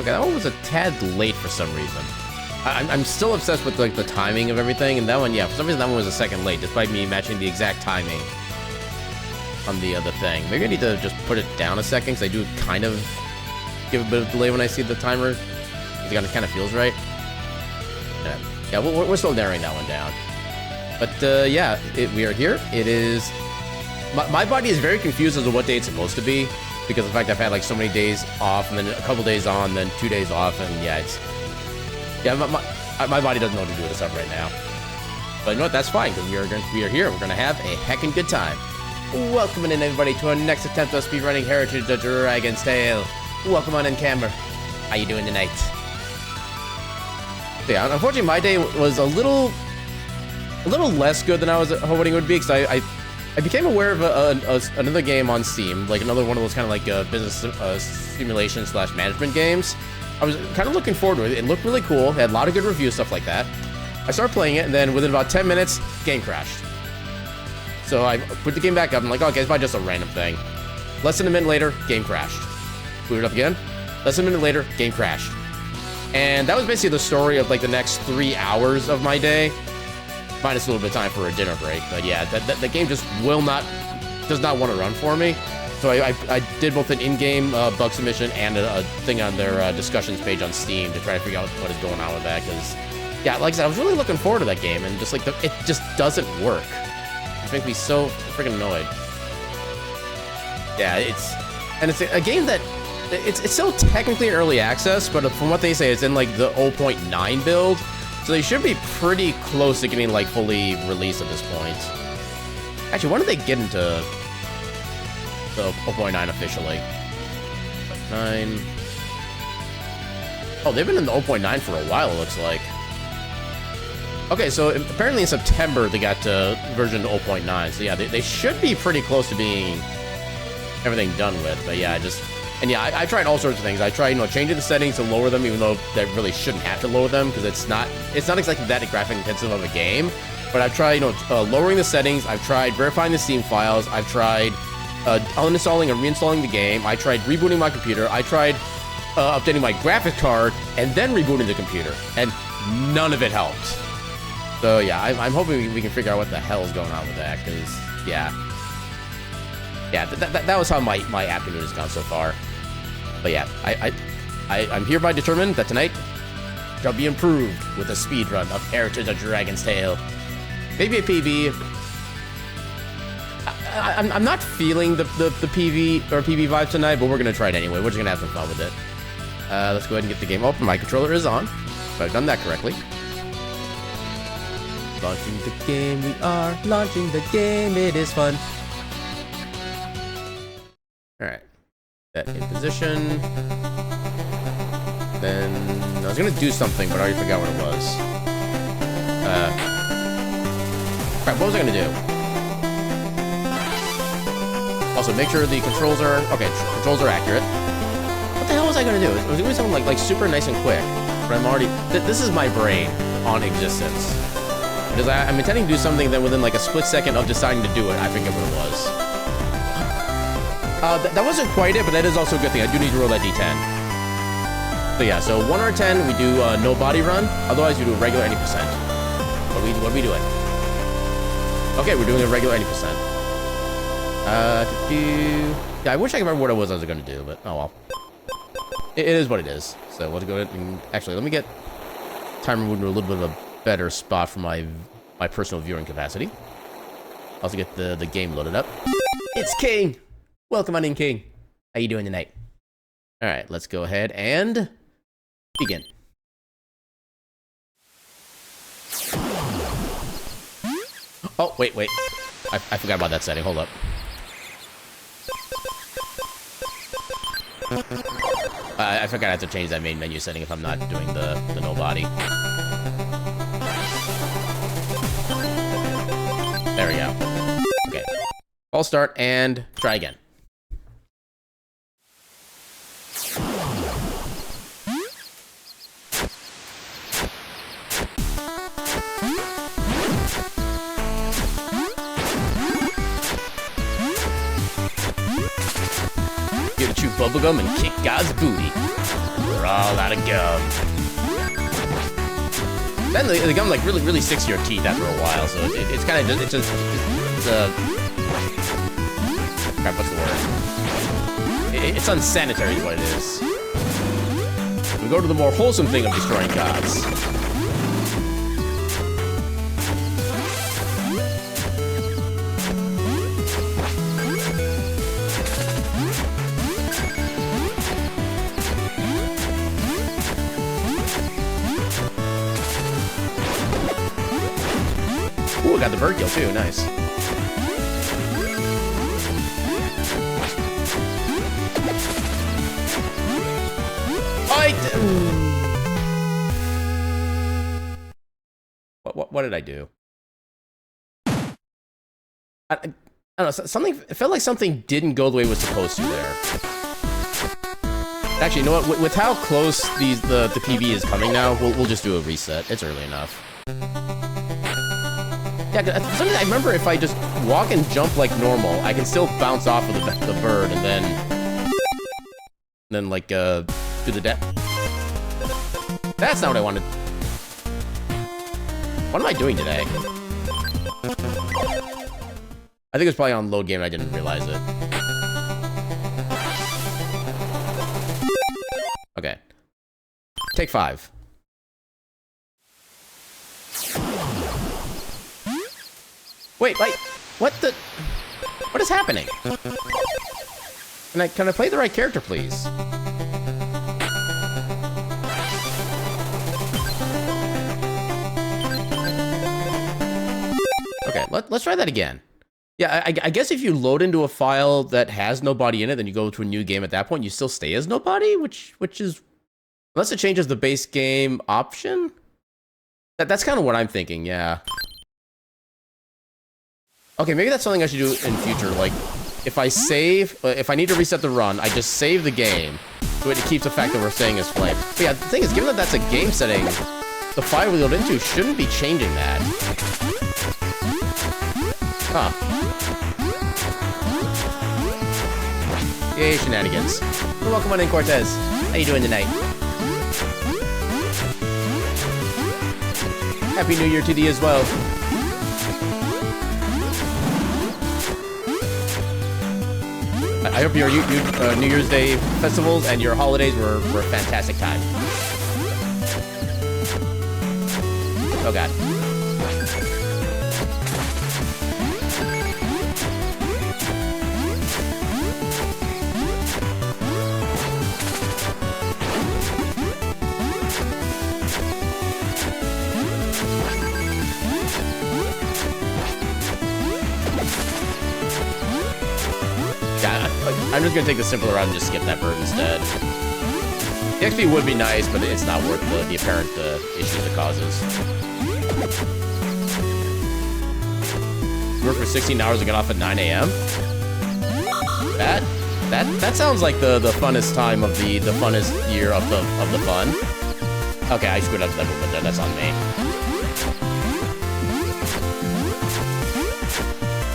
Okay, that one was a tad late for some reason. I'm still obsessed with like the timing of everything, and that one, yeah, for some reason that one was a second late, despite me matching the exact timing on the other thing. Maybe I need to just put it down a second, because I do kind of give a bit of delay when I see the timer. It kind of feels right. Yeah, we're still narrowing that one down. But yeah, we are here. It is... My body is very confused as to what day it's supposed to be, because of the fact I've had like so many days off, and then a couple days on, then 2 days off, and yeah, it's... Yeah, my body doesn't know what to do with this stuff right now. But you know what, that's fine, because we are here. We're gonna have a heckin' good time. Welcome in, everybody, to our next attempt of speedrunning Heritage of Dragon's Tale. Welcome on in, camera. How you doing tonight? Yeah, unfortunately, my day was a little less good than I was hoping it would be, because I became aware of another game on Steam, like another one of those kind of like business simulation / management games. I was kind of looking forward to it. It looked really cool. It had a lot of good reviews, stuff like that. I started playing it, and then within about 10 minutes, game crashed. So I put the game back up. I'm like, okay, it's probably just a random thing. Less than a minute later, game crashed. Boot it up again. Less than a minute later, game crashed. And that was basically the story of like the next 3 hours of my day. Minus a little bit of time for a dinner break. But yeah, the game just does not want to run for me. So I did both an in-game bug submission and a thing on their discussions page on Steam to try to figure out what is going on with that. Because, yeah, like I said, I was really looking forward to that game, and just like it just doesn't work. It makes me so freaking annoyed. Yeah, it's a game that it's still technically in early access, but from what they say, it's in like the 0.9 build. So they should be pretty close to getting like fully released at this point. Actually, when did they get into the 0.9 officially? 9. Oh, they've been in the 0.9 for a while, it looks like. Okay, so apparently in September they got to version 0.9. So yeah, they should be pretty close to being everything done with. But yeah, I tried all sorts of things. I tried, changing the settings to lower them, even though they really shouldn't have to lower them, because it's not exactly that graphic intensive of a game. But I've tried, lowering the settings. I've tried verifying the Steam files. I've tried uninstalling and reinstalling the game. I tried rebooting my computer. I tried updating my graphics card and then rebooting the computer, and none of it helped. So yeah, I'm hoping we can figure out what the hell is going on with that, because yeah, that was how my afternoon has gone so far. But yeah, I'm hereby determined that tonight shall be improved with a speedrun of Heritage of Dragon's Tale. Maybe a PV. I'm not feeling the PV or PV vibe tonight, but we're gonna try it anyway. We're just gonna have some fun with it. Let's go ahead and get the game open. My controller is on, so I've done that correctly. Launching the game, we are launching the game. It is fun. All right, that in position. Then I was gonna do something, but I already forgot what it was. Crap, what was I gonna do? Also, make sure the controls are controls are accurate. What the hell was I gonna do? It was doing something like super nice and quick, but I'm already. This is my brain on existence. Because I'm intending to do something, then within like a split second of deciding to do it, I forget what it was. That wasn't quite it, but that is also a good thing. I do need to roll that D10. So yeah, so 1 out of 10, we do no body run. Otherwise, we do a regular 80%. What are we doing? Okay, we're doing a regular 80%. Yeah, I wish I could remember what it was I was going to do, but oh well. It is what it is. So let's go ahead and actually let me get timer moved to a little bit of a better spot for my personal viewing capacity. Also get the game loaded up. It's King. Welcome on in, King. How you doing tonight? All right, let's go ahead and begin. Oh, wait. I forgot about that setting. Hold up. I forgot I have to change that main menu setting if I'm not doing the no body. There we go. Okay. False start and try again. Get to chew bubblegum and kick God's booty. We're all out of gum. Then the gum like really sticks to your teeth after a while, so it's kind of just crap, what's the word? It's unsanitary is what it is. We go to the more wholesome thing of destroying gods. Ooh, got the bird kill too, nice. What did I do? I don't know, something, it felt like something didn't go the way it was supposed to there. Actually, you know what, with how close the PB is coming now, we'll just do a reset. It's early enough. Yeah, something I remember if I just walk and jump like normal, I can still bounce off of the bird and then like, do the death. That's not what I wanted. What am I doing today? I think it was probably on load game and I didn't realize it. Okay. Take 5. Wait, what is happening? Can I play the right character, please? Okay, let's try that again. Yeah, I guess if you load into a file that has nobody in it, then you go to a new game at that point, you still stay as nobody, which is, unless it changes the base game option? That's kind of what I'm thinking, yeah. Okay, maybe that's something I should do in future, like, if I save, if I need to reset the run, I just save the game, so it keeps the fact that we're staying as flame. But yeah, the thing is, given that that's a game setting, the file we load into shouldn't be changing that. Huh. Yay, shenanigans. Well, welcome on in, Cortez. How you doing tonight? Happy New Year to thee as well. I hope your New Year's Day festivals and your holidays were a fantastic time. Oh god. I'm just gonna take the simpler route and just skip that bird instead. The XP would be nice, but it's not worth the apparent issues it causes. Work for 16 hours and get off at 9 a.m. That sounds like the funnest time of the funnest year of the fun. Okay, I screwed up that movement there. That's on me.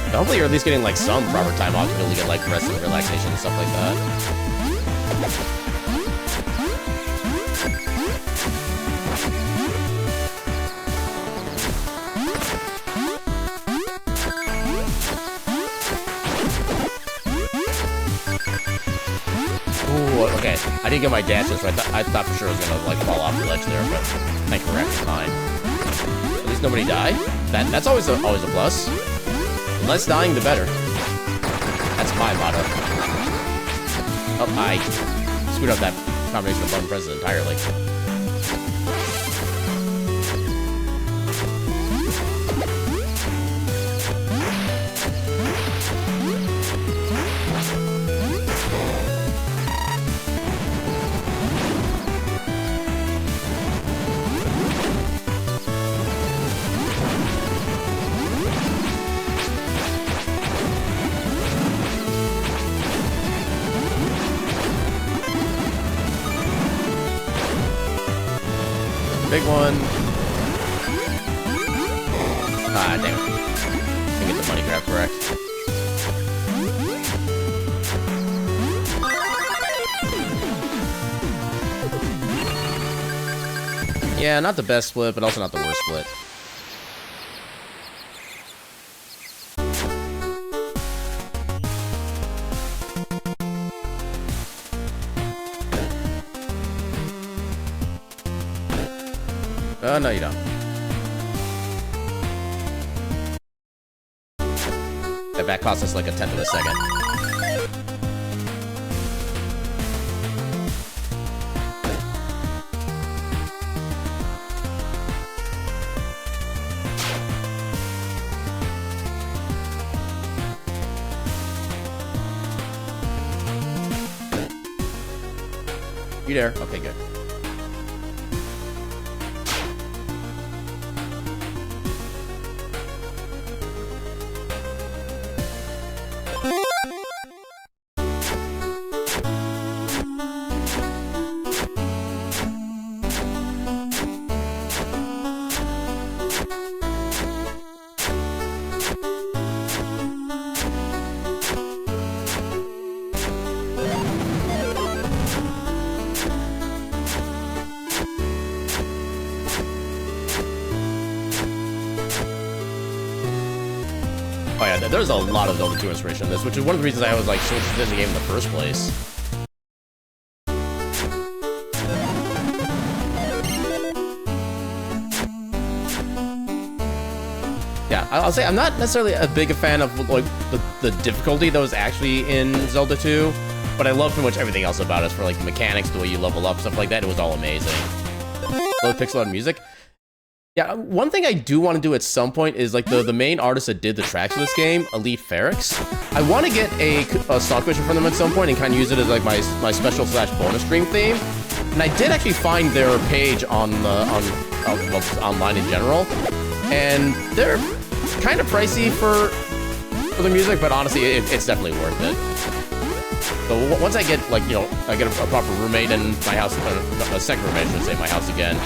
Hopefully you're at least getting like some proper time off to be able to get like rest and relaxation and stuff like that. Ooh, okay. I didn't get my dashes, so I thought for sure I was gonna like fall off the ledge there, but thank you for actually fine. At least nobody died. That's always a plus. Less dying, the better. That's my motto. Oh, I screwed up that combination of button presses entirely. Big one. Ah, damn it. Didn't get the money grab correct. Yeah, not the best split, but also not the worst split. No, you don't. That back cost us like a tenth of a second. You there? Okay, good. Oh yeah, there's a lot of Zelda 2 inspiration in this, which is one of the reasons I was like so interested in the game in the first place. Yeah, I'll say I'm not necessarily a big fan of like the difficulty that was actually in Zelda 2, but I love pretty much everything else about it. For like the mechanics, the way you level up, stuff like that, it was all amazing. Low pixel art music. Yeah, one thing I do want to do at some point is like the main artist that did the tracks for this game, Elite Ferrix. I want to get a song commission from them at some point and kind of use it as like my special / bonus stream theme. And I did actually find their page on online in general, and they're kind of pricey for the music, but honestly, it's definitely worth it. So once I get like I get a proper roommate in my house, a second roommate I should say, in my house again.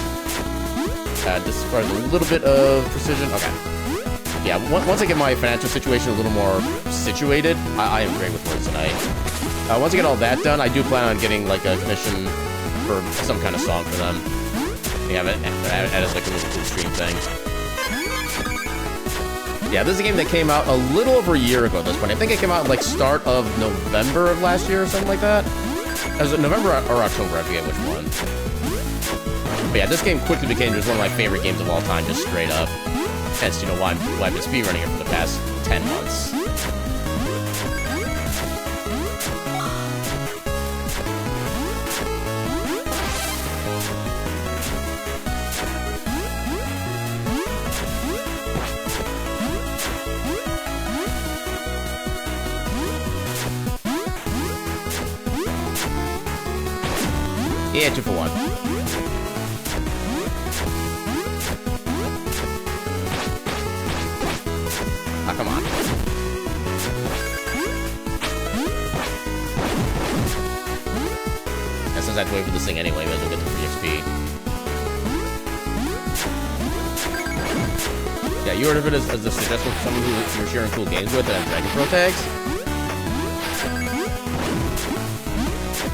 This requires a little bit of precision. Okay. Yeah, once I get my financial situation a little more situated, I am great with words tonight. Once I get all that done, I do plan on getting like a commission for some kind of song for them. We have it as like a little cool stream thing. Yeah, this is a game that came out a little over a year ago at this point. I think it came out like start of November of last year or something like that. It was November or October, I forget which one. But yeah, this game quickly became just one of my favorite games of all time, just straight up. Hence, why I've been speedrunning it for the past 10 months. Yeah, 2 for 1. Oh, come on. And since I have to wait for this thing anyway, might as well get the free XP. Yeah, you heard of it as a suggestion for someone who you're sharing cool games with and Dragon Pro tags?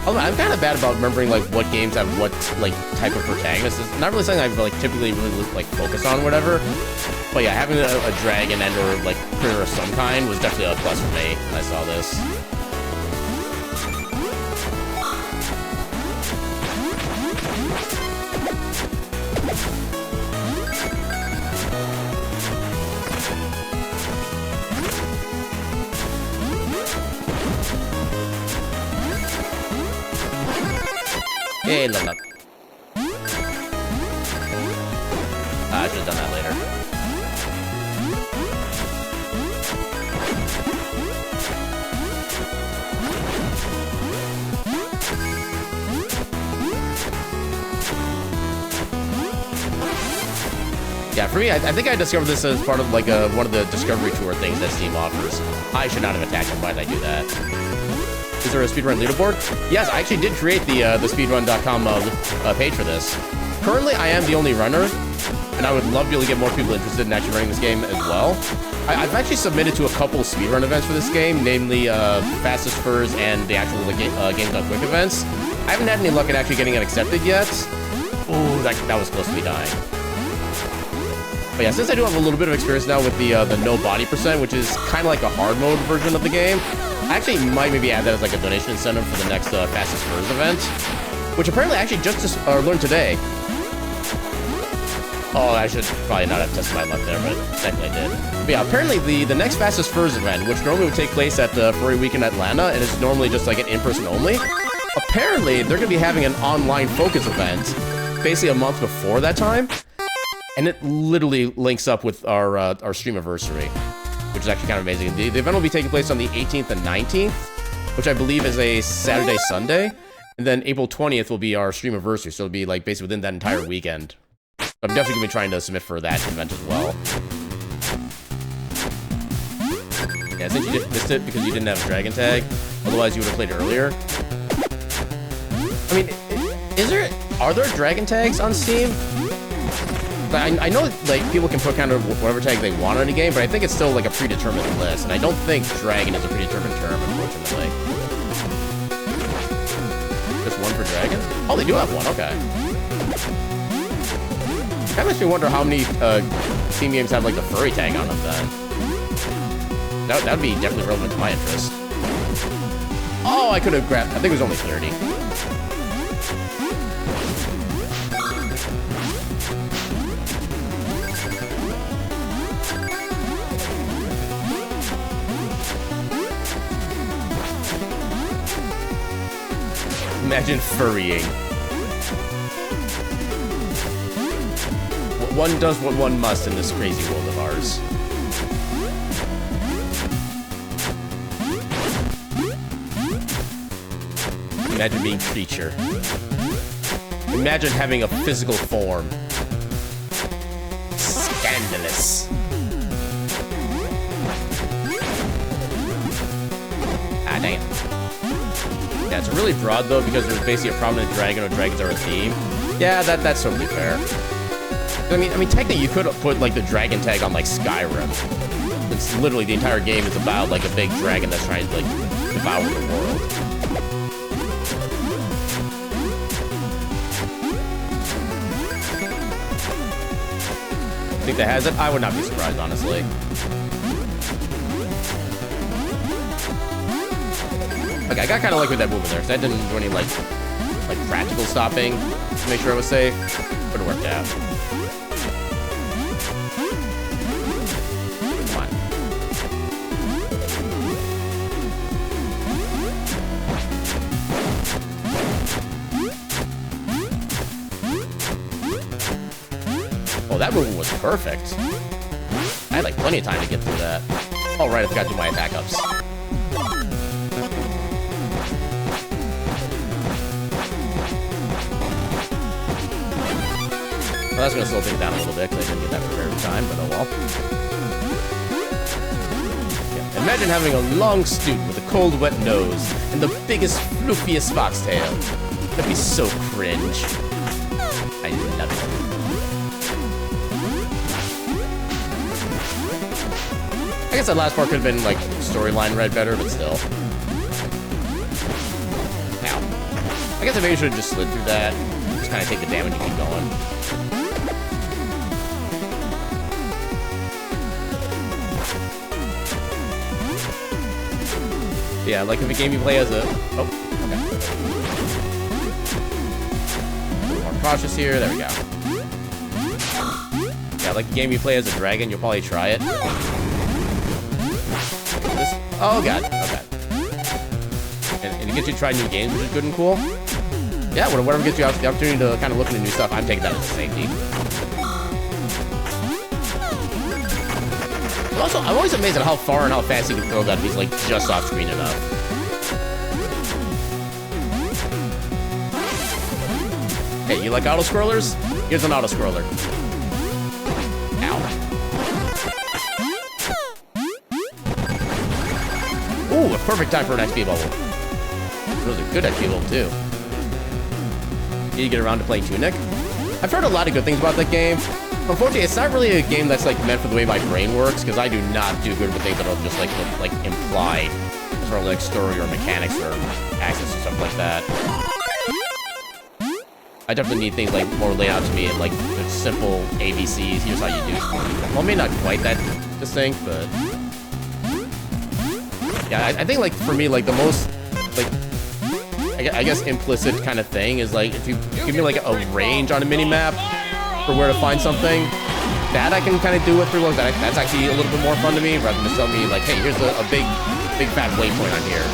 I'm kind of bad about remembering like what games have what like type of protagonist. It's not really something I like typically really like focus on, whatever. But yeah, having a dragon and or like critter of some kind was definitely a plus for me when I saw this. Hey, level up. I should have done that later. Yeah, for me, I think I discovered this as part of like one of the Discovery Tour things that Steam offers. I should not have attacked him. Why did I do that? Is there a speedrun leaderboard? Yes, I actually did create the speedrun.com page for this. Currently, I am the only runner, and I would love to be able to get more people interested in actually running this game as well. I've actually submitted to a couple speedrun events for this game, namely Fastest Furs and the actual Games Done Quick events. I haven't had any luck at actually getting it accepted yet, Ooh, that was close to me dying. But yeah, since I do have a little bit of experience now with the no body percent, which is kind of like a hard mode version of the game, I actually might maybe add that as like a donation incentive for the next Fastest Furs event, which apparently I actually just learned today. Oh, I should probably not have tested my luck there, but technically I did. But yeah, apparently the next Fastest Furs event, which normally would take place at the Furry Week in Atlanta, and is normally just like an in-person only, apparently they're going to be having an online focus event basically a month before that time, and it literally links up with our streamiversary, which is actually kind of amazing. The event will be taking place on the 18th and 19th, which I believe is a Saturday, Sunday, and then April 20th will be our streamiversary, so it'll be like basically within that entire weekend. I'm definitely going to be trying to submit for that event as well. Yeah, since you missed it because you didn't have a Dragon Tag, otherwise you would have played it earlier. I mean, are there Dragon Tags on Steam? I know like people can put kind of whatever tag they want on a game, but I think it's still like a predetermined list, and I don't think Dragon is a predetermined term, unfortunately. Just one for Dragon? Oh, they do have one, okay. That makes me wonder how many Steam games have like the furry tag on them then. That would be definitely relevant to my interest. Oh, I could have grabbed, I think it was only 30. Imagine furrying. One does what one must in this crazy world of ours. Imagine being creature. Imagine having a physical form. Scandalous. Ah, damn. Yeah, it's really broad though because there's basically a prominent dragon or dragons are a theme. Yeah, that's totally fair. I mean, technically you could put like the dragon tag on like Skyrim. It's literally the entire game is about like a big dragon that's trying to like devour the world. Think that has it? I would not be surprised, honestly. Okay, I got kind of lucky with that movement there, because I didn't do any like practical stopping to make sure I was safe, but it worked out. Come on. Oh, that movement was perfect. I had like plenty of time to get through that. Oh, right, I forgot to do my attack ups. Well, that's going to slow things down a little bit because I didn't get that prepared in time, but oh well. Yeah. Imagine having a long student with a cold, wet nose and the biggest, floofiest foxtail. That'd be so cringe. I love it. I guess that last part could have been, like, storyline read better, but still. Ow. I guess I maybe should have just slid through that. Just kind of take the damage and keep going. Yeah, like if a game you play as a... Oh, okay. A little more cautious here. There we go. Yeah, like a game you play as a dragon, you'll probably try it. This... Oh, God. Okay. And it gets you to try new games, which is good and cool. Yeah, whatever gets you the opportunity to kind of look into new stuff, I'm taking that as a safety. Also, I'm always amazed at how far and how fast he can throw that if he's like just off screen enough. Hey, you like auto-scrollers? Here's an auto-scroller. Ow. Ooh, a perfect time for an XP bubble. Those are good XP bubble, too. Need to get around to playing Tunic. I've heard a lot of good things about that game. Unfortunately, it's not really a game that's like meant for the way my brain works, because I do not do good with things that are just like implied, as far as like story or mechanics or access or stuff like that. I definitely need things like more laid out to me and like the simple ABCs. Here's how you do. Well, maybe not quite that distinct, but yeah, I think like for me, like the most like I guess implicit kind of thing is like if you give me like a range on a mini map for where to find something, that I can kind of do with pretty well. That's actually a little bit more fun to me rather than just tell me like, hey, here's a big fat waypoint on here.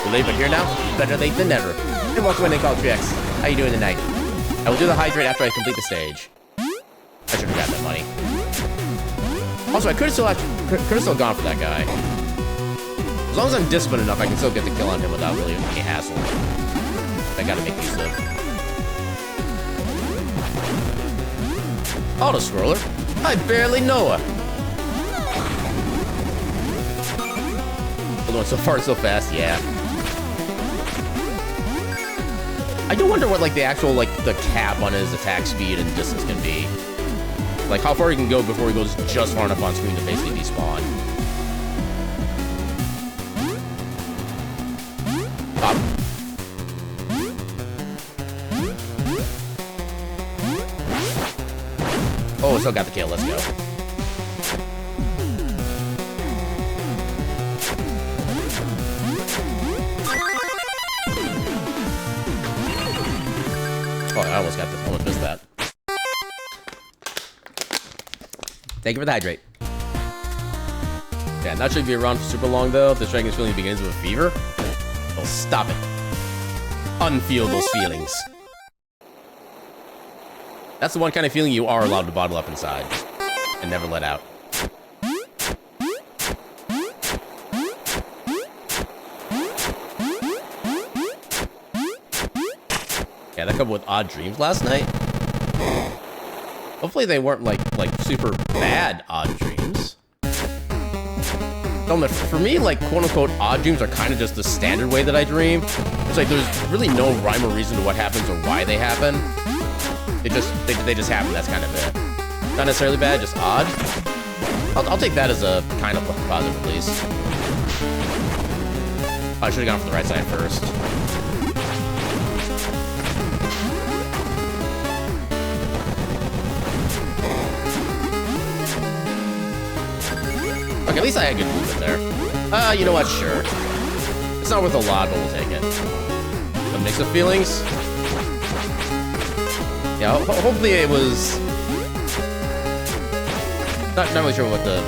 Too late, but here now, better late than never. And welcome in Call 3X. How you doing tonight? I will do the hydrate after I complete the stage. I should have got that money. Also, I could have still gone for that guy. As long as I'm disciplined enough, I can still get the kill on him without really any hassle. I gotta make use of. Auto-scroller? I barely know her. We're going so far so fast, yeah. I do wonder what, like, the actual, like, the cap on his attack speed and distance can be. Like, how far he can go before he goes just far enough on screen to basically despawn. Pop. Oh, still got the kill. Let's go. Oh, I almost got this. Almost missed that. Thank you for the hydrate. Yeah, not sure if you're around for super long though. If the dragon's feeling begins with a fever, well, stop it. Unfeel those feelings. That's the one kind of feeling you are allowed to bottle up inside and never let out. Yeah, that coupled with odd dreams last night. Hopefully they weren't like super bad odd dreams. For me, like quote-unquote odd dreams are kind of just the standard way that I dream. It's like there's really no rhyme or reason to what happens or why they happen. They just happen, that's kind of it. Not necessarily bad, just odd. I'll take that as a kind of positive at least. I should have gone for the right side first. Okay, at least I had good movement there. You know what, sure. It's not worth a lot, but we'll take it. A mix of feelings. Yeah, hopefully it was... Not really sure what the...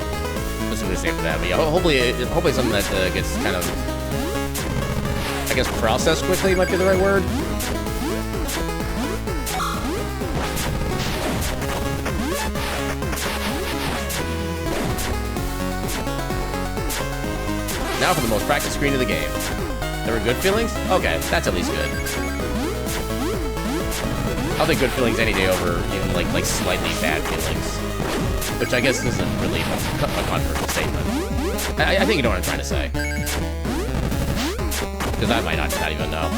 What's going to say for that, but yeah, hopefully something that gets kind of... I guess processed quickly might be the right word. Now for the most practiced screen of the game. There were good feelings? Okay, that's at least good. I'll take good feelings any day over even like slightly bad feelings. Which I guess isn't really a controversial statement. I think you know what I'm trying to say. Because I might not even know.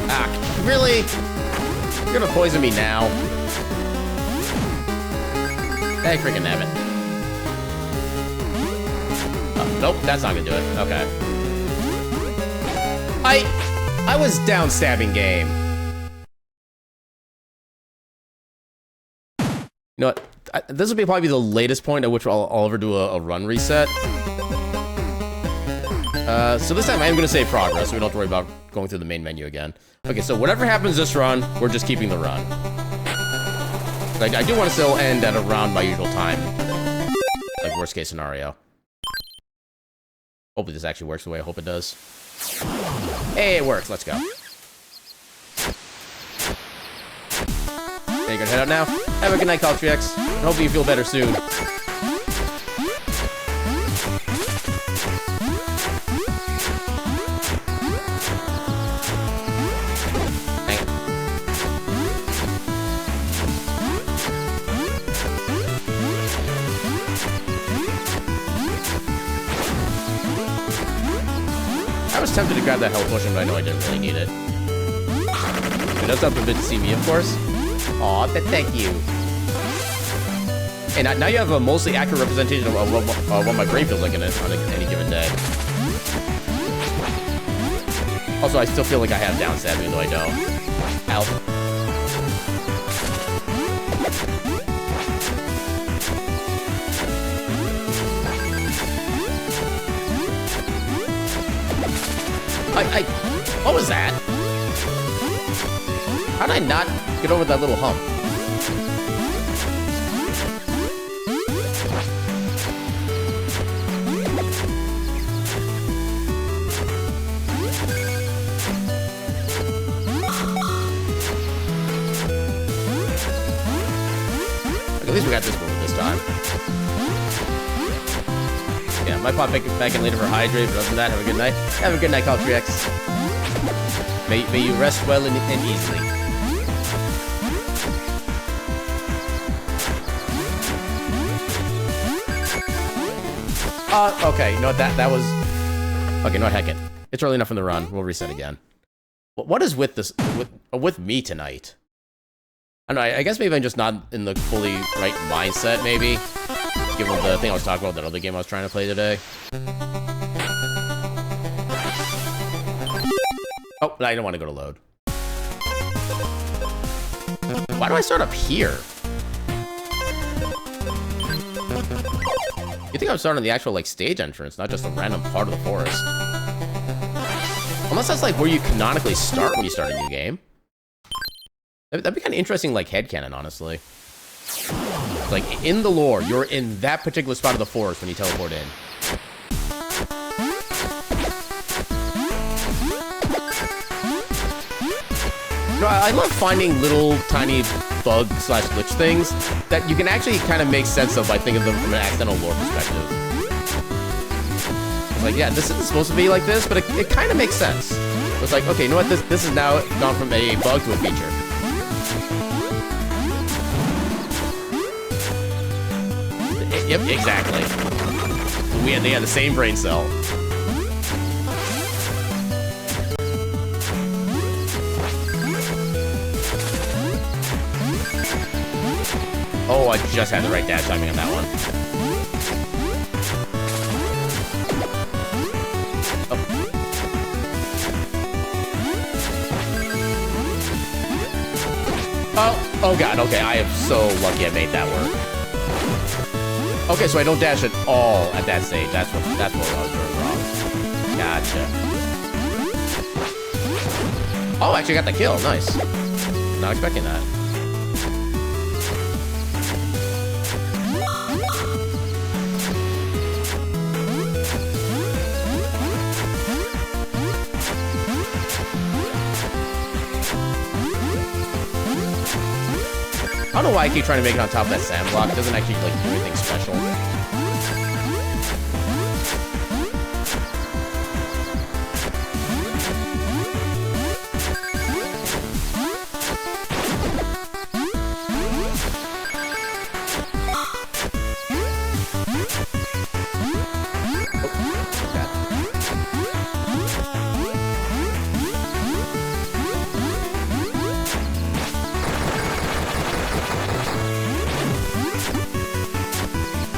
Ah, really? You're gonna poison me now? Hey, freaking nabbit. Oh, nope, that's not gonna do it. Okay. I was down stabbing game. You know what? This will be probably the latest point at which I'll ever do a run reset. So this time I am gonna save progress, so we don't have to worry about going through the main menu again. Okay, so whatever happens this run, we're just keeping the run. Like, I do want to still end at around my usual time. Like, worst case scenario. Hopefully this actually works the way I hope it does. Hey, it works. Let's go. Okay, you gonna head out now? Have a good night, Call 3X. I hope you feel better soon. I was tempted to grab that health potion, but I know I didn't really need it. It does help a bit to see me, of course. Aw, thank you. And now you have a mostly accurate representation of what my brain feels like on any given day. Also, I still feel like I have down stab, even though I don't. Ow. What was that? How did I not get over that little hump? At least we got this one this time. Yeah, might pop back in later for hydrate, but other than that, have a good night. Have a good night, Call 3X. May you rest well and easily. Okay, no, that was... Okay, no, heck it. It's early enough in the run. We'll reset again. What is with this... with me tonight? I don't know, I guess maybe I'm just not in the fully right mindset, maybe. Given the thing I was talking about, that other game I was trying to play today. Oh, I don't want to go to load. Why do I start up here? You think I'm starting on the actual, like, stage entrance, not just a random part of the forest. Unless that's, like, where you canonically start when you start a new game. That'd be kind of interesting, like, headcanon, honestly. Like, in the lore, you're in that particular spot of the forest when you teleport in. No, I love finding little tiny bug/glitch things that you can actually kind of make sense of by thinking of them from an accidental lore perspective. It's like, yeah, this isn't supposed to be like this, but it kind of makes sense. It's like, okay, you know what? This is now gone from a bug to a feature. Yep, exactly. They had the same brain cell. Oh, I just had the right dash timing on that one. Oh god, okay, I am so lucky I made that work. Okay, so I don't dash at all at that stage. That's what I was doing wrong. Gotcha. Oh, I actually got the kill. Nice. Not expecting that. I don't know why I keep trying to make it on top of that sand block. It doesn't actually, like, do anything special.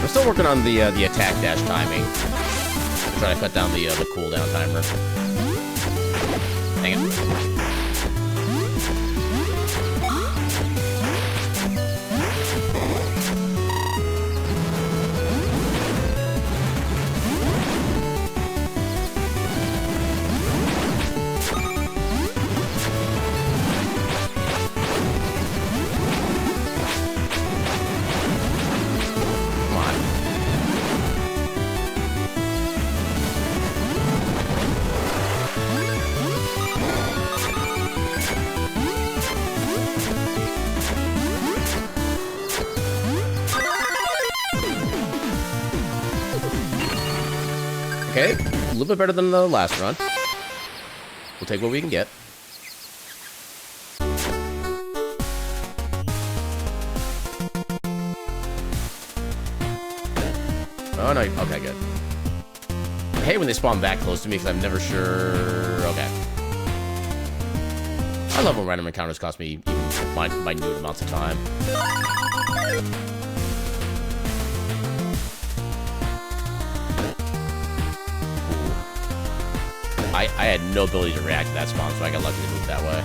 Still working on the attack dash timing. I'm trying to cut down the cooldown timer. Dang it. Okay, a little bit better than the last run. We'll take what we can get. Oh, no. Okay, good. I hate when they spawn back close to me because I'm never sure... Okay. I love when random encounters cost me even minute amounts of time. I had no ability to react to that spawn, so I got lucky to move that way.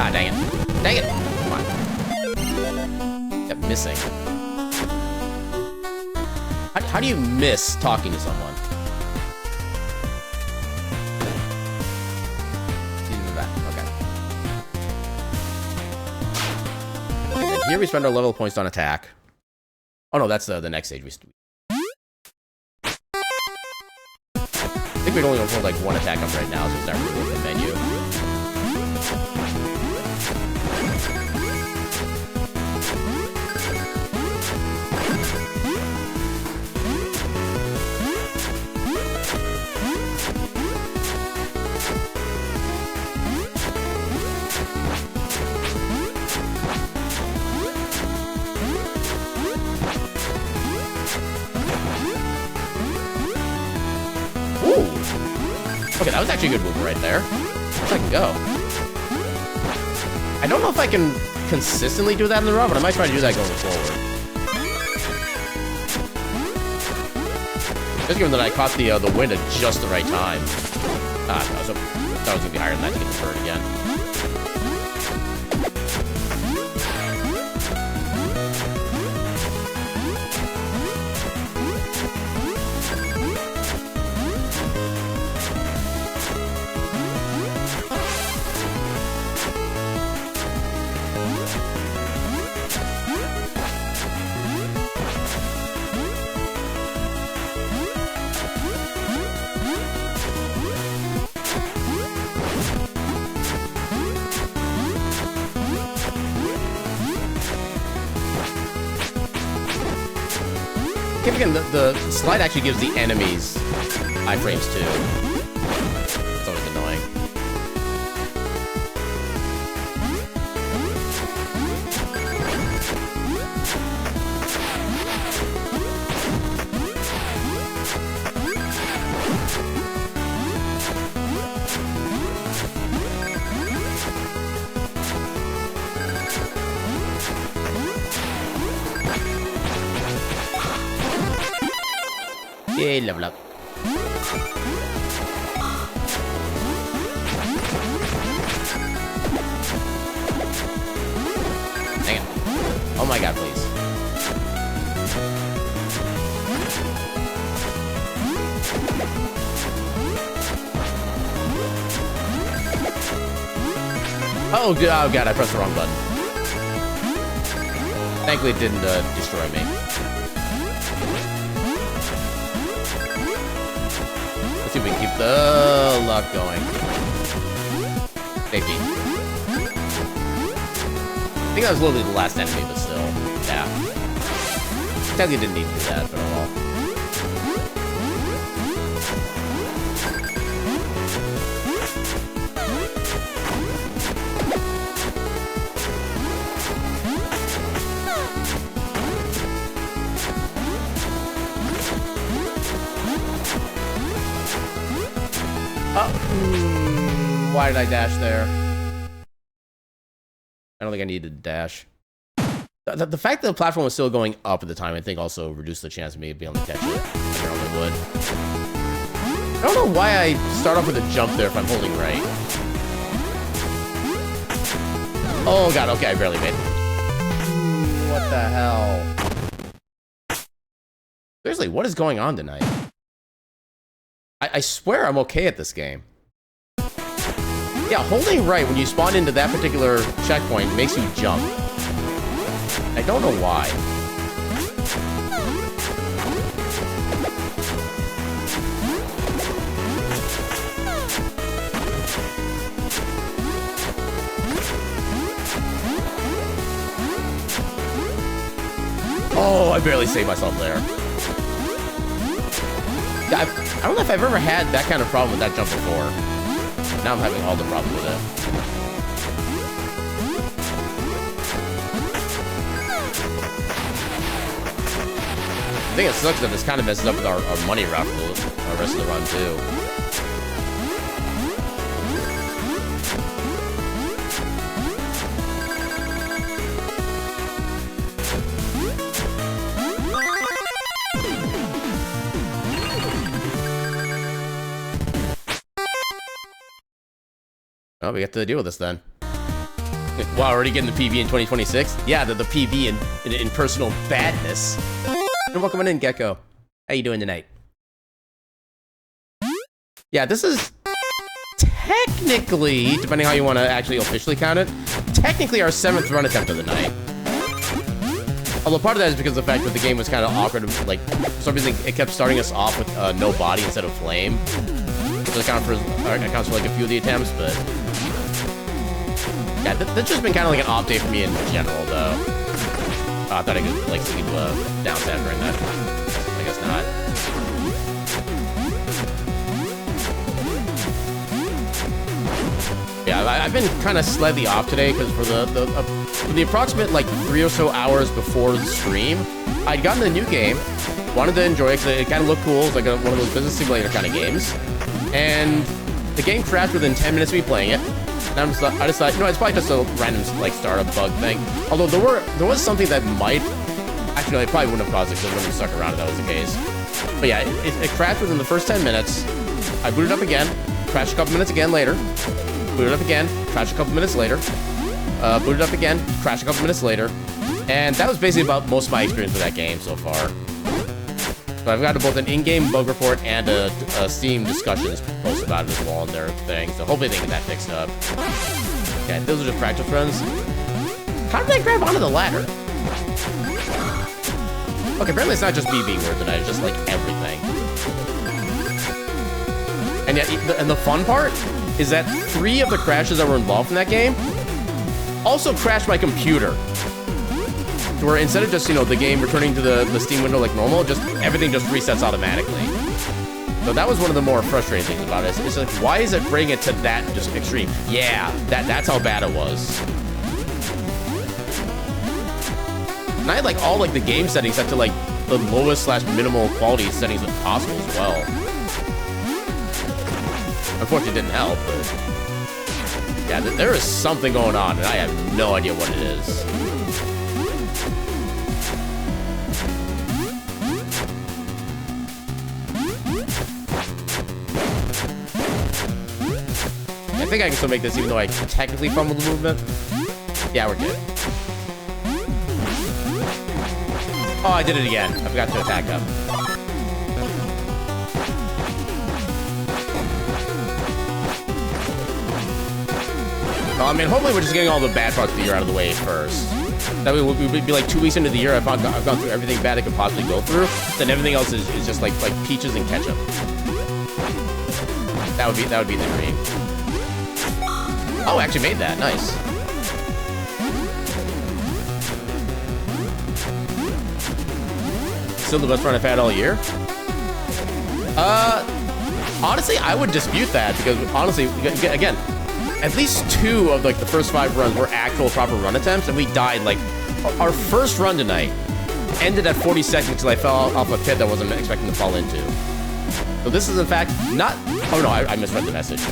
Ah, dang it. Dang it! Come on. Kept missing. How do you miss talking to someone? Okay. And here we spend our level points on attack. Oh no, that's the next stage. I think we'd only hold like one attack up right now, so it's not really worth the menu. Okay, that was actually a good move right there. Let's let it go. I don't know if I can consistently do that in the run, but I might try to do that going forward. Just given that I caught the wind at just the right time. Ah, I thought it was gonna be higher than that to get the bird again. Again, the slide actually gives the enemies iframes too. It's always annoying. Yay, level up. Dang it. Oh my god, please. Oh god, I pressed the wrong button. Thankfully it didn't destroy me. Let's see if we can keep the luck going. Safety. I think that was literally the last enemy, but still. Yeah. Technically didn't need to do that, but oh well. Why did I dash there? I don't think I needed to dash. The fact that the platform was still going up at the time, I think also reduced the chance of me being able to catch it. I normally would. I don't know why I start off with a jump there if I'm holding right. Oh god, okay, I barely made it. What the hell? Seriously, what is going on tonight? I swear I'm okay at this game. Yeah, holding right when you spawn into that particular checkpoint makes you jump. I don't know why. Oh, I barely saved myself there. I don't know if I've ever had that kind of problem with that jump before. Now I'm having all the problems with it. I think it sucks that this kind of messes up with our money route for the rest of the run, too. Oh, we have to deal with this then. Wow, already getting the PB in 2026? Yeah, the PB in personal badness. And welcome on in, Gecko. How you doing tonight? Yeah, this is technically, depending how you want to actually officially count it, technically our 7th run attempt of the night. Although part of that is because of the fact that the game was kind of awkward, like, for some reason it kept starting us off with no body instead of flame. So it accounts for like a few of the attempts, but yeah, that's just been kind of like an off day for me in general, though. I thought I could like sneak into a downstab during that. I guess not. Yeah, I've been kind of slightly off today because for the approximate like 3 or so hours before the stream, I'd gotten a new game, wanted to enjoy it because it kind of looked cool. It's like one of those business simulator kind of games. And the game crashed within 10 minutes of me playing it. And I just thought, you know, it's probably just a random like startup bug thing. Although there was something that might, actually, no, it probably wouldn't have caused it because it wouldn't have stuck around if that was the case. But yeah, it crashed within the first 10 minutes. I booted up again, crashed a couple minutes again later. Booted up again, crashed a couple minutes later. Booted up again, crashed a couple minutes later. And that was basically about most of my experience with that game so far. So I've got both an in-game bug report and a Steam discussions post about it as well on their thing. So hopefully they can get that fixed up. Yeah, those are just practice runs. How did I grab onto the ladder? Okay, apparently it's not just me being weird tonight. It's just like everything. And yet, and the fun part is that 3 of the crashes that were involved in that game also crashed my computer. Where instead of just, you know, the game returning to the Steam window like normal, just everything just resets automatically. So that was one of the more frustrating things about it. It's like, why is it bringing it to that just extreme? Yeah, that's how bad it was. And I had like all like the game settings set to like the lowest / minimal quality settings as possible as well. Unfortunately, it didn't help, but yeah, there is something going on, and I have no idea what it is. I think I can still make this even though I technically fumbled the movement. Yeah, we're good. Oh, I did it again. I forgot to attack up. Well, I mean, hopefully we're just getting all the bad parts of the year out of the way first. That way we'll be like 2 weeks into the year. I've gone through everything bad I could possibly go through. Then everything else is just like peaches and ketchup. That would be the dream. Oh, I actually made that. Nice. Still the best run I've had all year? Honestly, I would dispute that because honestly, again, at least 2 of like the first 5 runs were actual proper run attempts, and we died like our first run tonight ended at 40 seconds until I fell off a pit that I wasn't expecting to fall into. So this is in fact not. Oh no, I misread the message.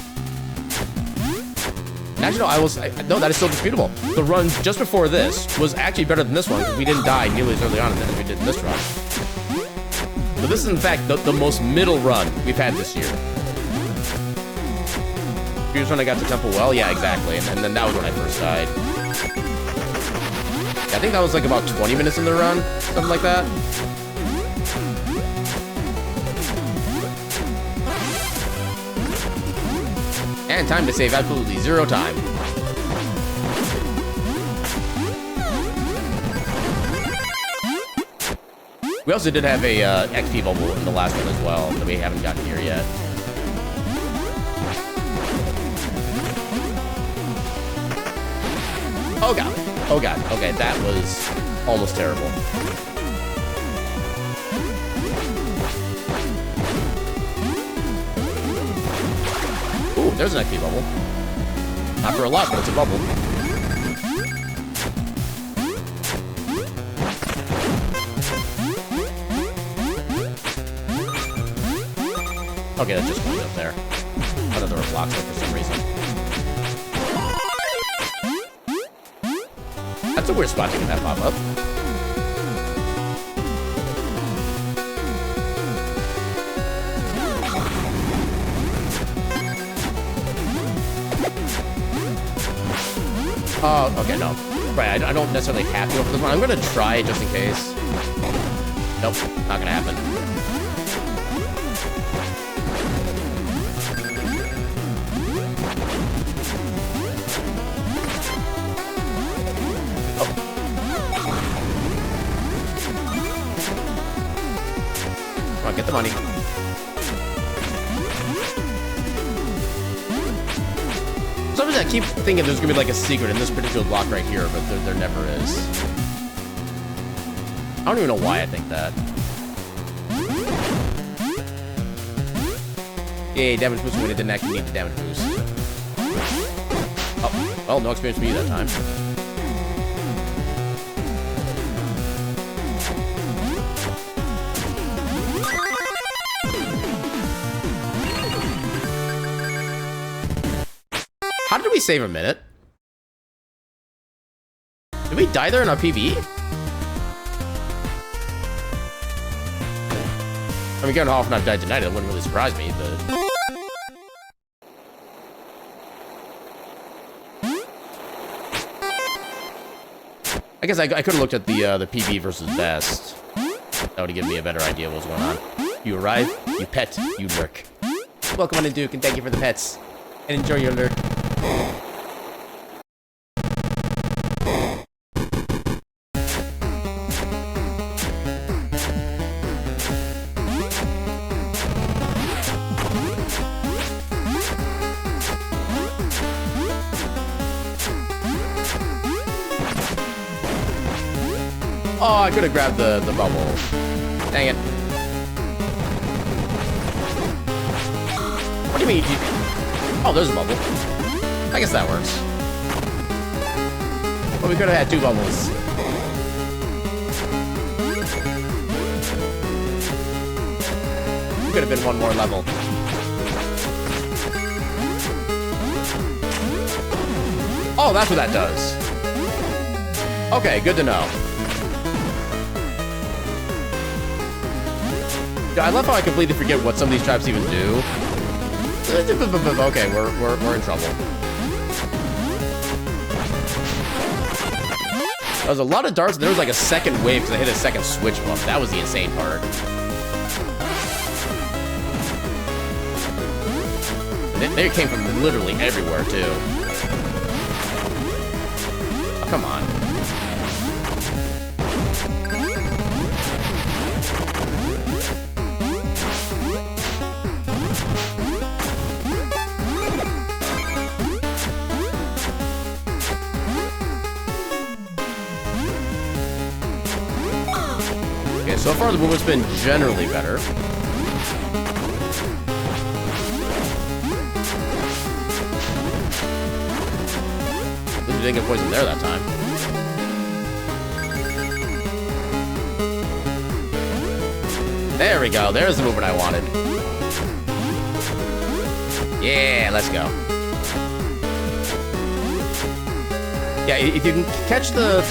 Actually, no, no, that is still disputable. The run just before this was actually better than this one because we didn't die nearly as early on as we did in this run. So this is, in fact, the most middle run we've had this year. Here's when I got to Temple Well. Yeah, exactly. And then that was when I first died. I think that was like about 20 minutes in the run, something like that. And time to save absolutely 0 time. We also did have a XP bubble in the last one as well that we haven't gotten here yet. Oh god. Oh god. Okay, that was almost terrible. Ooh, there's an XP bubble. Not for a lot, but it's a bubble. Okay, that just went up there. I thought there were blocks there for some reason. That's a weird spot to get that pop up. Oh, okay, no. Right, I don't necessarily have to go for this one. I'm gonna try it just in case. Nope, not gonna happen. Get the money. Sometimes I keep thinking there's gonna be like a secret in this particular block right here, but there never is. I don't even know why I think that. Yay, damage boost when it didn't actually need the damage boost. Oh, well, no experience for you that time. How did we save a minute? Did we die there in our PvE? I mean, given how often I've died tonight, it wouldn't really surprise me, but... I guess I could have looked at the PvE versus best. That would have given me a better idea of what's going on. You arrive, you pet, you lurk. Welcome on in, Duke, and thank you for the pets. And enjoy your lurk. Oh, I could have grabbed the bubble. Dang it. What do you mean? Oh, there's a bubble. I guess that works. Well, we could have had 2 bubbles. Could have been 1 more level. Oh, that's what that does. Okay, good to know. I love how I completely forget what some of these traps even do. Okay, we're in trouble. There was a lot of darts, and there was like a second wave because I hit a second switch bump. That was the insane part. They came from literally everywhere, too. Oh, come on. So far, the movement's been generally better. At least we didn't get poisoned there that time. There we go. There's the movement I wanted. Yeah, let's go. Yeah, if you can catch the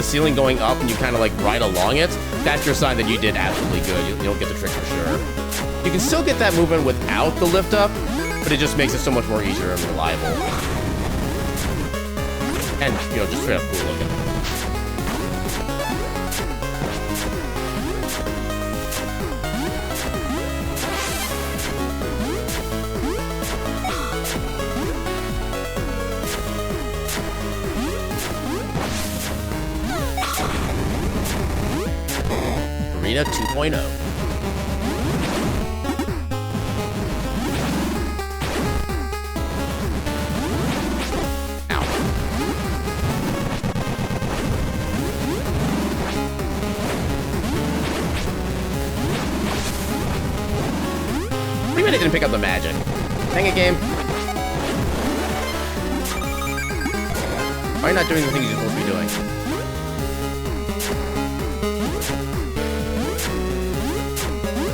ceiling going up and you kind of like ride along it, that's your sign that you did absolutely good. You'll get the trick for sure. You can still get that movement without the lift up, but it just makes it so much more easier and reliable. And, you know, just straight up cool looking. Arena 2.0. Ow. What do you mean I didn't pick up the magic? Dang it, game. Why are you not doing the things you're supposed to be doing?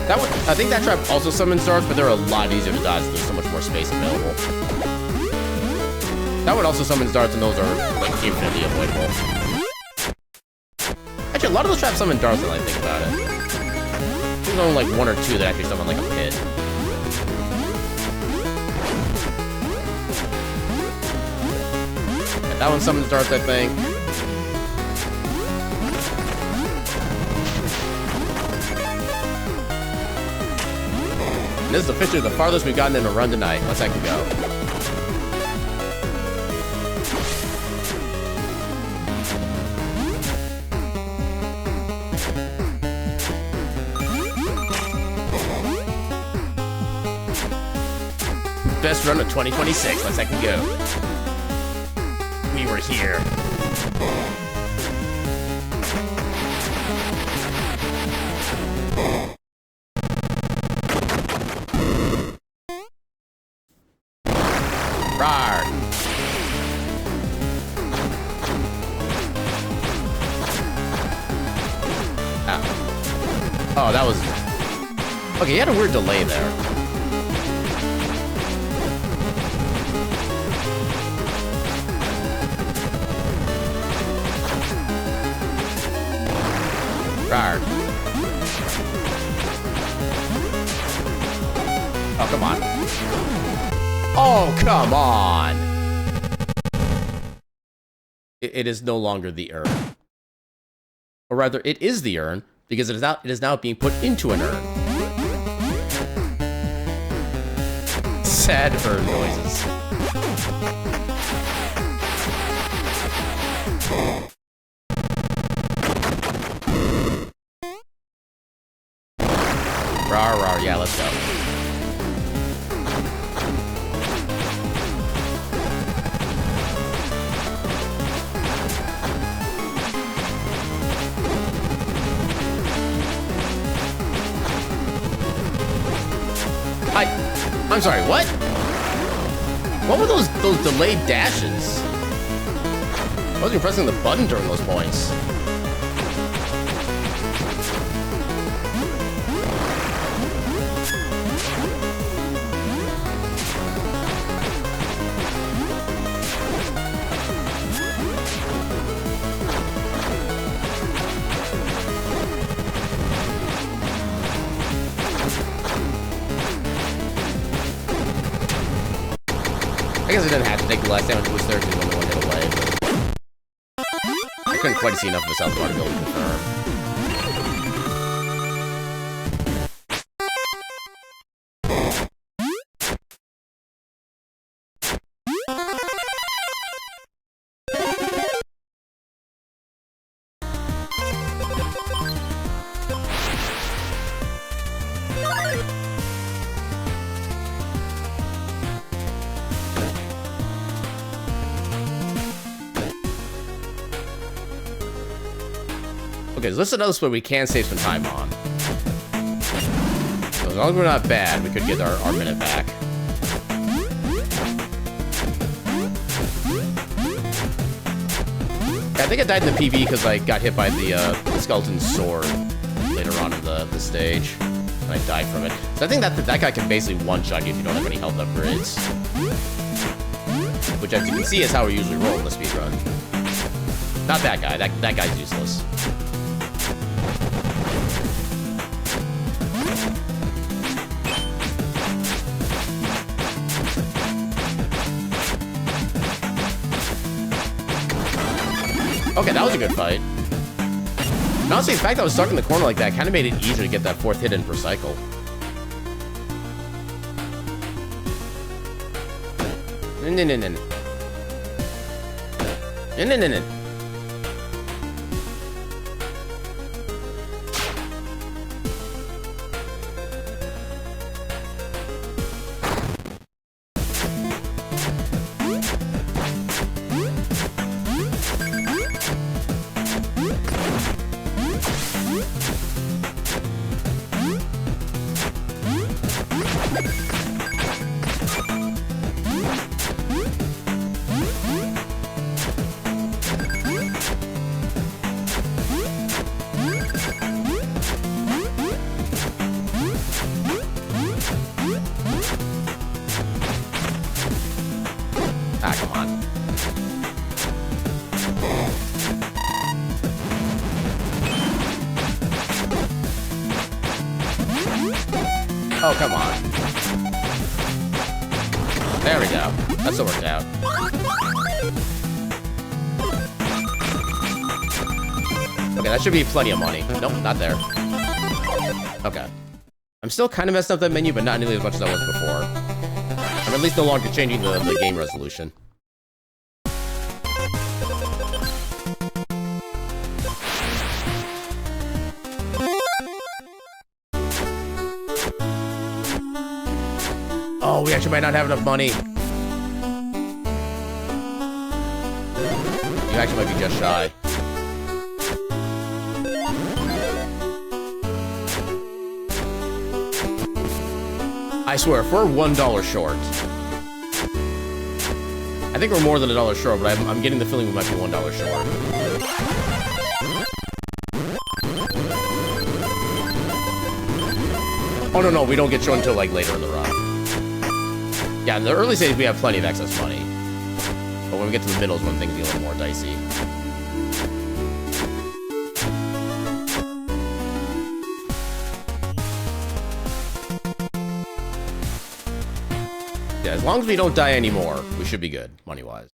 That one, I think that trap also summons darts, but they're a lot easier to dodge. There's so much more space available. That one also summons darts, and those are like infinitely avoidable. Actually, a lot of those traps summon darts, when I think about it. There's only like 1 or 2 that actually summon like a pit. Yeah, that one summons darts, I think. And this is officially the farthest we've gotten in a run tonight. Let's I can go. Best run of 2026. Let's I can go. We were here. Rawr. Ow. Oh, that was... Okay, he had a weird delay there. Rawr. Oh, come on. Oh, come on! It is no longer the urn. Or rather, it is the urn, because it is now being put into an urn. Sad urn noises. Rawr, rawr, yeah, let's go. I'm sorry, what? What were those delayed dashes? I wasn't pressing the button during those points. I guess I didn't have to take the last damage boost there because it only one hit away, but I couldn't quite see enough of the south bar to be able to confirm. Okay, so this is another split we can save some time on. So as long as we're not bad, we could get our minute back. Yeah, I think I died in the PV because I got hit by the skeleton sword later on in the stage. And I died from it. So I think that guy can basically one-shot you if you don't have any health upgrades. Which, as you can see, is how we usually roll in the speedrun. Not that guy. That guy's useless. Okay, that was a good fight. And honestly, the fact that I was stuck in the corner like that kind of made it easier to get that 4th hit in per cycle. Ah, come on. Oh, come on. There we go. That still worked out. Okay, that should be plenty of money. Nope, not there. Okay. I'm still kind of messing up that menu, but not nearly as much as I was before. I'm at least no longer changing the game resolution. Oh, we actually might not have enough money. You actually might be just shy. I swear, if we're $1 short. I think we're more than $1 short, but I'm getting the feeling we might be $1 short. Oh, no, we don't get shown until, like, later in the run. Yeah, in the early stages, we have plenty of excess money. But when we get to the middle is when things get a little more dicey. Yeah, as long as we don't die anymore, we should be good, money-wise.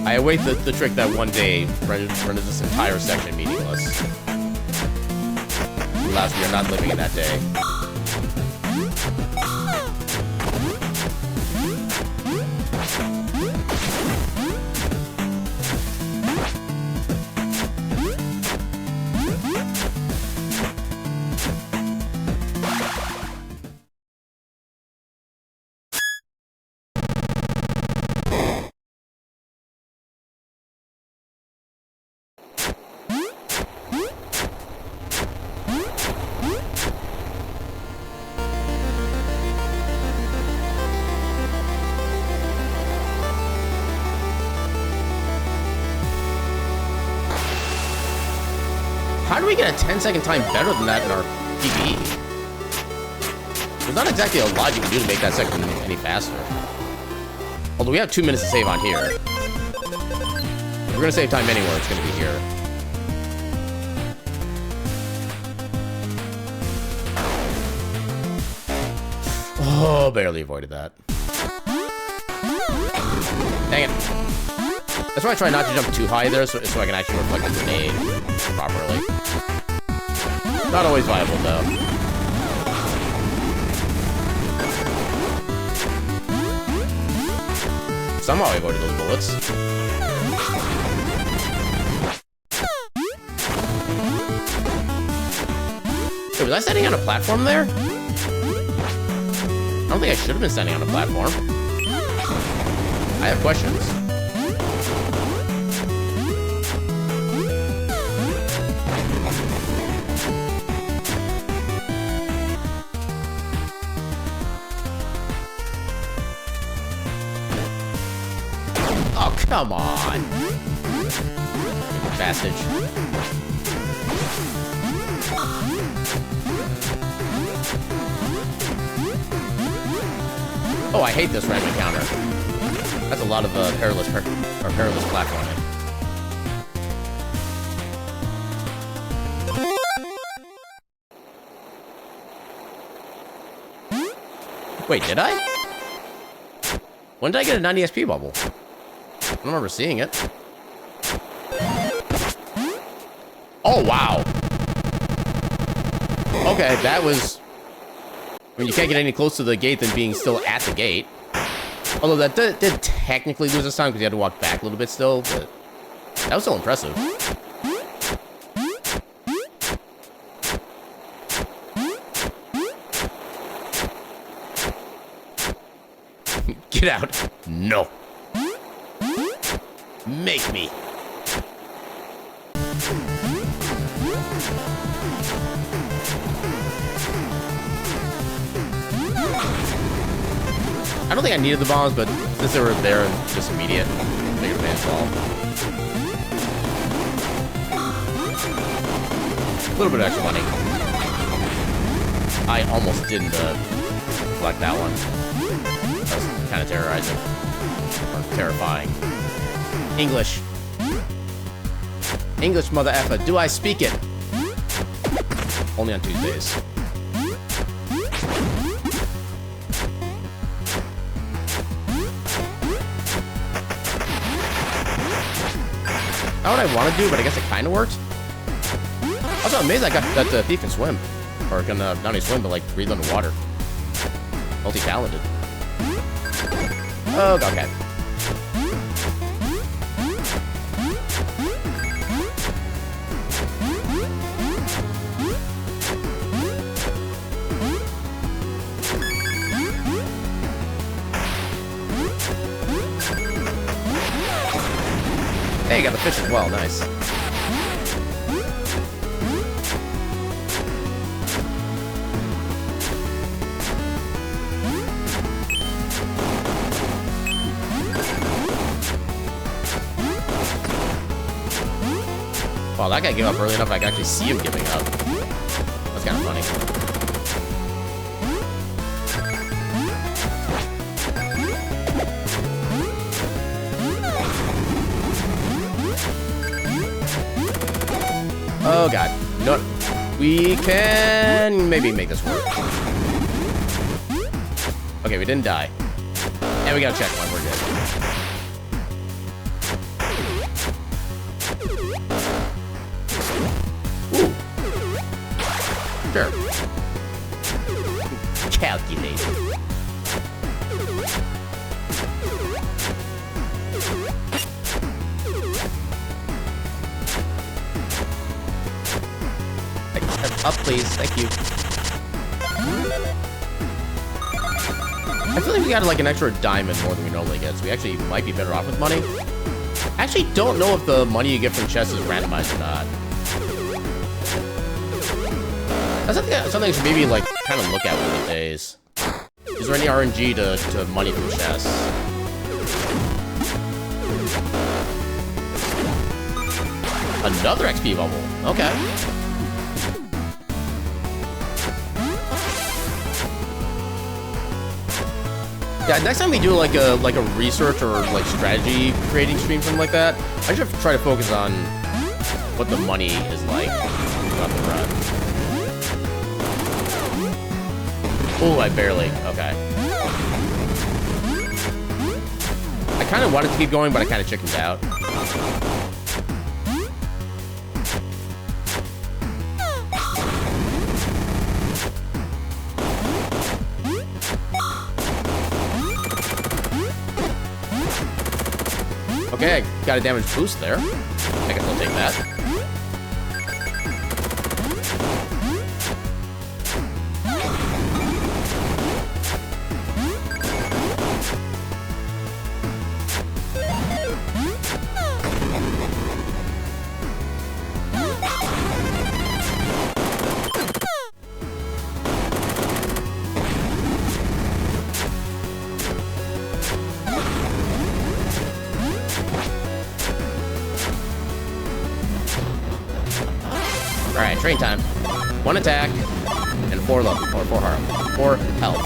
I await the trick that one day renders this entire section meaningless. Alas, we are not living in that day. How do we get a 10-second time better than that in our PvE? There's not exactly a lot you can do to make that section any faster. Although we have 2 minutes to save on here. If we're gonna save time anywhere, it's gonna be here. Oh, barely avoided that. Dang it. That's why I try not to jump too high there, so I can actually reflect the grenade properly. Not always viable, though. Somehow I avoided those bullets. Wait, was I standing on a platform there? I don't think I should have been standing on a platform. I have questions. Oh, come on. Passage. Oh, I hate this random encounter. That's a lot of perilous platforming. Wait, did I? When did I get a 90 SP bubble? I don't remember seeing it. Oh, wow. Okay, that was... I mean, you can't get any closer to the gate than being still at the gate. Although that did technically lose us time because you had to walk back a little bit still, but... That was still impressive. Get out. No. Make me. I don't think I needed the bombs, but since they were there and just immediate, I figured it may as well. A little bit of extra money. I almost didn't collect that one. That was kind of terrorizing. Or terrifying. English. English, mother effer. Do I speak it? Only on Tuesdays. Not what I want to do, but I guess it kind of worked. Also, I'm amazed I got that thief can swim. Or can not only swim, but like breathe underwater. Multi-talented. Oh, okay. Hey, you got the fish as well. Nice. Wow, that guy gave up early enough I could actually see him giving up. That's kind of funny. Oh god. You know what? We can maybe make this work. Okay, we didn't die. And we got a checkpoint. We're good. Ooh. Sure. Calculate. Up, please. Thank you. I feel like we got like an extra diamond more than we normally get, so we actually might be better off with money. I actually don't know if the money you get from chests is randomized or not. That's something I should maybe like kind of look at one of these days. Is there any RNG to money from chests? Another XP bubble. Okay. Yeah, next time we do like a research or like strategy creating stream, something like that, I should try to focus on what the money is like throughout the run. Oh, I barely. Okay. I kind of wanted to keep going, but I kind of chickened out. Okay, I got a damage boost there. I guess I'll take that. Alright, train time. 1 attack and 4 love or 4 harm. 4 health.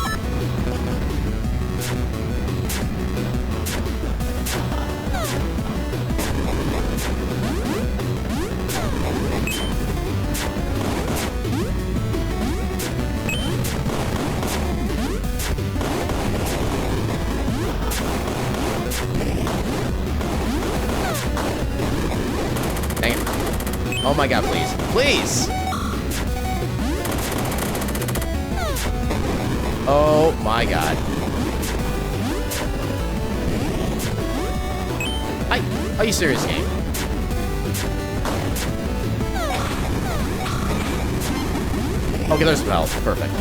Dang it. Oh my god, please. Please! Oh my god. Are you serious, game? Okay, there's some health. Perfect.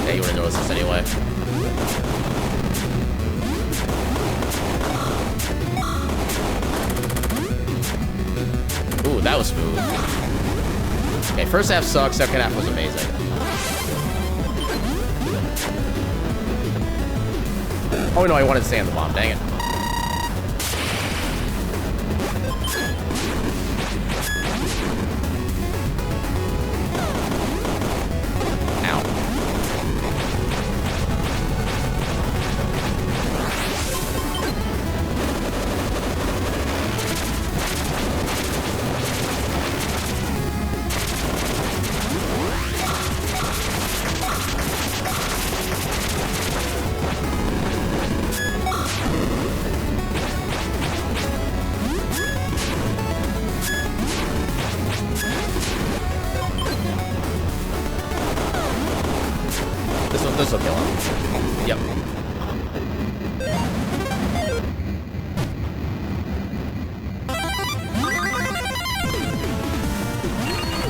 Yeah, you wouldn't notice this anyway. Ooh, that was smooth. Okay, first half sucked, second half was amazing. Oh no, I wanted to stay on the bomb, dang it. This will kill him. Yep.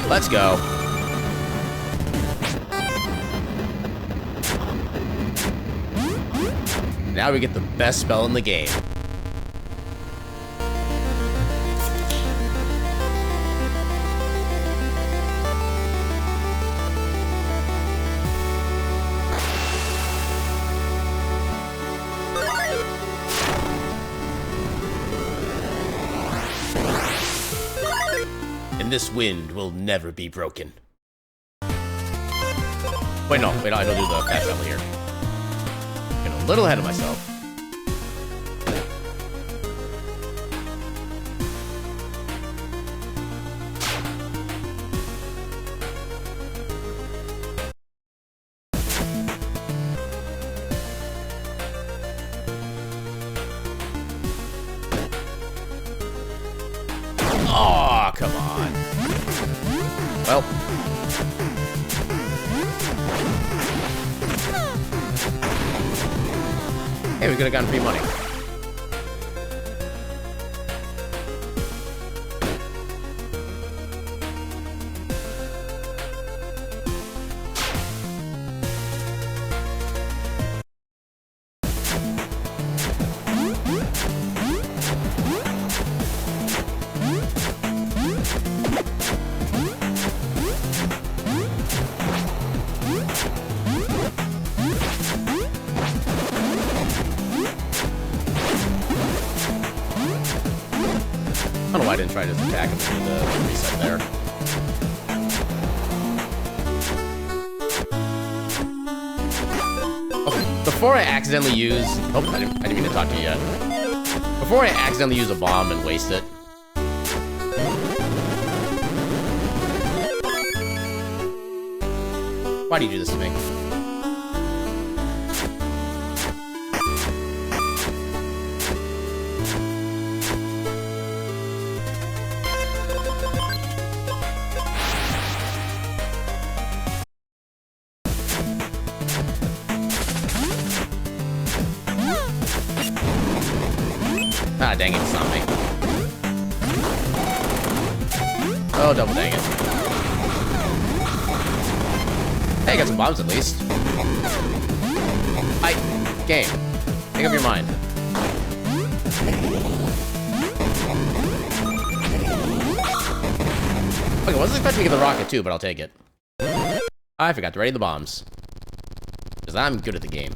Let's go. Now we get the best spell in the game. This wind will never be broken. Wait, no, I don't do the fast travel here. Getting a little ahead of myself. Oh, come on. Well. Hey, we could have gotten free money. I don't know why I didn't try to just attack him through the reset there. Okay, before I accidentally use... Oh, I didn't mean to talk to you yet. Before I accidentally use a bomb and waste it. Why do you do this to me? Ah, dang it, it's not me. Oh, double dang it. Hey, I got some bombs at least. Game. Make up your mind. Okay, I wasn't expecting to get the rocket too, but I'll take it. I forgot to ready the bombs. Because I'm good at the game.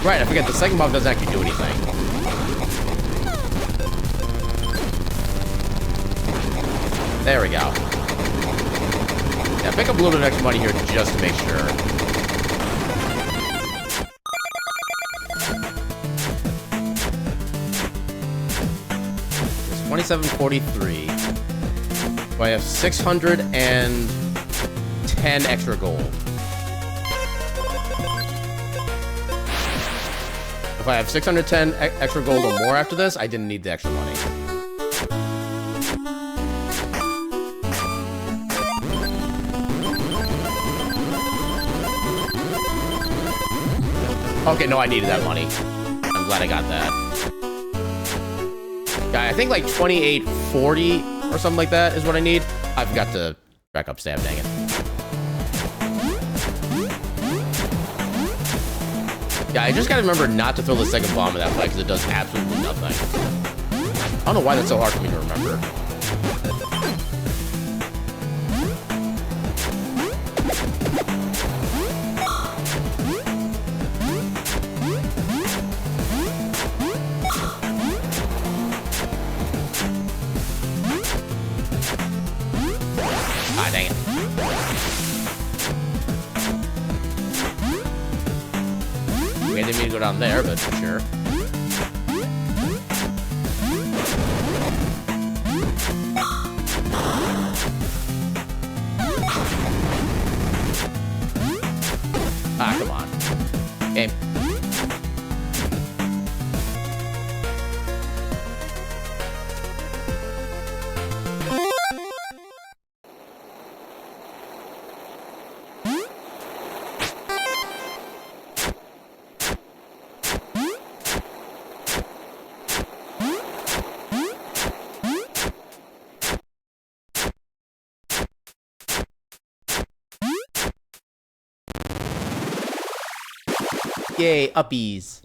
Right, I forget the second bomb doesn't actually do anything. There we go. Yeah, pick up a little bit of extra money here just to make sure. This 2743. So I have 610 extra gold. If I have 610 extra gold or more after this, I didn't need the extra money. Okay, no, I needed that money. I'm glad I got that. Yeah, I think like 2840 or something like that is what I need. I forgot to back up stab, dang it. Yeah, I just gotta remember not to throw the second bomb in that fight because it does absolutely nothing. I don't know why that's so hard for me to remember. Ah, dang it. I didn't mean to go down there, but sure. Ah, come on. Game. Yay, uppies.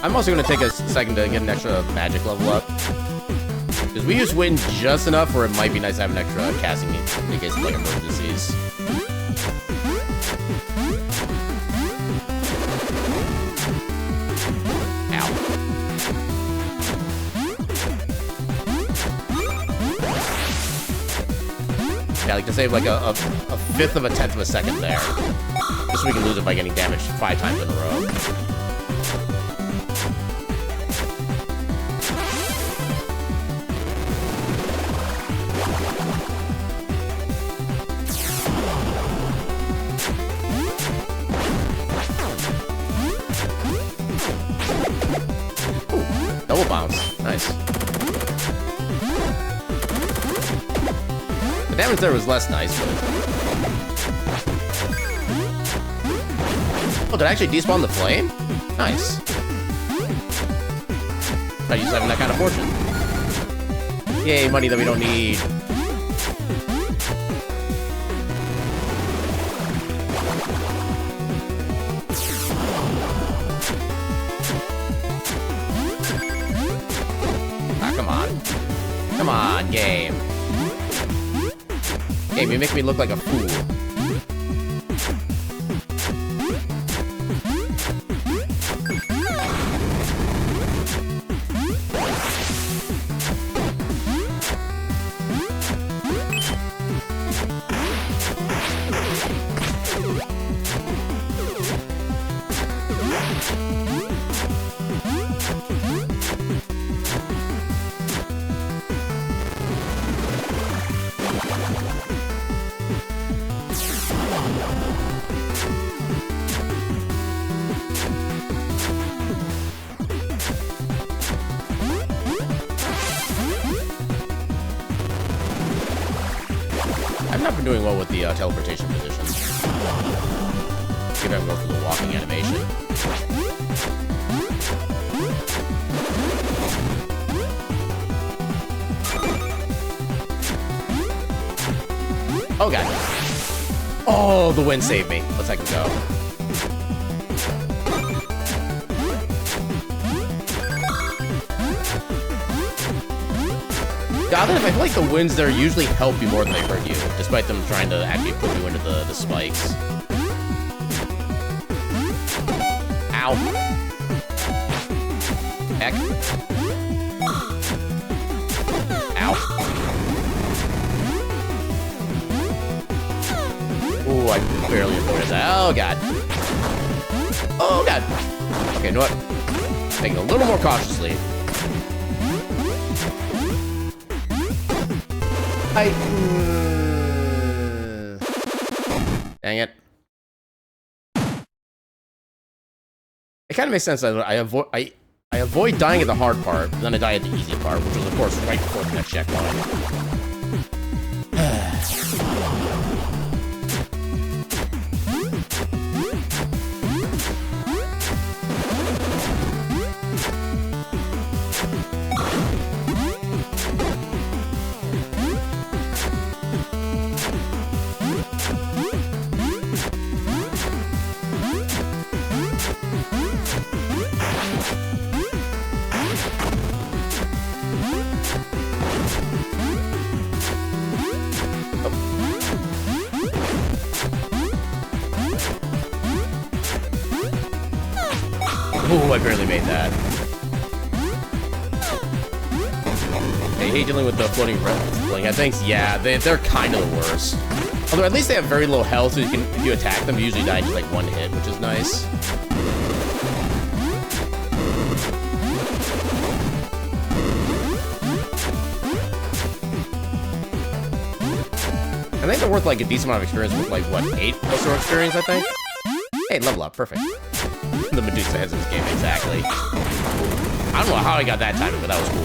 I'm also going to take a second to get an extra magic level up. Because we use wind just enough where it might be nice to have an extra casting in case of like emergencies. Ow. Yeah, like to save like a fifth of a tenth of a second there. Just so we can lose it by getting damaged 5 times in a row. Double bounce. Nice. The damage there was less nice, but... Oh, did I actually despawn the flame? Nice. I used to having that kind of fortune. Yay, money that we don't need. Come on, game. Game, you make me look like a fool. I've not been doing well with the teleportation positions. Maybe I'm going for the walking animation. Oh, God. Oh, the wind saved me. Let's heck go. Godlin, I feel like the winds there usually help you more than they hurt you, despite them trying to actually put you into the spikes. Ow. Heck. Ow. Ooh, I barely avoided that. Oh, God. Oh, God. Okay, you know what? Taking a little more cautiously. Dang it. It kind of makes sense that I avoid dying at the hard part, but then I die at the easy part, which was, of course, right before the next checkpoint. Ooh, I barely made that. I hate dealing with the floating headbangs. Yeah, they're kind of the worst. Although at least they have very low health, so if you attack them, you usually die in just like one hit, which is nice. I think they're worth like a decent amount of experience with like, what, 8 or experience, I think? Hey, level up, perfect. The Medusa heads in this game, exactly. I don't know how I got that timing, but that was cool.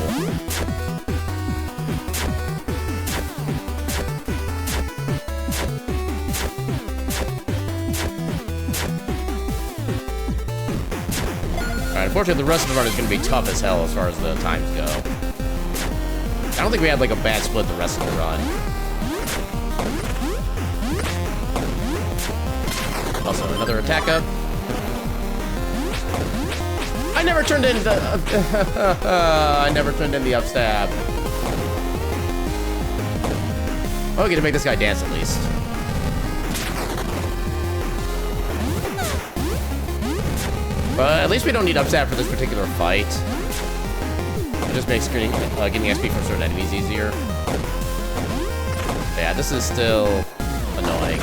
Alright, unfortunately, the rest of the run is going to be tough as hell as far as the times go. I don't think we had like a bad split the rest of the run. Also, another attack up. I never turned in the I never turned in the upstab. Oh, we get to make this guy dance at least. But at least we don't need upstab for this particular fight. It just makes getting XP from certain enemies easier. Yeah, this is still annoying.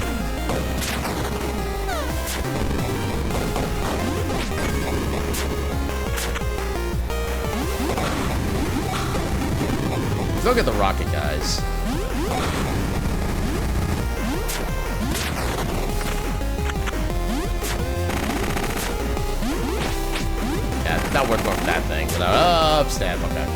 Go get the rocket guys. Yeah, it's not worth going for that thing without upstab. Okay.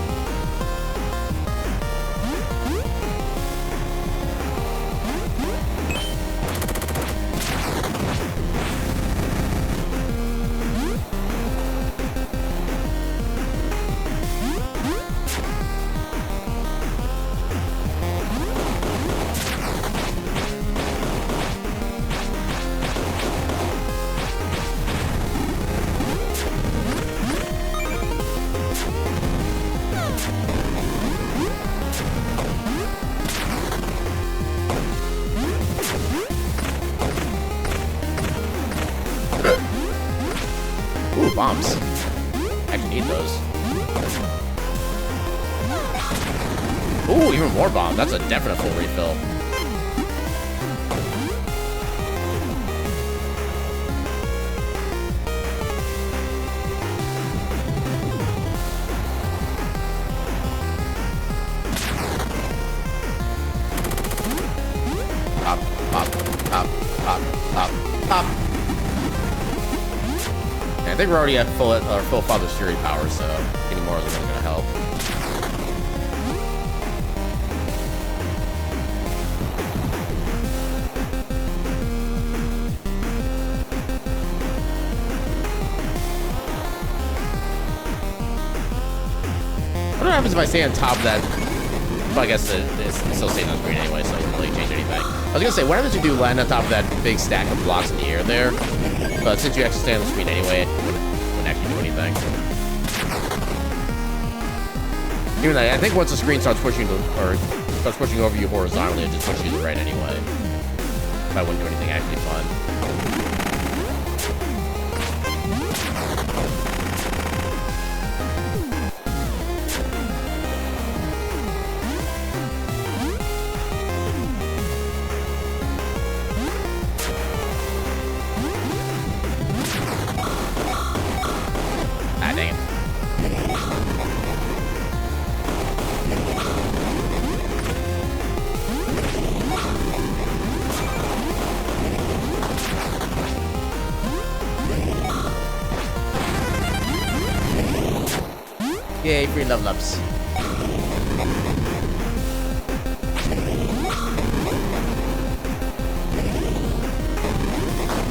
Bombs. I can need those. Ooh, even more bombs. That's a definite full refill. Pop, pop, pop, pop, pop, pop. I think we're already at full Father's Fury power, so getting more isn't really going to help. What happens if I stay on top of that? Well, I guess it's still staying on screen anyway, so it doesn't really change anything. I was going to say, what happens if you do land on top of that big stack of blocks in the air there? But since you actually stay on the screen anyway, it wouldn't actually do anything. Even though I think once the screen starts pushing over you horizontally, it just pushes you to the right anyway. That wouldn't do anything actually fun. Yay, free level ups.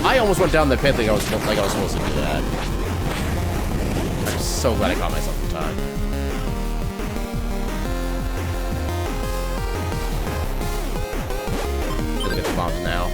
I almost went down the pit like I was supposed to do that. I'm so glad I caught myself in time. Look at the bombs now.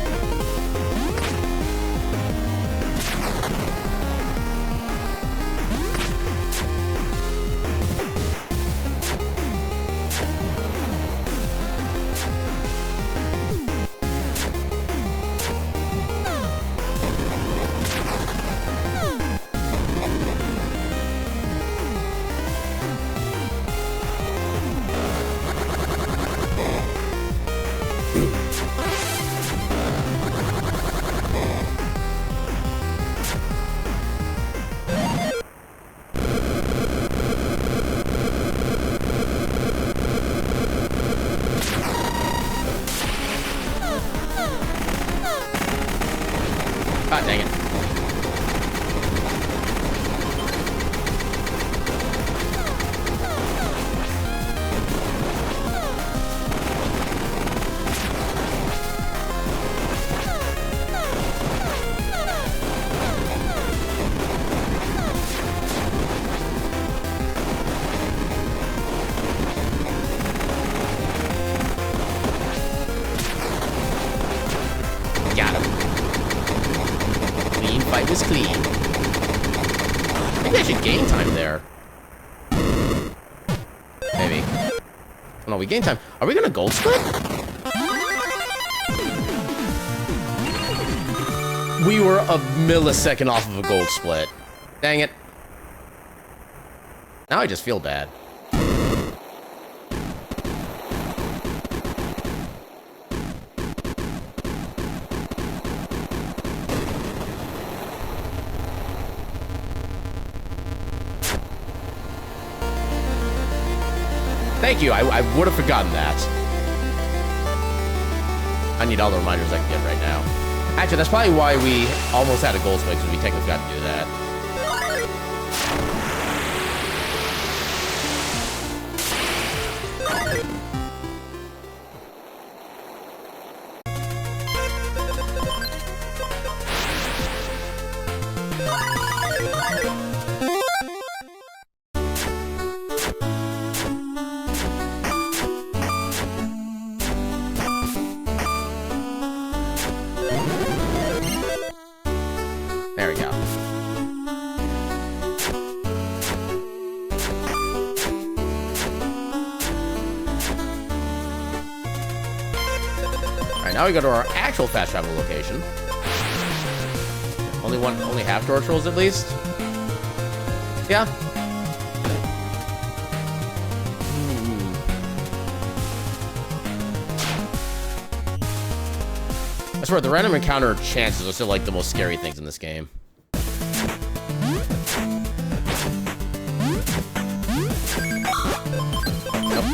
Ah, dang it. Got him. Clean fight was clean. Maybe I should gain time there. Maybe. Oh, no, we gain time. Are we gonna gold split? We were a millisecond off of a gold split. Dang it. Now I just feel bad. Thank you, I would have forgotten that. I need all the reminders I can get right now. Actually, that's probably why we almost had a gold split, because we technically forgot to do that. There we go. Alright, now we go to our actual fast travel location. Only half door trolls at least? Yeah. I swear, the random encounter chances are still like the most scary things in this game. Nope.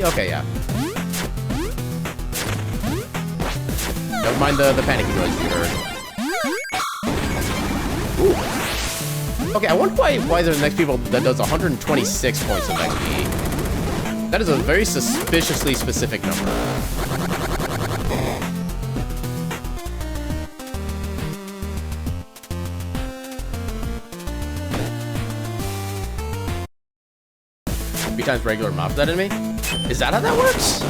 Okay, yeah. Don't mind the panicking noise you heard. Ooh. Okay, I wonder why there's next people that does 126 points of XP. That is a very suspiciously specific number. Three times regular mop that enemy? Is that how that works?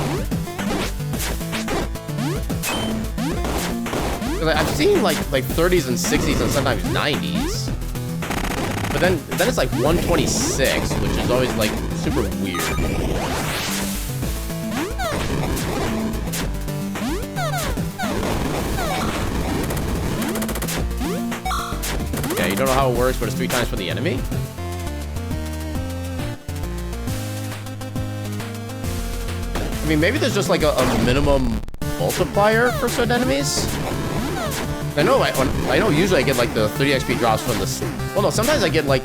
I've seen like 30s and 60s and sometimes 90s. But then it's like 126, which is always like super weird. Yeah, you don't know how it works, but it's 3 times for the enemy? I mean, maybe there's just like a minimum multiplier for certain enemies. I know usually I get like the 30 XP drops from the... Well, no, sometimes I get like...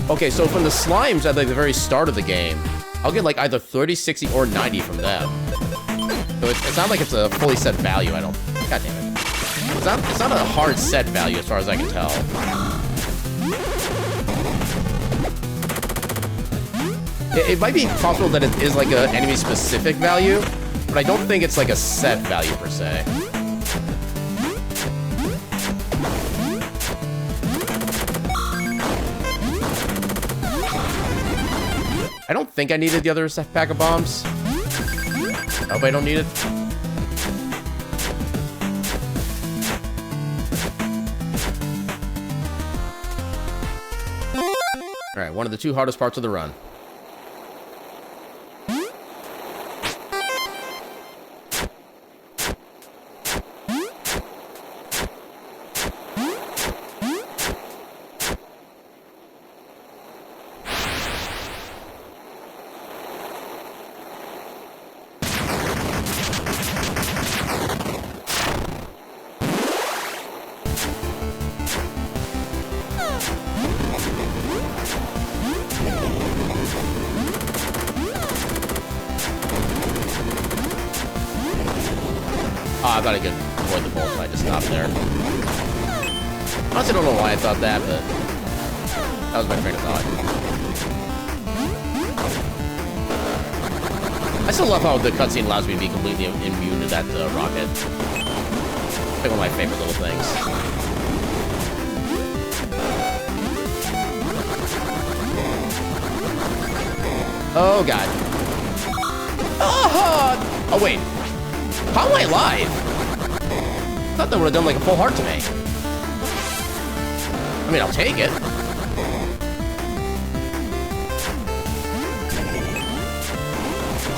Okay, so from the slimes at like the very start of the game, I'll get like either 30, 60, or 90 from them. So it's not like it's a fully set value, I don't... God damn it. It's not a hard set value as far as I can tell. It might be possible that it is like a enemy-specific value, but I don't think it's like a set value per se. I don't think I needed the other pack of bombs. I hope I don't need it. Alright, one of the 2 hardest parts of the run. I thought I could avoid the bolt, so I just stopped there. Honestly, I don't know why I thought that, but that was my train of thought. I still love how the cutscene allows me to be completely immune to that rocket. It's like one of my favorite little things. Oh, God. Oh, wait. How am I alive? I thought that would have done like a full heart to me. I mean, I'll take it.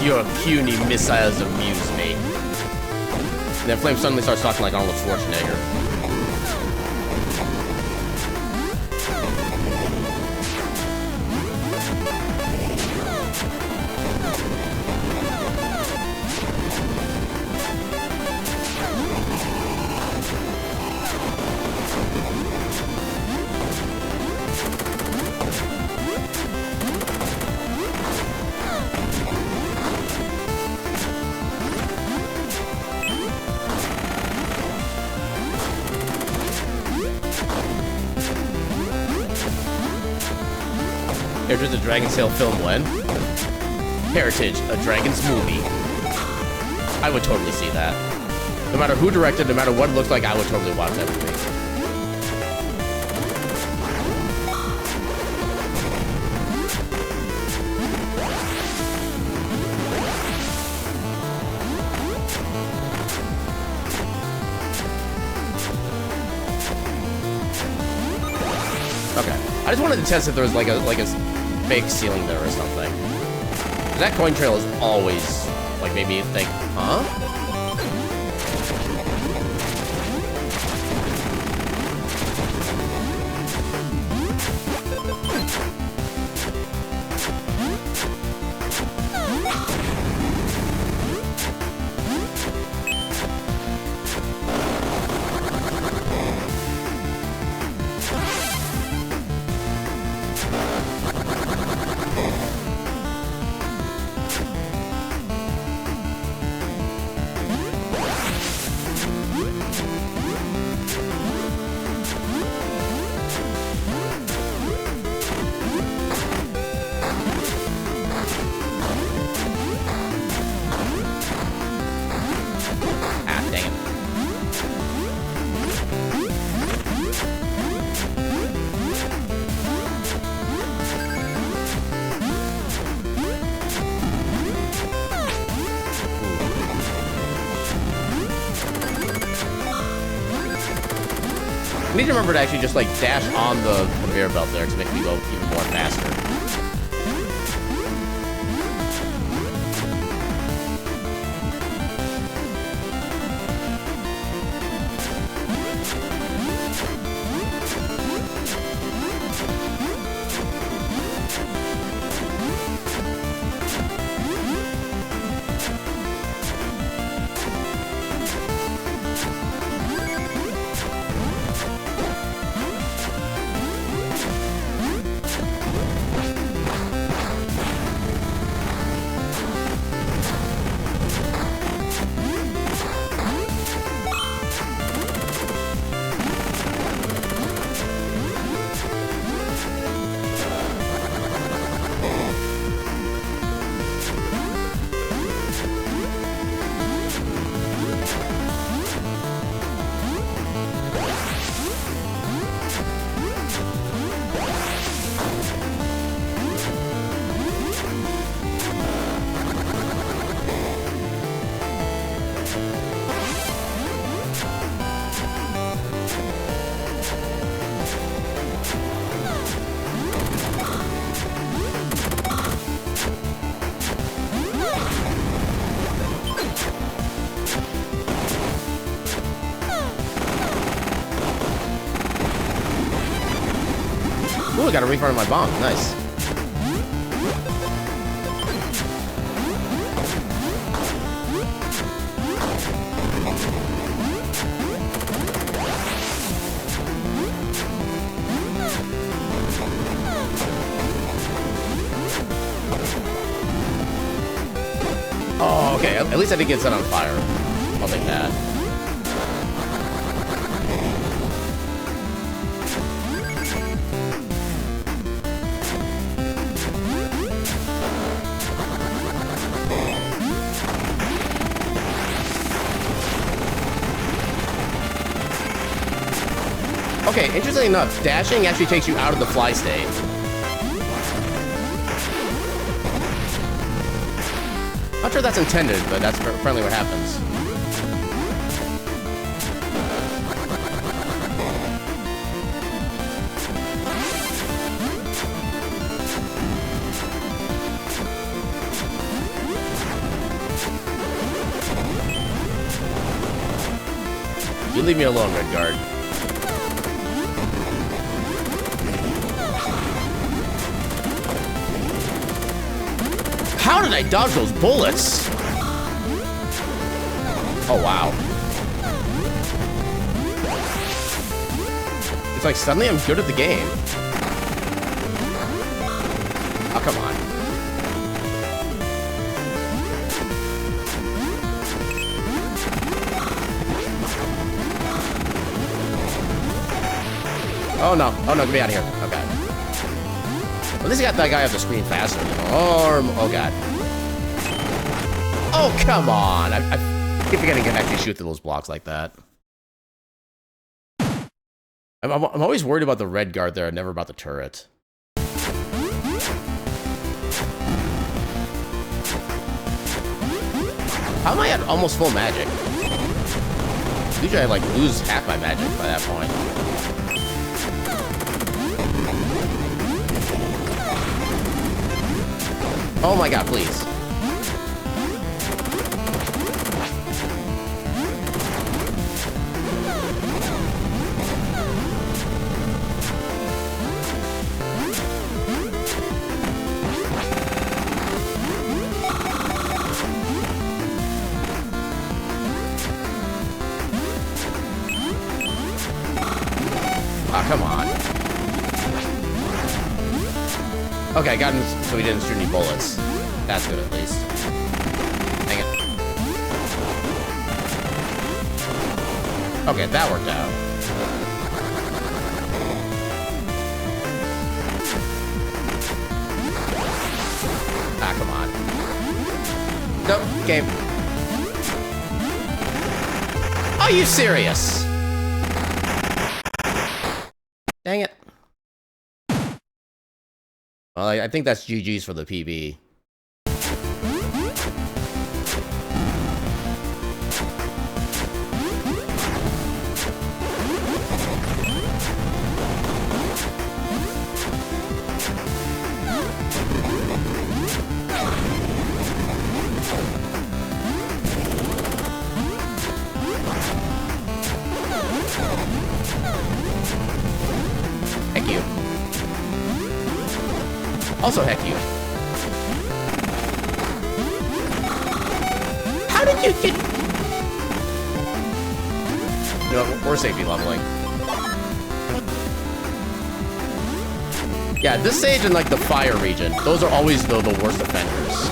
Your puny missiles amuse me. And then Flame suddenly starts talking like Arnold Schwarzenegger. Heritage, a Dragon's Tale film when? Heritage, a Dragon's movie. I would totally see that. No matter who directed, no matter what it looked like, I would totally watch that movie. Okay. I just wanted to test if there was like a fake ceiling there or something. That coin trail is always like made me think, huh? I need to remember to actually just like dash on the conveyor belt there to make me go even more faster. Ooh, got a refund on my bomb. Nice. Oh, okay. At least I didn't get set on fire. I'll take that. Okay, interestingly enough, dashing actually takes you out of the fly state. Not sure that's intended, but that's apparently what happens. You leave me alone, Red Guard. How did I dodge those bullets? Oh, wow. It's like suddenly I'm good at the game. Oh, come on. Oh, no. Oh, no. Get me out of here. Oh, God. At least I got that guy off the screen faster. Oh, God. Oh, come on. I keep forgetting to actually shoot through those blocks like that. I'm always worried about the red guard there, never about the turret. How am I at almost full magic? Usually I, like, lose half my magic by that point. Oh my God, please. Ah, come on. Okay, I got him so he didn't shoot any bullets. That's good, at least. Dang it. Okay, that worked out. Ah, come on. Nope, game. Are you serious? Dang it. Well, I think that's GG's for the PB. Heck you. Also, heck you. How did you get... You know, we're safety leveling. Yeah, this stage and, like, the fire region, those are always, the worst offenders.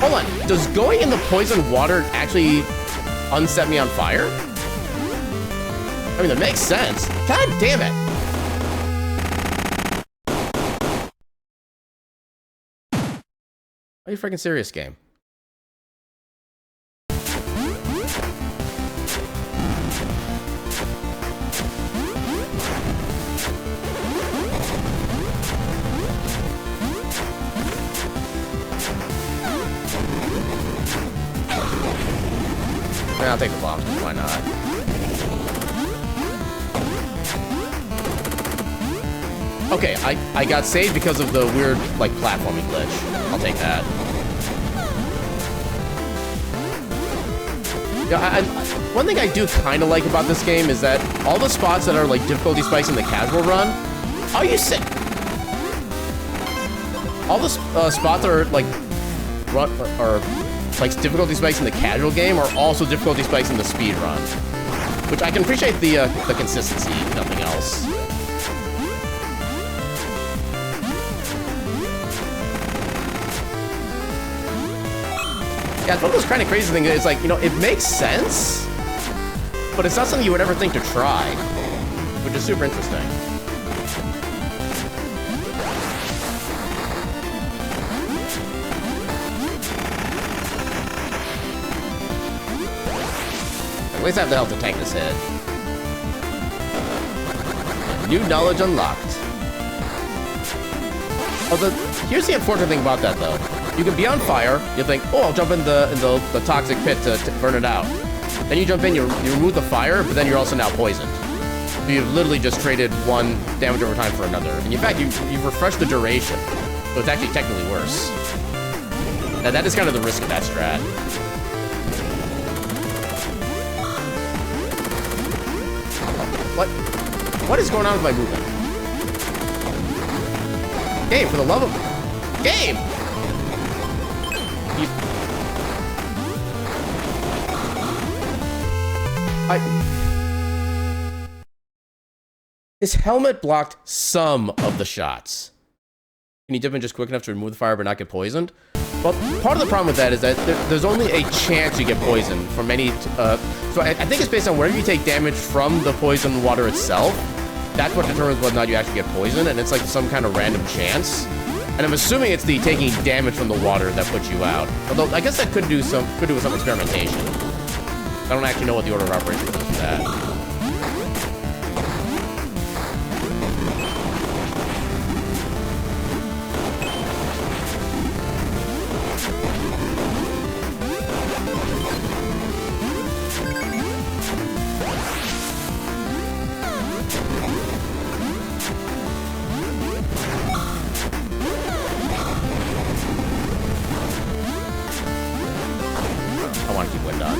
Hold on. Does going in the poison water actually unset me on fire? I mean, that makes sense. God damn it. Are you freaking serious, game? I'll take the bombs, why not? Okay, I got saved because of the weird, like, platforming glitch. I'll take that. Yeah, one thing I do kind of like about this game is that all the spots that are like difficulty spikes in the casual run, are you sick? All the spots that are like like difficulty spikes in the casual game are also difficulty spikes in the speed run, which I can appreciate the consistency, if nothing else. Yeah, it's one of those kind of crazy things. It's like, you know, it makes sense, but it's not something you would ever think to try, which is super interesting. At least I have the health to tank this hit. New knowledge unlocked. Although, here's the unfortunate thing about that, though. You can be on fire, you think, oh, I'll jump in the toxic pit to burn it out. Then you jump in, you remove the fire, but then you're also now poisoned. So you've literally just traded one damage over time for another. And in fact, you've refreshed the duration, so it's actually technically worse. Now, that is kind of the risk of that strat. What is going on with my movement? Game, for the love of... Game! His helmet blocked some of the shots. Can you dip in just quick enough to remove the fire but not get poisoned? Well, part of the problem with that is that there's only a chance you get poisoned from any... so I think it's based on wherever you take damage from the poison water itself. That's what determines whether or not you actually get poisoned, and it's like some kind of random chance. And I'm assuming it's the taking damage from the water that puts you out. Although, I guess that could do with some experimentation. I don't actually know what the order of operations is for that. I want to keep wind on.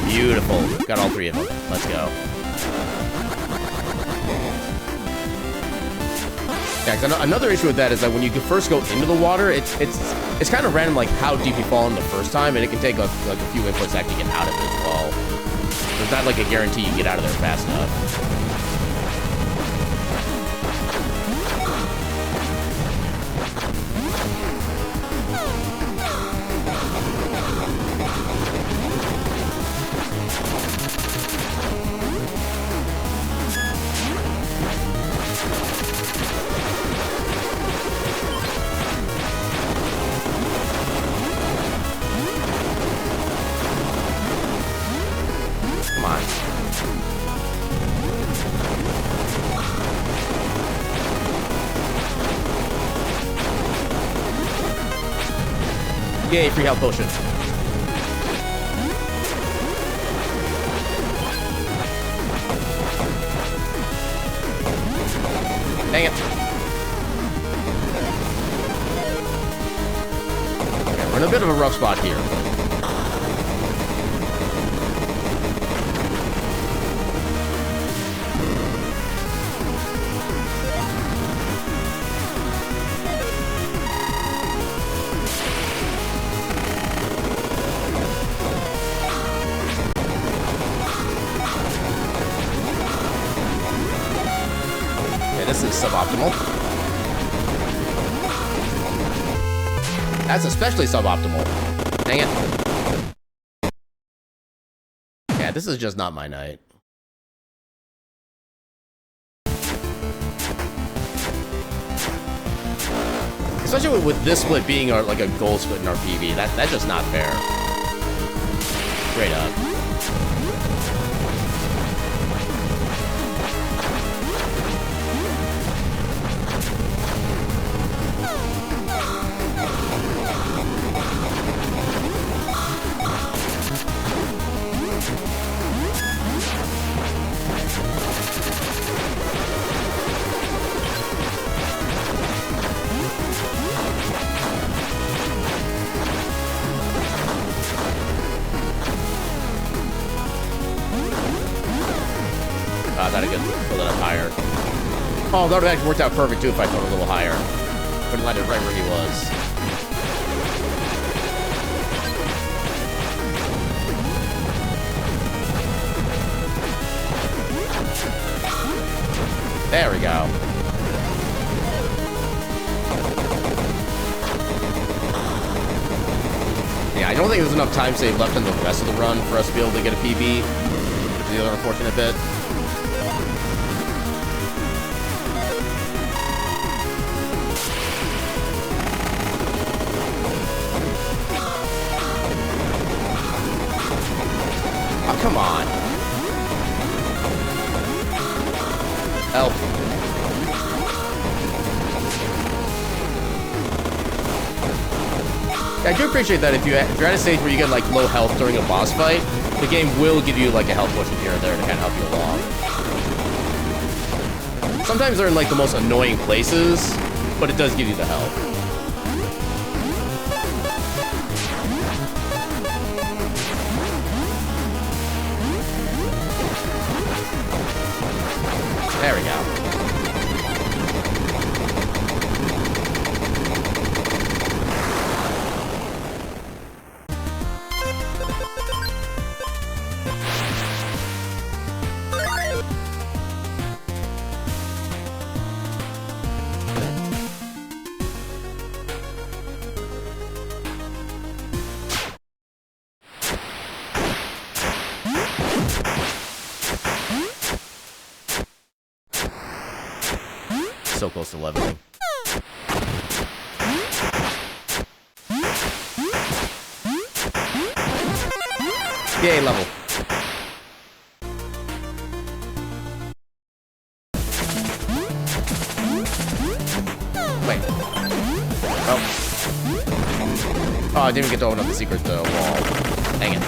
Beautiful. Got all three of them. Let's go. Yeah, another issue with that is that when you first go into the water, it's kind of random, like how deep you fall in the first time, and it can take like a few inputs to actually get out of it as well. There's not like a guarantee you can get out of there fast enough. Yay, free health potion. Dang it. Okay, we're in a bit of a rough spot here. Suboptimal. That's especially suboptimal. Dang it. Yeah, this is just not my night. Especially with this split being like a goal split in our PV. That's just not fair. Straight up. Oh, that would have actually worked out perfect too if I thrown it a little higher. Would have landed right where he was. There we go. Yeah, I don't think there's enough time save left in the rest of the run for us to be able to get a PB, which is the other unfortunate bit. Oh, come on. Help. I do appreciate that if you're at a stage where you get like low health during a boss fight, the game will give you like a health potion here and there to kind of help you along. Sometimes they're in like the most annoying places, but it does give you the health. There we go. So close to leveling. Yay, level. Wait. Oh. Oh, I didn't even get to open up the secret wall. Dang it.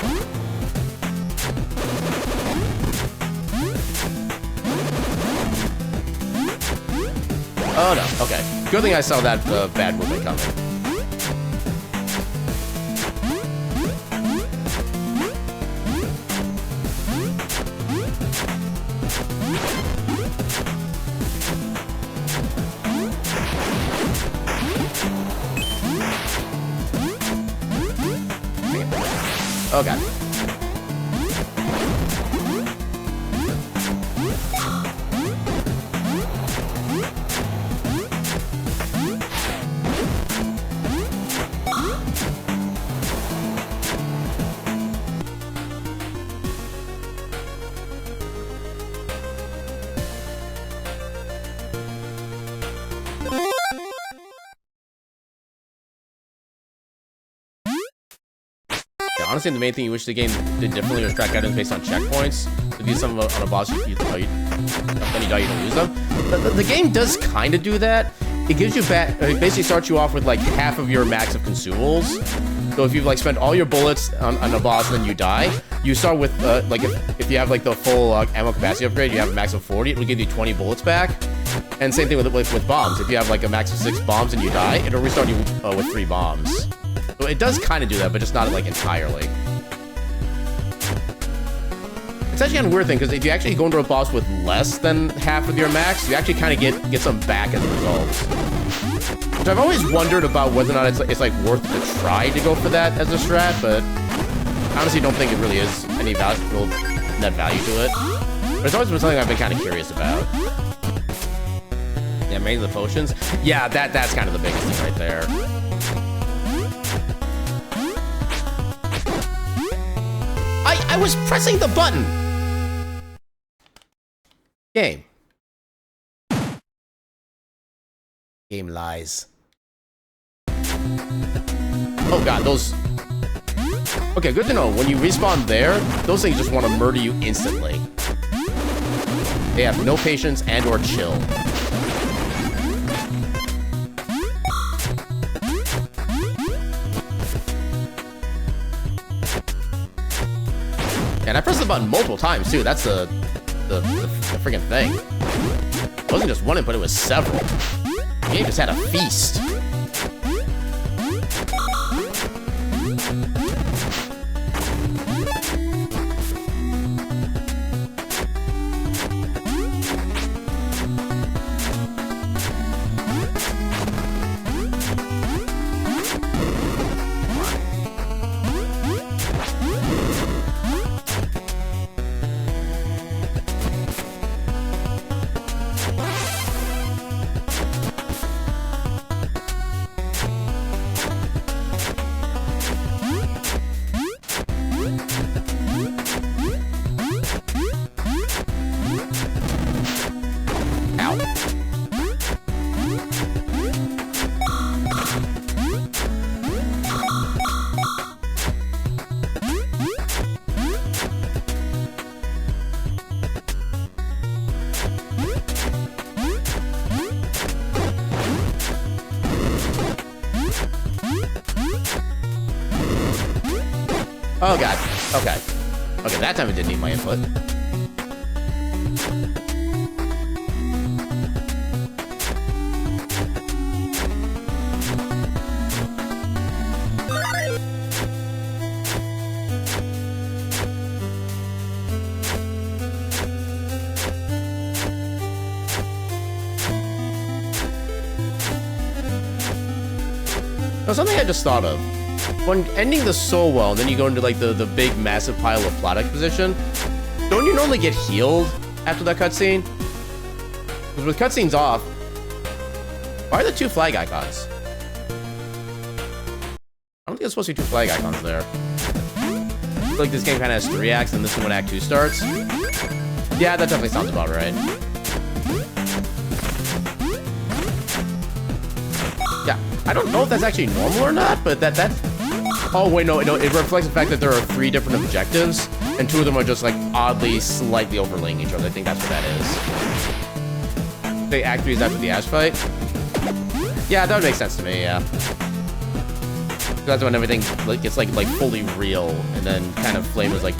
Oh no, okay. Good thing I saw that bad movement coming. Oh god. Honestly, the main thing you wish the game did differently was track items based on checkpoints. If you do something on a boss, then you die, you don't lose them. The game does kind of do that. It gives you back. It basically starts you off with like half of your max of consumables. So if you like spend all your bullets on a boss and then you die, you start with like if you have like the full ammo capacity upgrade, you have a max of 40. It will give you 20 bullets back. And same thing with bombs. If you have like a max of 6 bombs and you die, it'll restart you with 3 bombs. So it does kind of do that, but just not like entirely. It's actually kind of weird thing, because if you actually go into a boss with less than half of your max, you actually kind of get some back as a result. Which I've always wondered about whether or not it's like worth the try to go for that as a strat, but I honestly don't think it really is any valuable net value to it. But it's always been something I've been kind of curious about. Yeah, mainly the potions. Yeah, that's kind of the biggest thing right there. I was pressing the button! Game. Game lies. Oh god, those... Okay, good to know. When you respawn there, those things just want to murder you instantly. They have no patience and or chill. And I pressed the button multiple times too. That's the freaking thing. It wasn't just one input, it was several. The game just had a feast. Oh god. Okay. Okay, that time it didn't need my input. Now, something I just thought of. When ending the so well, and then you go into like the big massive pile of plot exposition, don't you normally get healed after that cutscene? Because with cutscenes off, why are there 2 flag icons? I don't think there's supposed to be 2 flag icons there. I feel like this game kind of has 3 acts, and this is when Act 2 starts. Yeah, that definitely sounds about right. Yeah, I don't know if that's actually normal or not, but that. Oh wait, no, it reflects the fact that there are 3 different objectives, and 2 of them are just like oddly, slightly overlaying each other. I think that's what that is. The Act 3 is after the Ash fight. Yeah, that would make sense to me. Yeah, that's when everything like gets like fully real, and then kind of Flame is like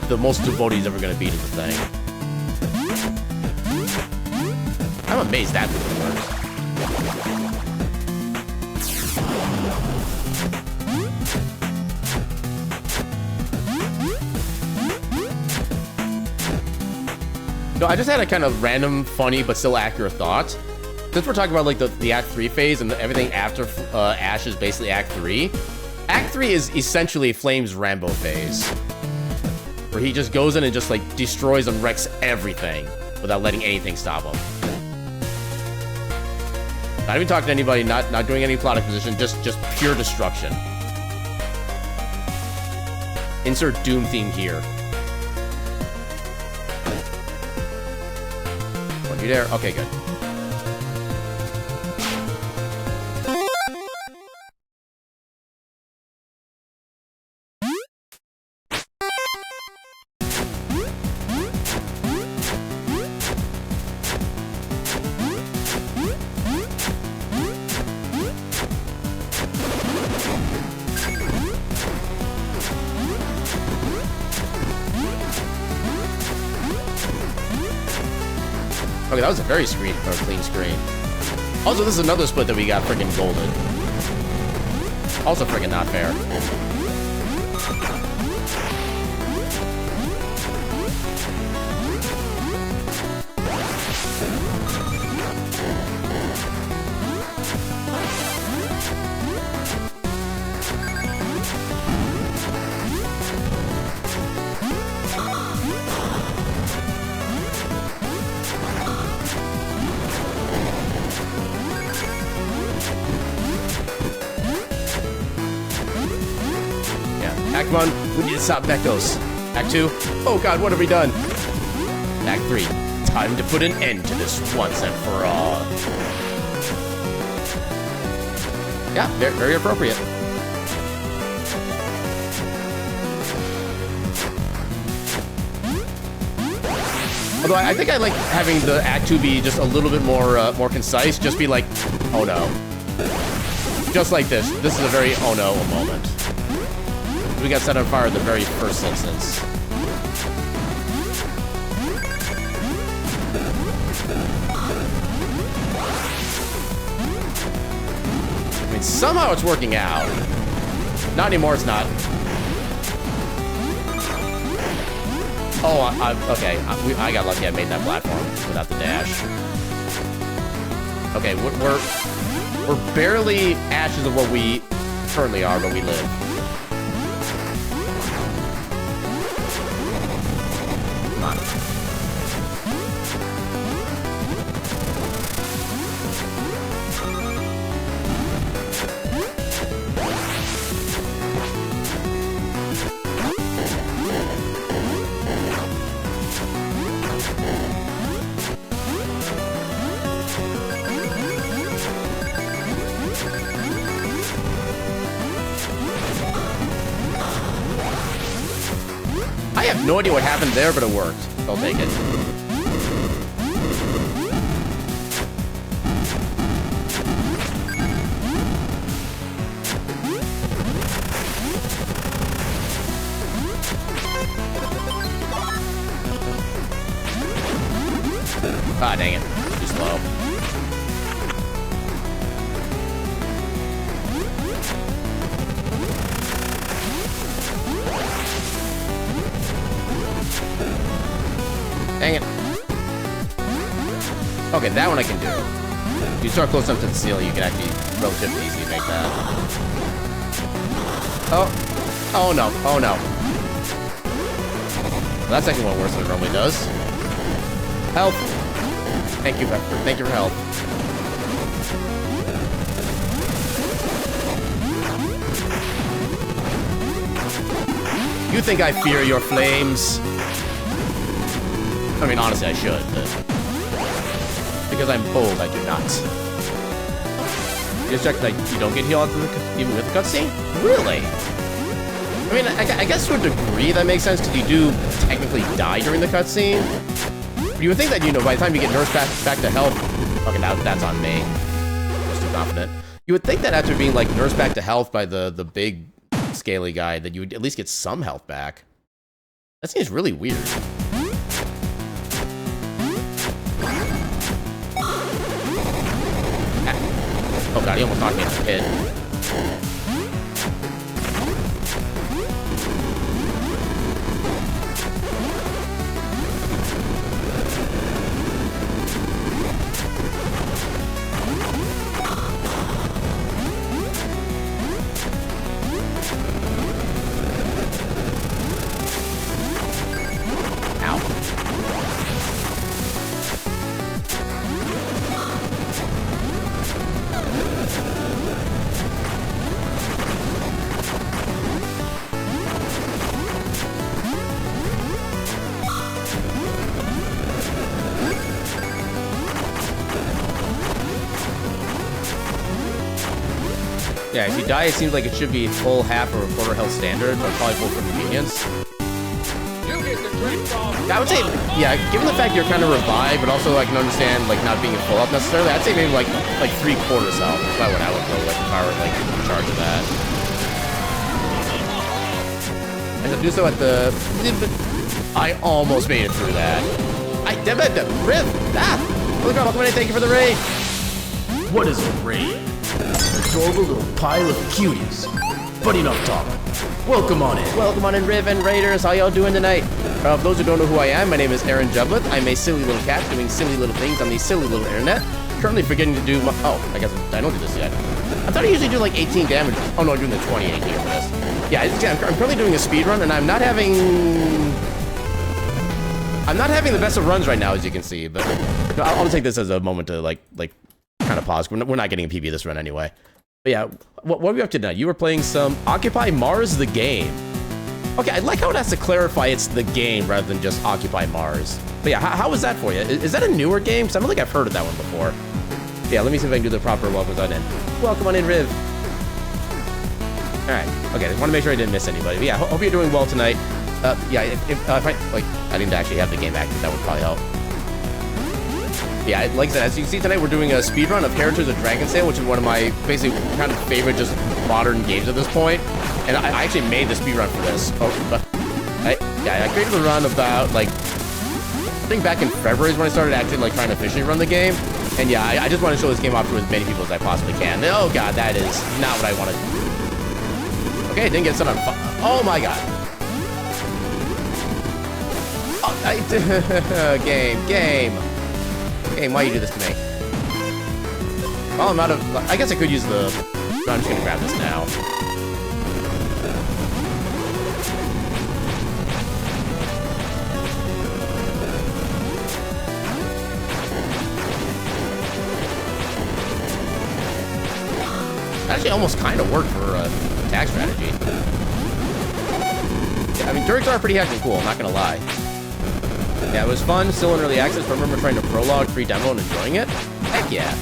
the most devotee's ever gonna beat in the thing. I'm amazed that movie works. No, I just had a kind of random, funny, but still accurate thought. Since we're talking about like the Act 3 phase and everything after Ash is basically Act 3, Act 3 is essentially Flame's Rambo phase, where he just goes in and just like destroys and wrecks everything without letting anything stop him. Not even talking to anybody, not doing any plot exposition, just pure destruction. Insert Doom theme here. You there? Okay, good. Okay, that was a very clean screen. Also, this is another split that we got freaking golden. Also freaking not fair. Act 1, we need to stop Nekos. Act 2, oh god, what have we done? Act 3, time to put an end to this once and for all. Yeah, very, very appropriate. Although I think I like having the Act 2 be just a little bit more concise, just be like, oh no. Just like this. This is a very oh no moment. We got set on fire in the very first instance. I mean, somehow it's working out. Not anymore, it's not. Oh, okay. I got lucky I made that platform without the dash. Okay, we're barely ashes of what we currently are, but we live. Come on. I have no idea what happened there, but it worked. I'll take it. Ah, dang it. Too slow. Dang it. Okay, that one I can do. If you start close enough to the ceiling, you can actually relatively easily make that. Oh. Oh no. Oh no. Well, that's actually one worse than it normally does. Help. Thank you for help. You think I fear your flames? I mean, honestly, I should, but because I'm bold, I do not. Just check that you don't get healed even with the cutscene? Really? I mean, I guess to a degree that makes sense, because you do technically die during the cutscene. But you would think that, you know, by the time you get nursed back to health... Okay, now that's on me. I'm too confident. You would think that after being, like, nursed back to health by the big, scaly guy, that you would at least get some health back. That seems really weird. Oh god, he almost knocked me in the pit. Yeah, if you die, it seems like it should be full half or a quarter health standard, but probably full for convenience. I would say, yeah, given the fact you're kind of revived, but also I can understand like not being full up necessarily, I'd say maybe like 3/4 health. That's probably what I would go with if I were like in charge of that. I should do so at the... I almost made it through that. Riv! Ah! Holy crap, welcome in, thank you for the raid! What is a raid? Adorable little pile of cuties. But enough talk. Welcome on in. Welcome on in, Riv and Raiders. How y'all doing tonight? For those who don't know who I am, my name is Aaron Jublet. I'm a silly little cat doing silly little things on the silly little internet. Currently forgetting to do my... Oh, I guess I don't do this yet. I thought I usually do like 18 damage. Oh no, I'm doing the 28 here for this. Yeah, I'm currently doing a speed run, and I'm not having the best of runs right now, as you can see. But I'll take this as a moment to like kind of pause. We're not getting a PB this run anyway. But yeah, what are we up to tonight? You were playing some Occupy Mars the game. Okay, I like how it has to clarify it's the game rather than just Occupy Mars. But yeah, how was that for you? Is that a newer game? Because I don't think I've heard of that one before. Yeah, let me see if I can do the proper welcomes on in. Welcome on in, Riv. Alright, okay, I want to make sure I didn't miss anybody. But yeah, hope you're doing well tonight. Yeah, if I didn't actually have the game active, that would probably help. Yeah, like I said, as you can see tonight, we're doing a speedrun of Heritage of Dragon's Sail, which is one of my basically kind of favorite just modern games at this point. And I actually made the speedrun for this. Oh, but I created the run about like, I think back in February is when I started actually like trying to officially run the game. And yeah, I just want to show this game off to as many people as I possibly can. Oh god, that is not what I wanted. Okay, didn't get set on fire. Oh my god. Oh, game, why you do this to me? Well, I'm out of... I guess I could use the... No, I'm just gonna grab this now. That actually almost kind of worked for attack strategy. Yeah, I mean, Durks are pretty heckin' cool, I'm not gonna lie. Yeah, it was fun, still in early access, but I remember trying to prologue free demo and enjoying it. Heck yeah.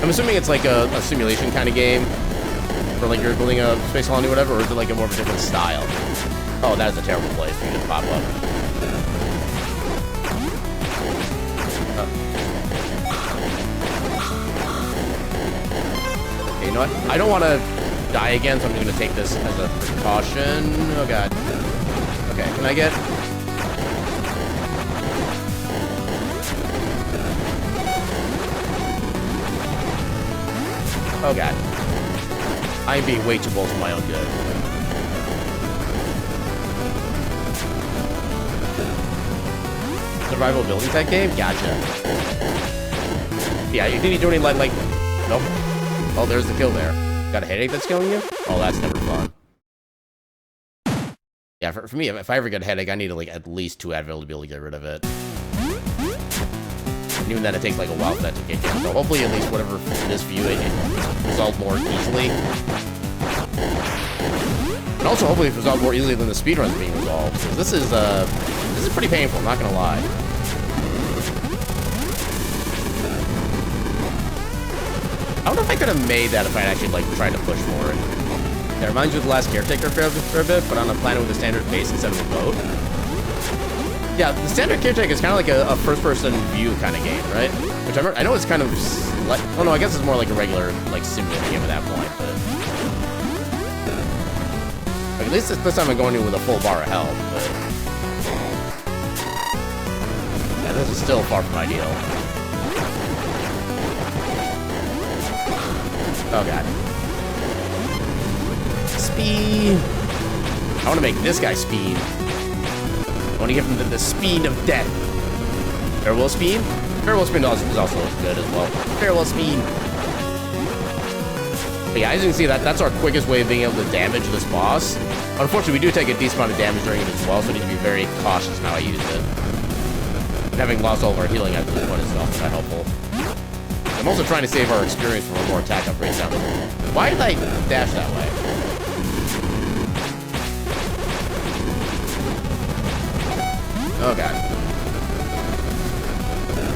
I'm assuming it's like a simulation kind of game, where like you're building a space colony or whatever, or is it like a more of a different style? Oh, that is a terrible place for you to pop up. Okay, you know what? I don't want to die again, so I'm just going to take this as a precaution. Oh god. Okay, can I get... Oh god. I am being way too bold for my own good. Survival building type game? Gotcha. Yeah, you didn't do any like... Nope. Oh, there's the kill there. Got a headache that's killing you? Oh, that's never fun. Yeah, for me, if I ever get a headache, I need like at least 2 Advil to be able to get rid of it. And even then, it takes like a while for that to kick in. So hopefully, at least whatever it is for you, it resolves more easily. And also, hopefully, it resolves more easily than the speedruns being resolved. Because this is pretty painful, I'm not gonna lie. I don't know if I could have made that if I actually like tried to push for it. That reminds you of the last Caretaker for a bit, but on a planet with a standard base instead of a boat. Yeah, the standard Caretaker is kind of like a first-person view kind of game, right? Which I know it's kind of like, oh no, I guess it's more like a regular like simulator game at that point. But like, at least this time I'm going in with a full bar of health. But yeah, this is still far from ideal. Oh god. Speed. I want to make this guy speed. I want to give him the speed of death. Farewell speed? Farewell speed is also good as well. Farewell speed. But yeah, as you can see, that's our quickest way of being able to damage this boss. Unfortunately, we do take a decent amount of damage during it as well, so I need to be very cautious in how I use it. And having lost all of our healing at this point is also not helpful. I'm also trying to save our experience for more attack upgrades down the road. Why did I dash that way? Oh god.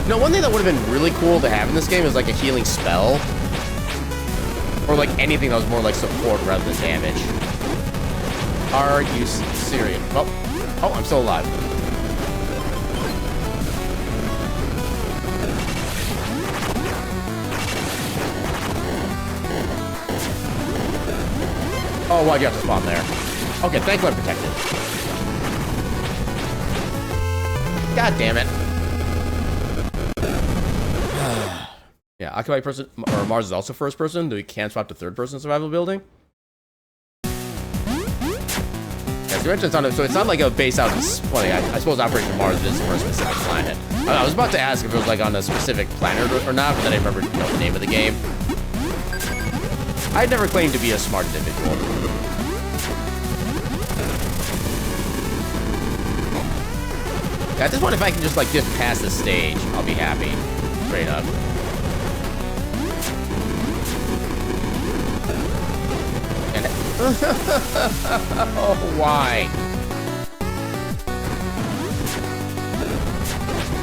You know, one thing that would have been really cool to have in this game is like a healing spell. Or like anything that was more like support rather than damage. Are you serious? Oh, I'm still alive. Oh, why'd you have to spawn there? Okay, thankfully I'm protected. God damn it. Yeah, Occupy person or Mars is also first person, though you can swap to third person survival building. Yeah, so you mentioned it's on, so it's not like a base out in, well, I suppose Operation Mars is for a specific planet. I was about to ask if it was like on a specific planet or not, but then I remembered, you know, the name of the game. I'd never claimed to be a smart individual. Yeah, at this point, if I can just like get past the stage, I'll be happy. Straight up. And oh, why?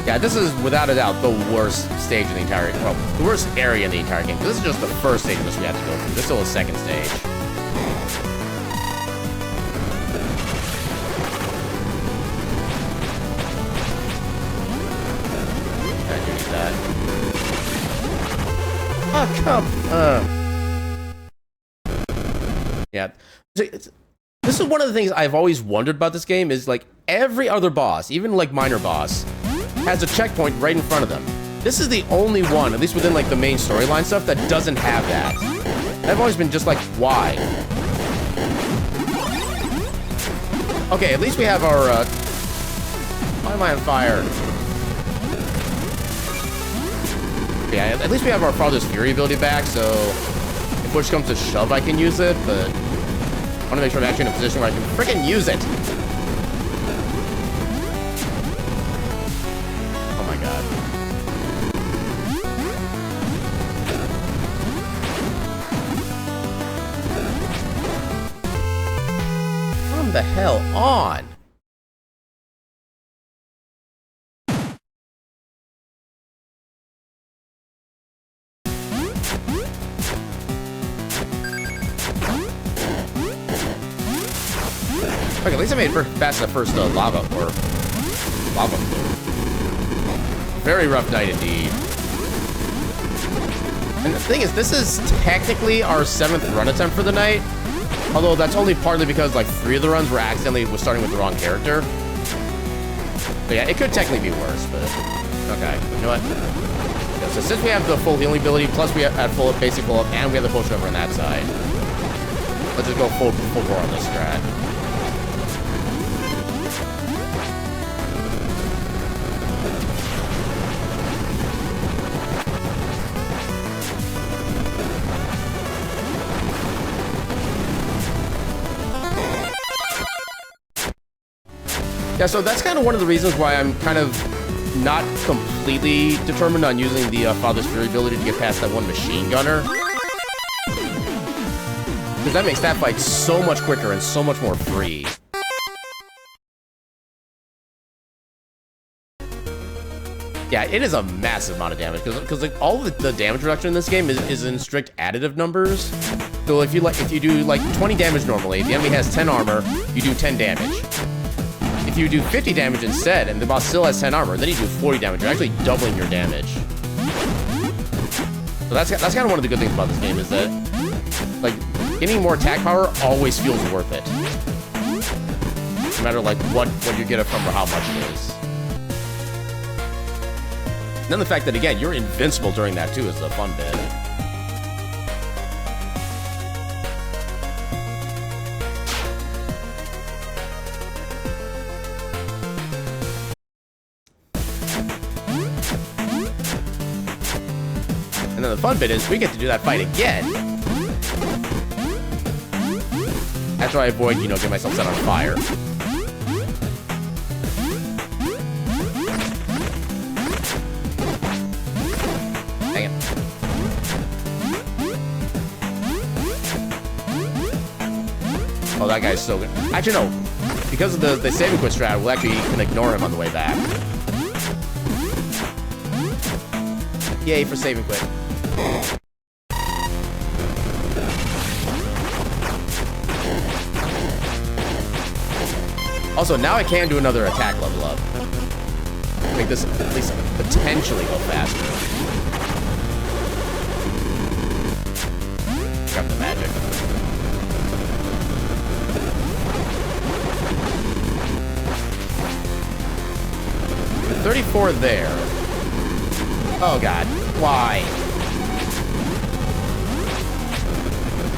Yeah, this is without a doubt the worst stage in the entire, well, the worst area in the entire game. This is just the first stage in which we have to go through. There's still a second stage. I do need that. Oh, come on. Yeah. This is one of the things I've always wondered about this game is like every other boss, even like minor boss, has a checkpoint right in front of them. This is the only one, at least within like the main storyline stuff, that doesn't have that. I've always been just like, why? Okay, at least we have our, why am I on fire? Yeah, at least we have our Father's Fury ability back, so if push comes to shove, I can use it, but I want to make sure I'm actually in a position where I can freaking use it. Oh my god. Come the hell on. Okay, at least I made it past the first lava flow. Very rough night indeed. And the thing is, this is technically our 7th run attempt for the night. Although that's only partly because like 3 of the runs were accidentally starting with the wrong character. So yeah, it could technically be worse, but okay. You know what? So since we have the full healing ability, plus we have full basic full up, and we have the potion over on that side, let's just go full bore on this strat. Yeah, so that's kind of one of the reasons why I'm kind of not completely determined on using the Father's Fury ability to get past that one machine gunner. Because that makes that fight so much quicker and so much more free. Yeah, it is a massive amount of damage because like all the damage reduction in this game is in strict additive numbers. So if you do like 20 damage normally, the enemy has 10 armor, you do 10 damage. If you do 50 damage instead, and the boss still has 10 armor, then you do 40 damage. You're actually doubling your damage. So that's kind of one of the good things about this game is that, like, getting more attack power always feels worth it. No matter, like, what you get it from or how much it is. And then the fact that, again, you're invincible during that, too, is the fun bit. And then the fun bit is we get to do that fight again. After I avoid, you know, get myself set on fire. Dang it. Oh, that guy's so good. Actually, no. Because of the saving quit strat, we'll actually can ignore him on the way back. Yay for saving quit. Also, now I can do another attack level up. Make this at least potentially go faster. Got the magic. With 34 there. Oh god, why?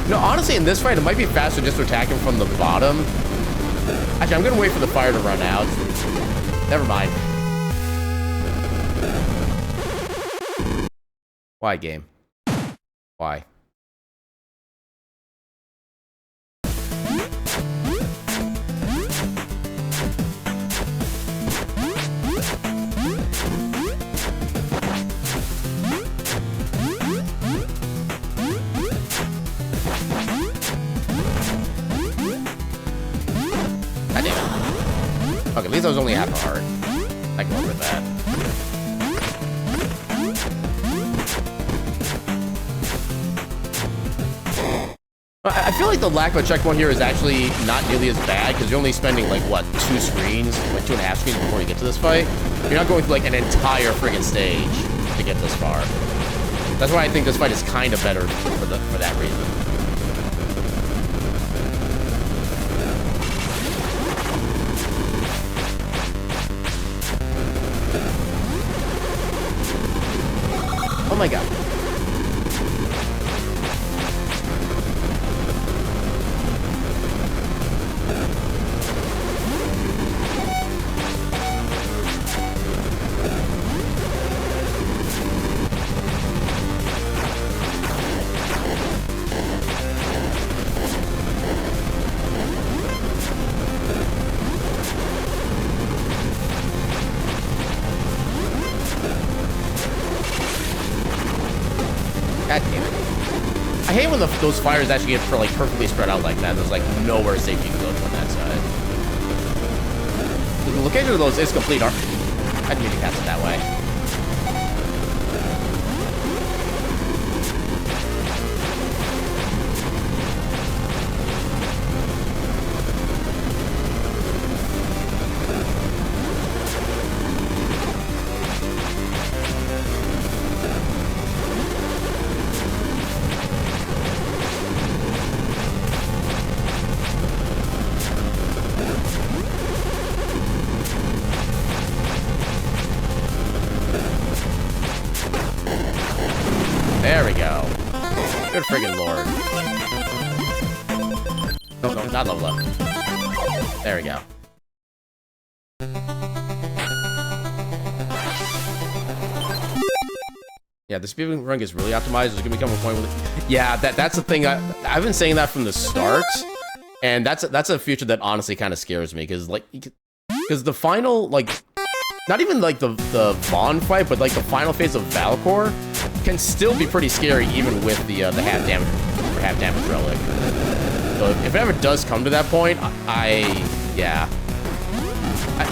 No, honestly, in this fight, it might be faster just to attack him from the bottom. Actually, I'm gonna wait for the fire to run out. Never mind. Why, game? Why? Okay, at least I was only half a heart. I can work with that. I feel like the lack of a checkpoint here is actually not nearly as bad because you're only spending like what, 2 screens, like 2.5 screens before you get to this fight. You're not going through like an entire friggin' stage to get this far. That's why I think this fight is kind of better for that reason. Oh my god. God damn it. I hate when those fires actually get like perfectly spread out like that. There's like nowhere safe you can go from that side. The location of those is complete. I didn't mean to cast it that way. friggin' lord. No, no, not level up. There we go. Yeah, the speedrun gets really optimized. There's gonna become a point where, yeah, that's the thing. I've been saying that from the start, and that's a future that honestly kind of scares me because the final, like, not even like the Vaughn fight, but like the final phase of Valcor can still be pretty scary even with the half damage relic. So if it ever does come to that point, I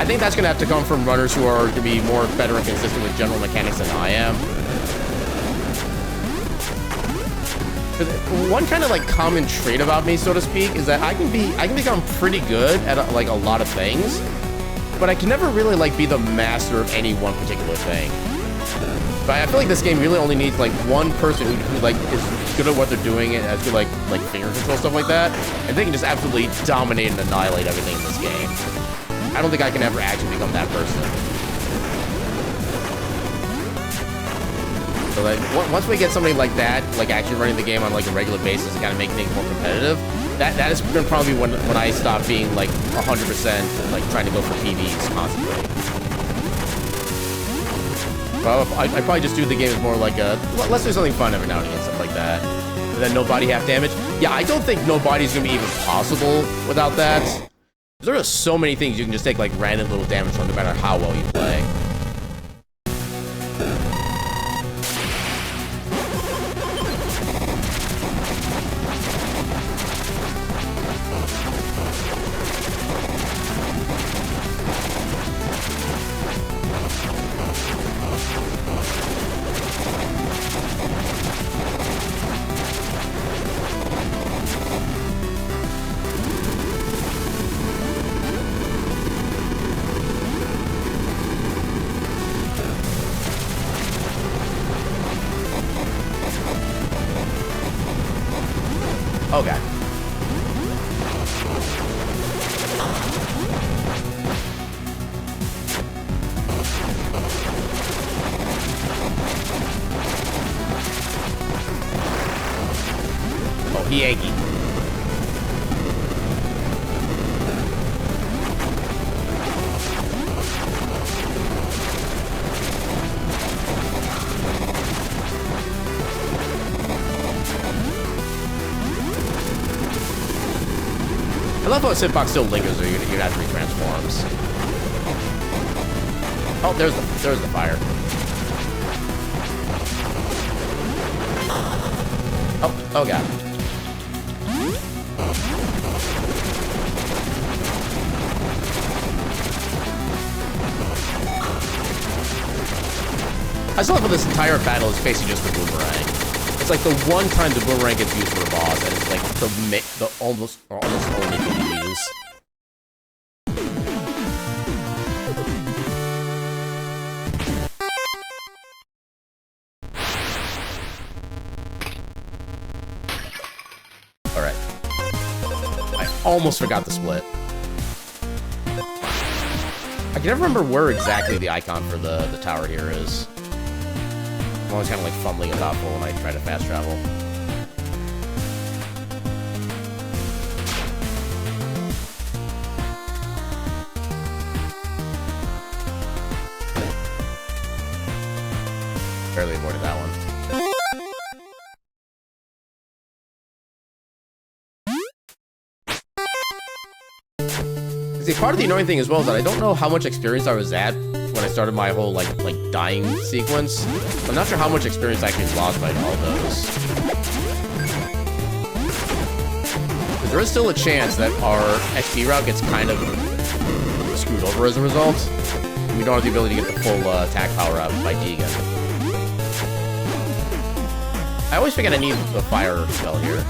think that's gonna have to come from runners who are gonna be more better and consistent with general mechanics than I am. One kind of like common trait about me, so to speak, is that I can become pretty good at like a lot of things, but I can never really like be the master of any one particular thing. But I feel like this game really only needs like one person who like is good at what they're doing and has good like finger control, stuff like that, and they can just absolutely dominate and annihilate everything in this game. I don't think I can ever actually become that person. So like, once we get somebody like that, like actually running the game on like a regular basis and kind of making things more competitive, that is gonna probably when I stop being like 100% like trying to go for PVs constantly. Well, I'd probably just do the game as more like a let's do something fun every now and again, stuff like that. And then no body half damage. Yeah, I don't think no body's gonna be even possible without that. There are so many things you can just take like random little damage from no matter how well you play. Okay. Oh, he Yankee. I love how a hitbox still lingers or you're not retransforms. Oh, there's the fire. Oh god. I still love how this entire battle is basically just the boomerang. It's like the one time the boomerang gets used for a boss, and it's like the almost only thing you use. Alright. I almost forgot the split. I can never remember where exactly the icon for the tower here is. I'm always kind of like fumbling about when I try to fast travel. Barely avoided that one. See, part of the annoying thing as well is that I don't know how much experience I was at when I started my whole like dying sequence. I'm not sure how much experience I actually lost by all those. But there is still a chance that our XP route gets kind of screwed over as a result. And we don't have the ability to get the full attack power out by D again. I always forget I need the fire spell here.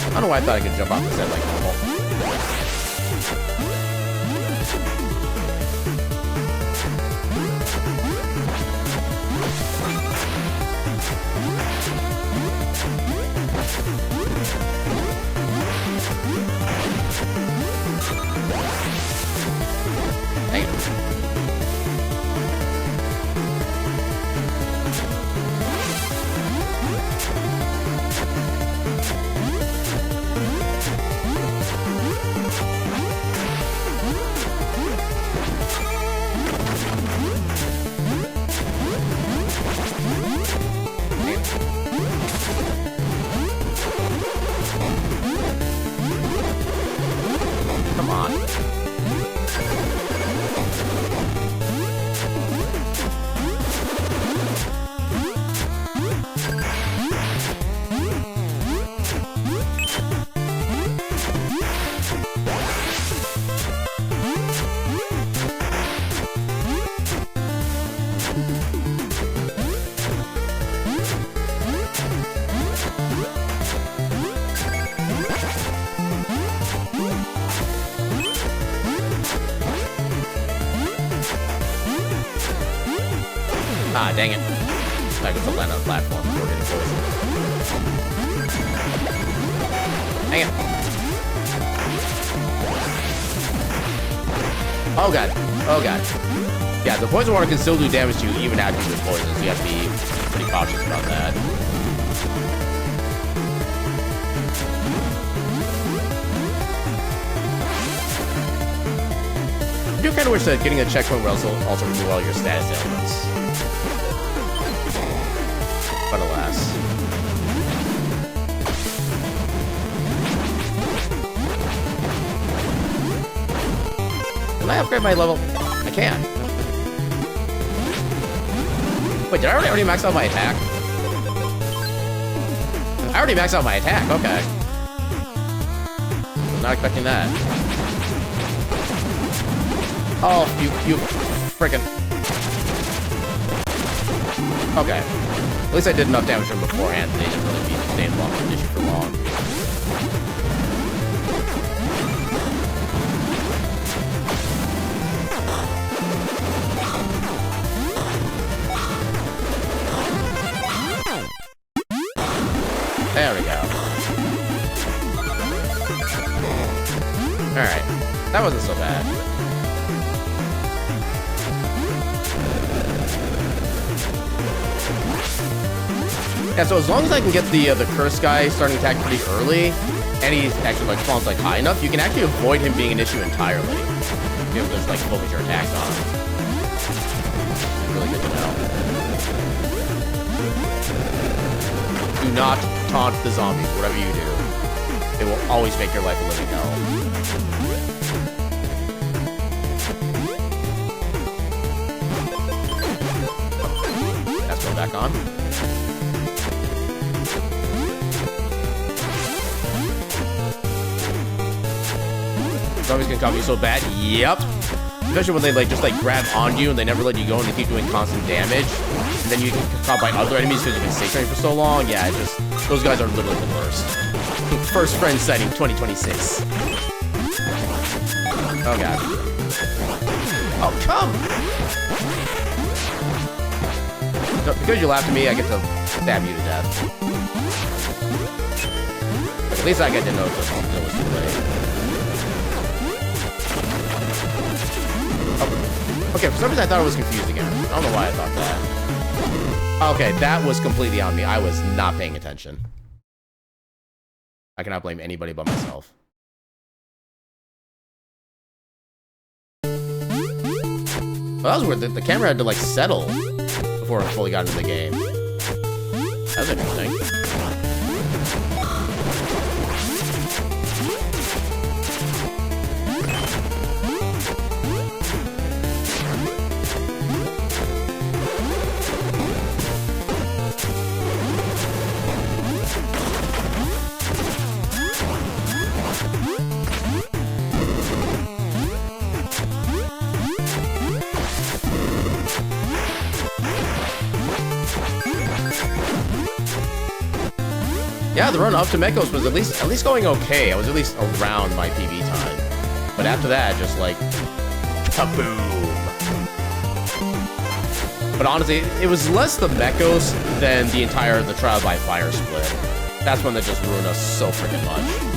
I don't know why I thought I could jump off this head like normal. Ah, dang it. I could land on a platform before getting poisoned. Dang it. Oh god. Oh god. Yeah, the poison water can still do damage to you even after you've been poisoned, so you have to be pretty cautious about that. I do kind of wish that getting a checkpoint would also remove all your status ailments. But alas. Can I upgrade my level? I can. Wait, did I already max out my attack? I already maxed out my attack, okay. Was not expecting that. Oh, you frickin'. Okay. At least I did enough damage from beforehand. They didn't really be staying long on the issue for long. There we go. Alright. That wasn't so bad. Yeah, so as long as I can get the curse guy starting attack pretty early, and he actually like spawns like high enough, you can actually avoid him being an issue entirely. Be able to just like focus your attacks on him. It's really good to know. Do not taunt the zombies, whatever you do. It will always make your life a living hell. That's going back on. Zombies can copy you so bad. Yep. Especially when they like just like grab on you and they never let you go and they keep doing constant damage. And then you get caught by other enemies because you can stay trained for so long. Yeah, just those guys are literally the worst. First friend sighting 2026. Oh god. Oh come! So, because you laughed at me, I get to stab you to death. But at least I get to know it was too late. Okay, for some reason I thought I was confused again. I don't know why I thought that. Okay, that was completely on me. I was not paying attention. I cannot blame anybody but myself. Well, that was weird. The camera had to like settle before I fully got into the game. That was interesting. Yeah, the run up to Mechos was at least going okay. I was at least around my PB time. But after that, just like kaboom. But honestly, it was less the Mechos than the Trial by Fire split. That's one that just ruined us so freaking much.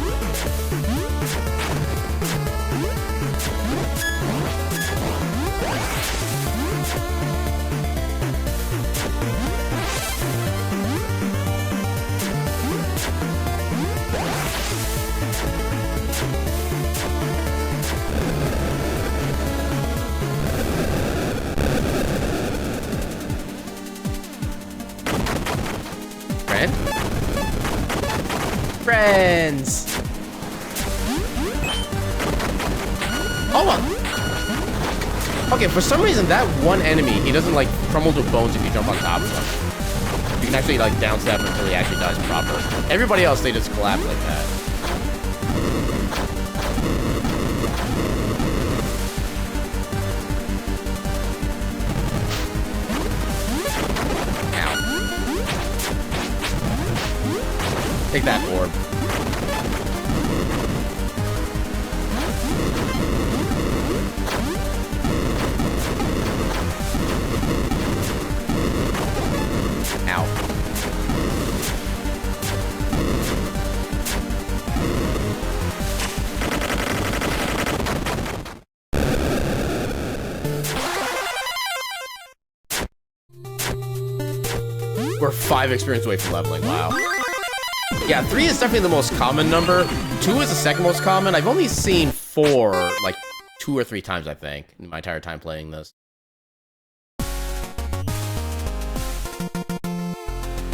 Friends. Oh, okay, for some reason that one enemy, he doesn't like crumble to bones if you jump on top of him. You can actually like downstab him until he actually dies proper. Everybody else, they just collapse like that. Take that orb. Ow. We're 5 experience away from leveling, wow. Yeah, 3 is definitely the most common number. 2 is the second most common. I've only seen 4, like, 2 or 3 times, I think, in my entire time playing this. I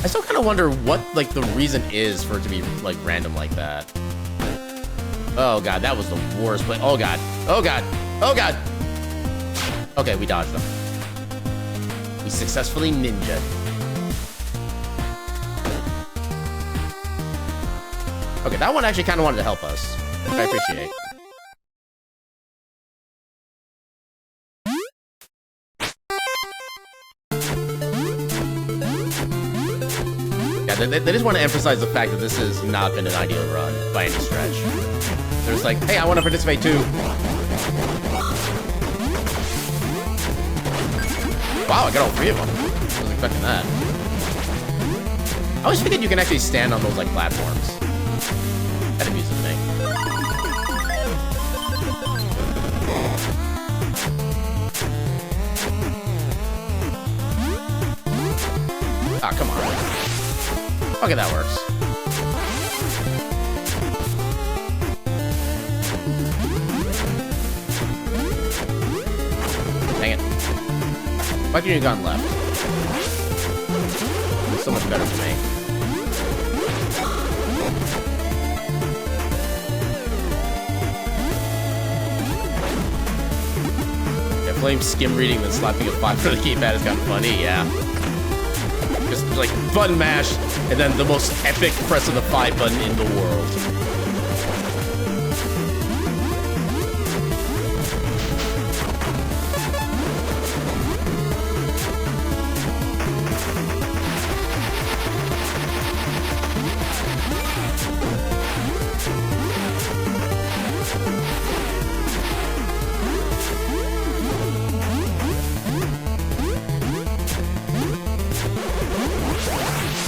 still kind of wonder what, like, the reason is for it to be, like, random like that. Oh, God, that was the worst play. Oh, God. Oh, God. Oh, God. Okay, we dodged them. We successfully ninja'd. Okay, that one actually kind of wanted to help us, which I appreciate. Yeah, they just want to emphasize the fact that this has not been an ideal run by any stretch. They're just like, hey, I want to participate too. Wow, I got all 3 of them. I wasn't expecting that. I always figured you can actually stand on those, like, platforms. That amuses me. Ah, come on. Okay, that works. Dang it. Why couldn't you have gone left? It's so much better for me. Flame skim reading then slapping a 5 for the keypad has gotten funny, yeah. Just like button mash, and then the most epic press of the 5 button in the world.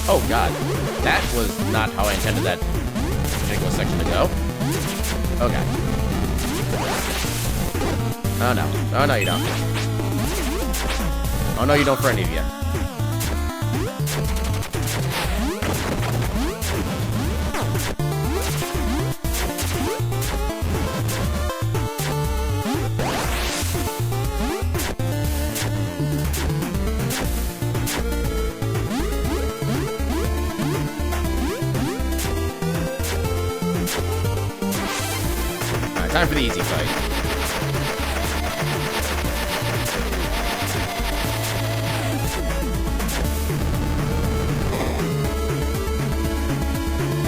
Oh god, that was not how I intended that particular section to go. Okay. Oh no. Oh no you don't. Oh no you don't for any of you. Time for the easy fight.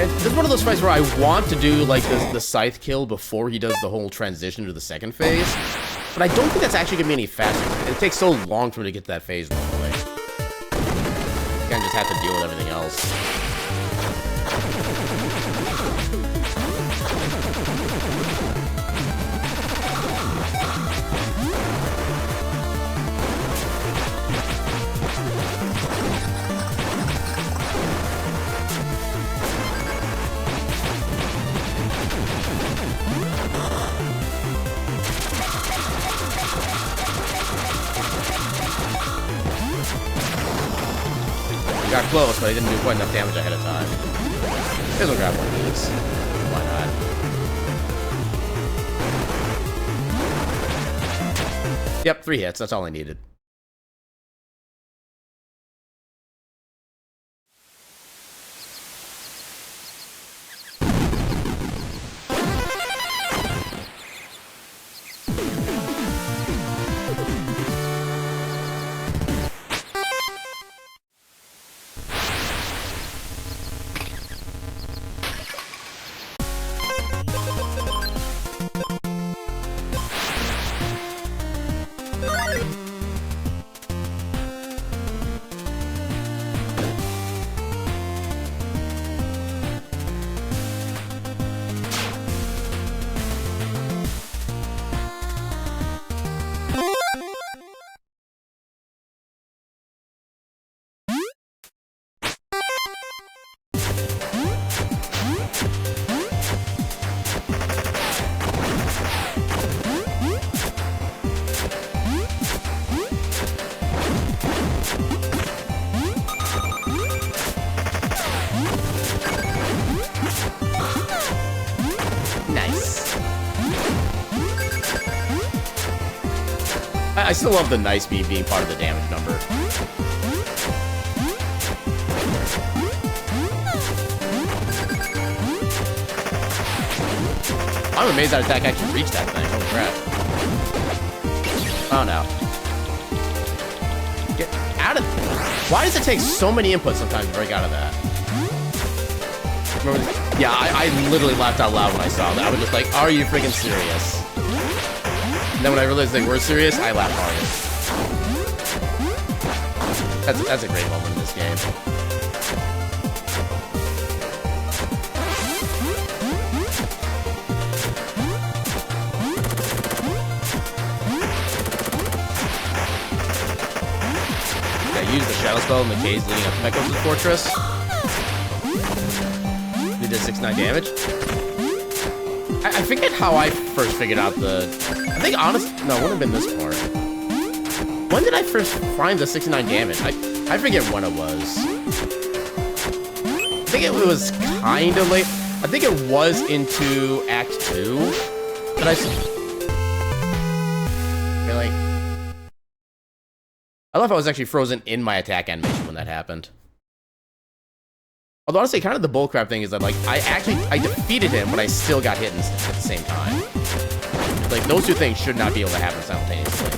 And this is one of those fights where I want to do like the scythe kill before he does the whole transition to the second phase, but I don't think that's actually gonna be any faster. It takes so long for me to get to that phase normally. I kind of just have to deal with everything else. Got close, but I didn't do quite enough damage ahead of time. Here's we'll grab one of these. Why not? Yep, 3 hits. That's all I needed. Nice. I still love the nice beam being part of the damage number. I'm amazed that attack actually reached that thing. Holy crap. Oh no. Get out of... Why does it take so many inputs sometimes to break out of that? Remember this? Yeah, I literally laughed out loud when I saw that. I was just like, are you freaking serious? And then when I realized they were serious, I laughed harder. That's a great moment in this game. Use the shadow spell in the caves leading up to Mecho's fortress. They did 6-9 damage. I forget how I first figured out the... I think honestly... No, it wouldn't have been this part. When did I first find the 69 damage? I forget when it was. I think it was kind of late. I think it was into Act 2. But Really? I love how I was actually frozen in my attack animation when that happened. Although honestly, kind of the bullcrap thing is that, like, I defeated him, but I still got hit at the same time. Like, those two things should not be able to happen simultaneously.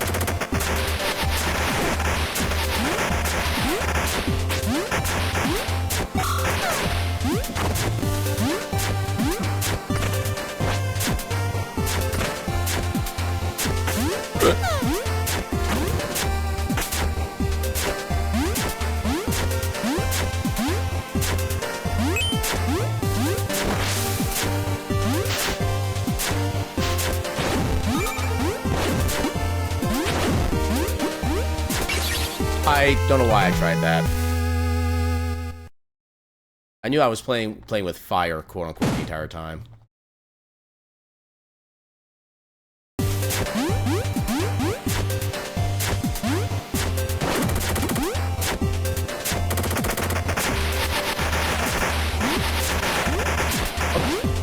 I don't know why I tried that. I knew I was playing with fire, quote unquote, the entire time.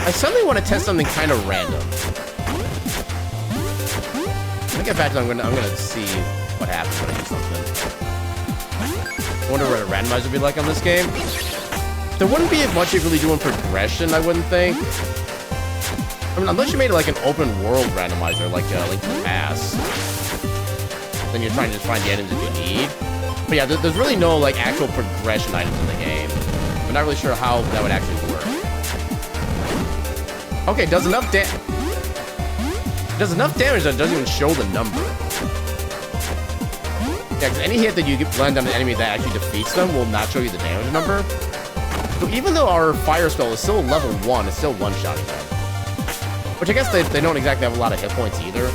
I suddenly want to test something kind of random. When I get back to it, I'm gonna see what happens when I do something. I wonder what a randomizer would be like on this game. There wouldn't be much you really do in progression, I wouldn't think. I mean, unless you made it like an open world randomizer, like Link to the Past. Then you're trying to just find the items that you need. But yeah, there's really no like actual progression items in the game. I'm not really sure how that would actually work. Okay, does enough damage that it doesn't even show the number. Yeah, because any hit that you land on an enemy that actually defeats them will not show you the damage number. So even though our fire spell is still level 1, it's still one-shotting them. Which I guess they don't exactly have a lot of hit points either.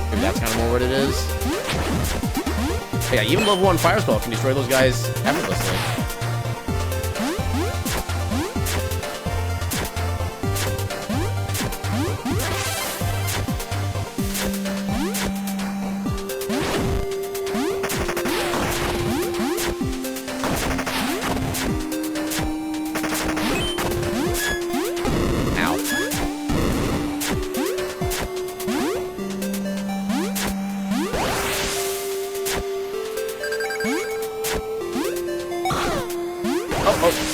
Maybe that's kind of more what it is. But yeah, even level 1 fire spell can destroy those guys effortlessly.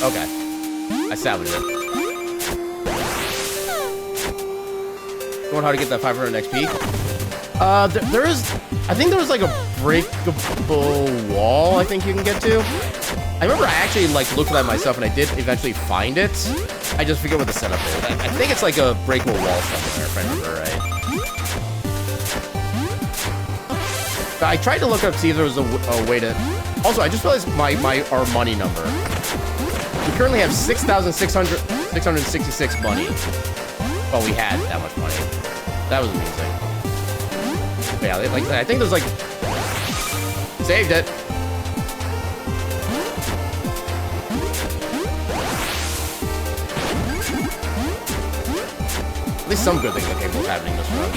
Okay. I salvaged it. Going hard to get that 500 XP. There is... I think there was like a breakable wall I think you can get to. I remember I actually like looked at it myself and I did eventually find it. I just forget what the setup is. I think it's like a breakable wall somewhere, if I remember right. But I tried to look up to see if there was a way to... Also, I just realized our money number. We currently have 6,666 money. Well, we had that much money. That was amazing. But yeah, like I think there's like... Saved it. At least some good things are capable of happening this run.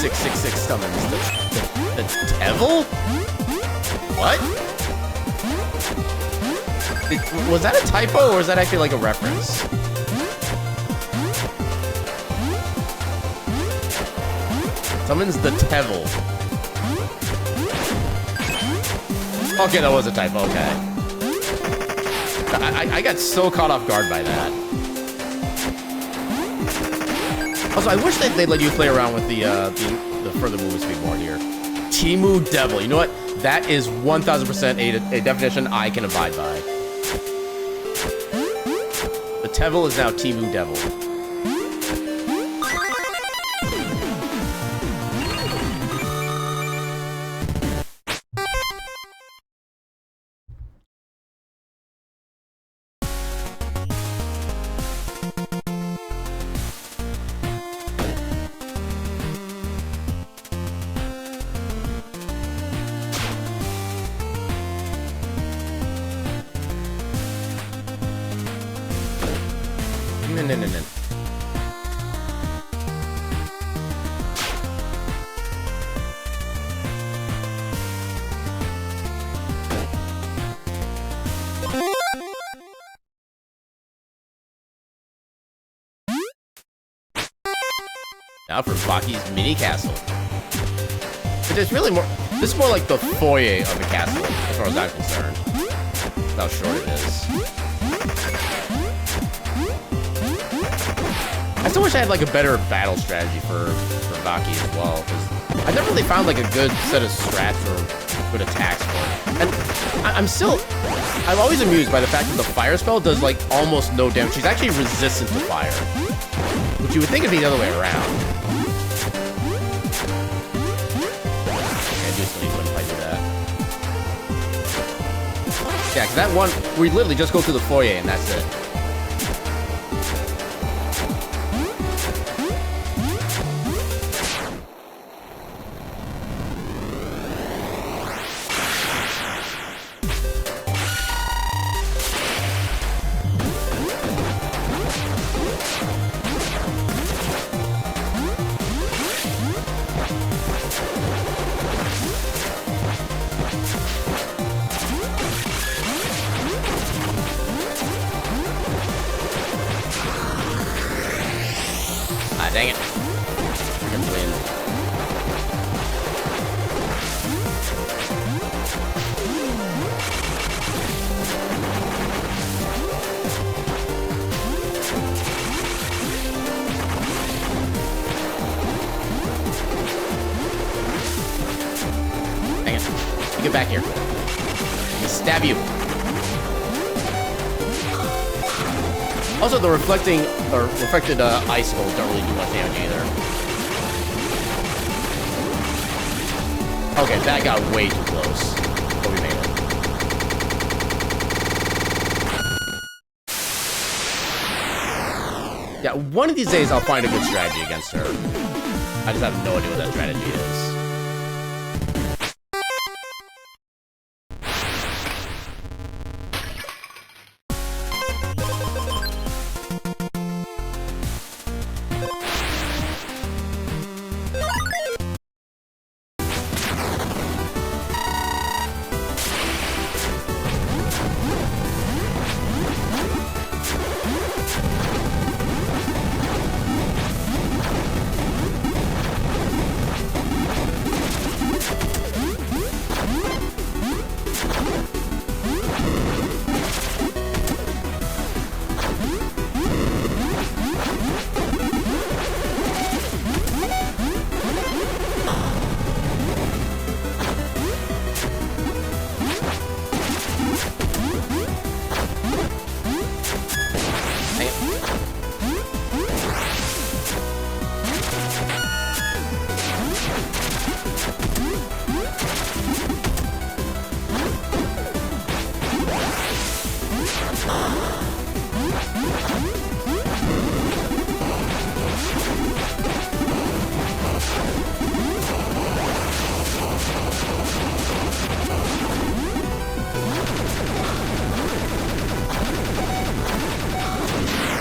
666 summons. The devil? What? Was that a typo, or is that actually like a reference? Summons the devil. Okay, that was a typo, okay. I got so caught off guard by that. Also, I wish they'd let you play around with the further movement speed more here. Timu Devil. You know what? That is 1000% a definition I can abide by. The Devil is now Timu Devil. No. Now for Baki's mini castle. But it's really more. This is more like the foyer of a castle, as far as I'm concerned. That's how short it is. I still wish I had like a better battle strategy for Baki as well, because I never really found like a good set of strats or good attacks for it. And I'm always amused by the fact that the fire spell does like almost no damage. She's actually resistant to fire, which you would think would be the other way around. I do still need one if I do that. Yeah, because that one, we literally just go through the foyer and that's it. Dang it. Freaking win. Dang it. You get back here. Let me stab you. Also, the reflected icicles don't really do much damage either. Okay, that got way too close. But we made it. Yeah, one of these days I'll find a good strategy against her. I just have no idea what that strategy is.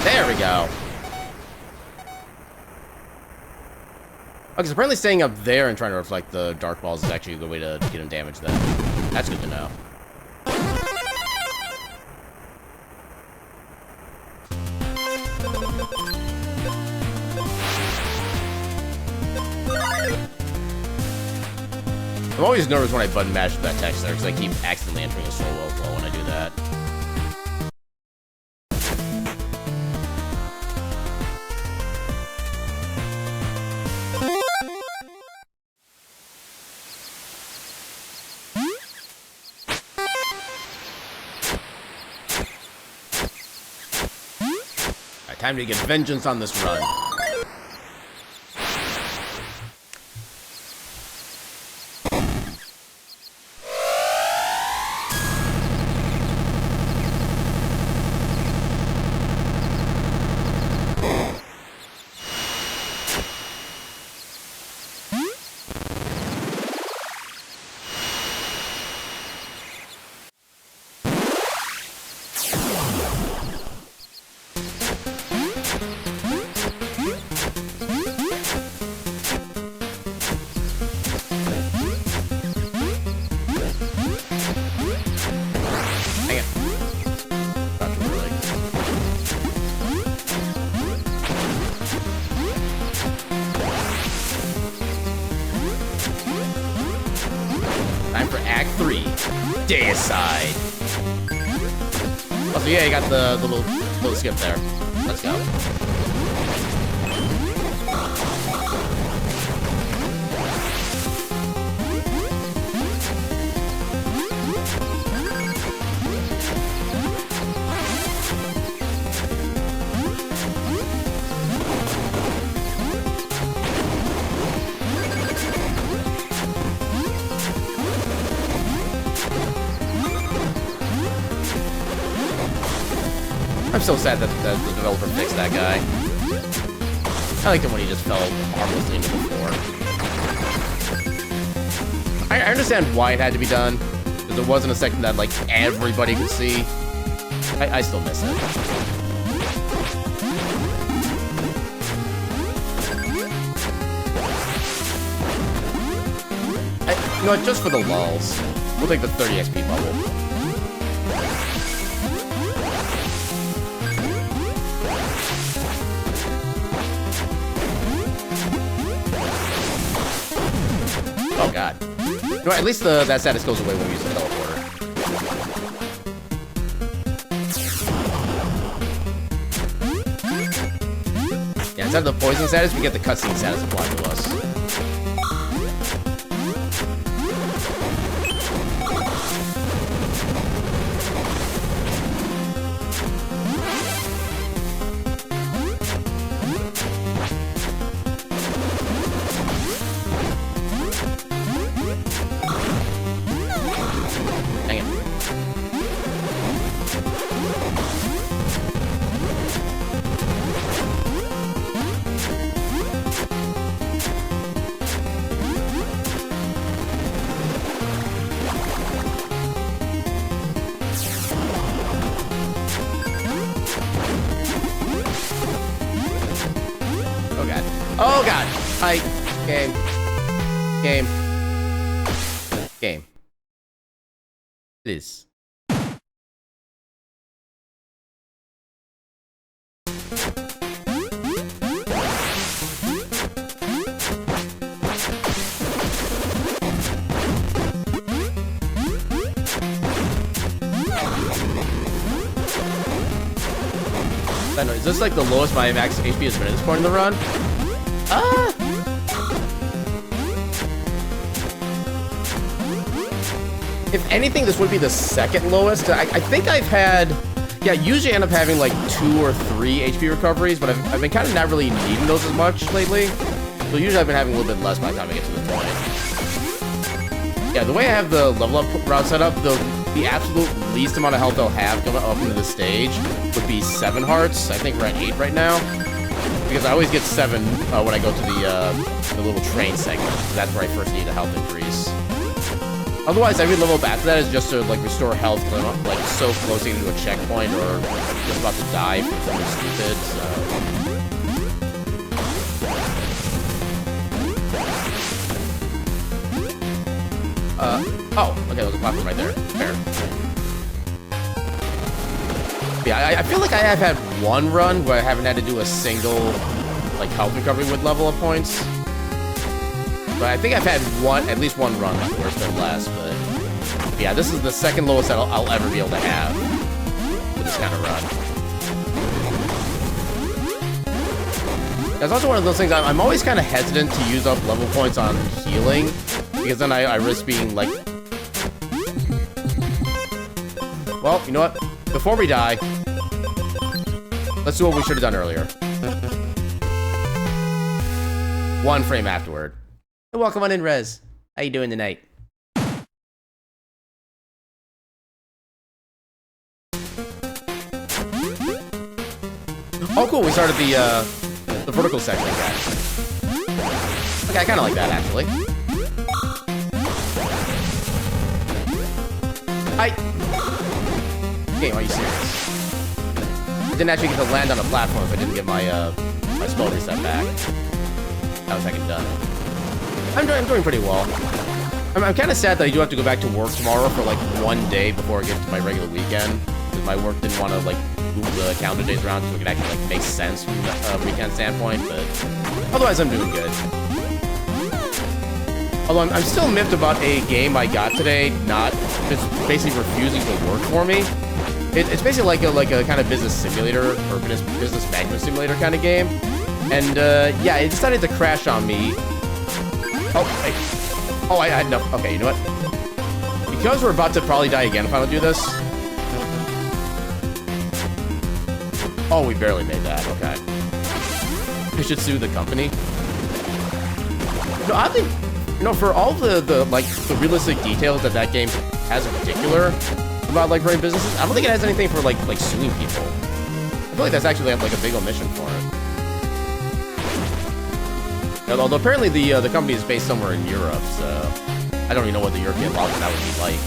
There we go. Because apparently staying up there and trying to reflect the dark balls is actually a good way to get him damage then. That's good to know. I'm always nervous when I button mash that text there because I keep accidentally entering a solo flow when I do that. Alright, time to get vengeance on this run. Deicide. Oh, so yeah, you got the little skip there. Let's go. I'm so sad that the developer fixed that guy. I liked him when he just fell harmlessly into the floor. I understand why it had to be done, because it wasn't a section that, like, everybody could see. I still miss it. You know what, just for the lulz, we'll take the 30 XP bubble. Oh god. You know, at least that status goes away when we use the teleporter. Yeah, instead of the poison status, we get the cutscene status applied to us. Oh god! Game. Please. I know, is this like the lowest my max HP has been at this point in the run? If anything, this would be the second lowest. I think I've had... Yeah, usually I end up having like 2 or 3 HP recoveries, but I've been kind of not really needing those as much lately. So usually I've been having a little bit less by the time I get to the point. Yeah, the way I have the level up route set up, the absolute least amount of health I'll have coming up into the stage would be 7 hearts. I think we're at 8 right now. Because I always get 7 when I go to the little train segment. So that's where I first need a health increase. Otherwise, every level up after that is just to like restore health because I'm like so close to getting to a checkpoint or just about to die for something stupid. So. Oh, okay, there's a platform right there. Fair. Yeah, I feel like I have had one run where I haven't had to do a single, like, health recovery with level up points. But I think I've had at least one run that's worse than less, but... Yeah, this is the second lowest that I'll ever be able to have with this kind of run. That's also one of those things, I'm always kind of hesitant to use up level points on healing, because then I risk being, like... Well, you know what? Before we die, let's do what we should have done earlier. One frame afterward. Welcome on in, Rez. How you doing tonight? Oh, cool. We started the vertical section again. Okay, I kind of like that, actually. Game, are you serious? I didn't actually get to land on a platform if I didn't get my my spell reset back. That was second done. I'm doing pretty well. I'm kind of sad that I do have to go back to work tomorrow for like one day before I get to my regular weekend, because my work didn't want to like move the calendar days around so it could actually like make sense from a weekend standpoint. But otherwise, I'm doing good. Although I'm still miffed about a game I got today, just basically refusing to work for me. It's basically like a kind of business simulator or business management simulator kind of game, and yeah, it decided to crash on me. Oh, wait. Oh, I had enough. Okay, you know what? Because we're about to probably die again if I don't do this. Oh, we barely made that. Okay. We should sue the company. No, I think, you know, for all the realistic details that game has in particular about like running businesses, I don't think it has anything for like suing people. I feel like that's actually like a big omission for it. Although apparently the company is based somewhere in Europe, so I don't even know what the European laws that would be like.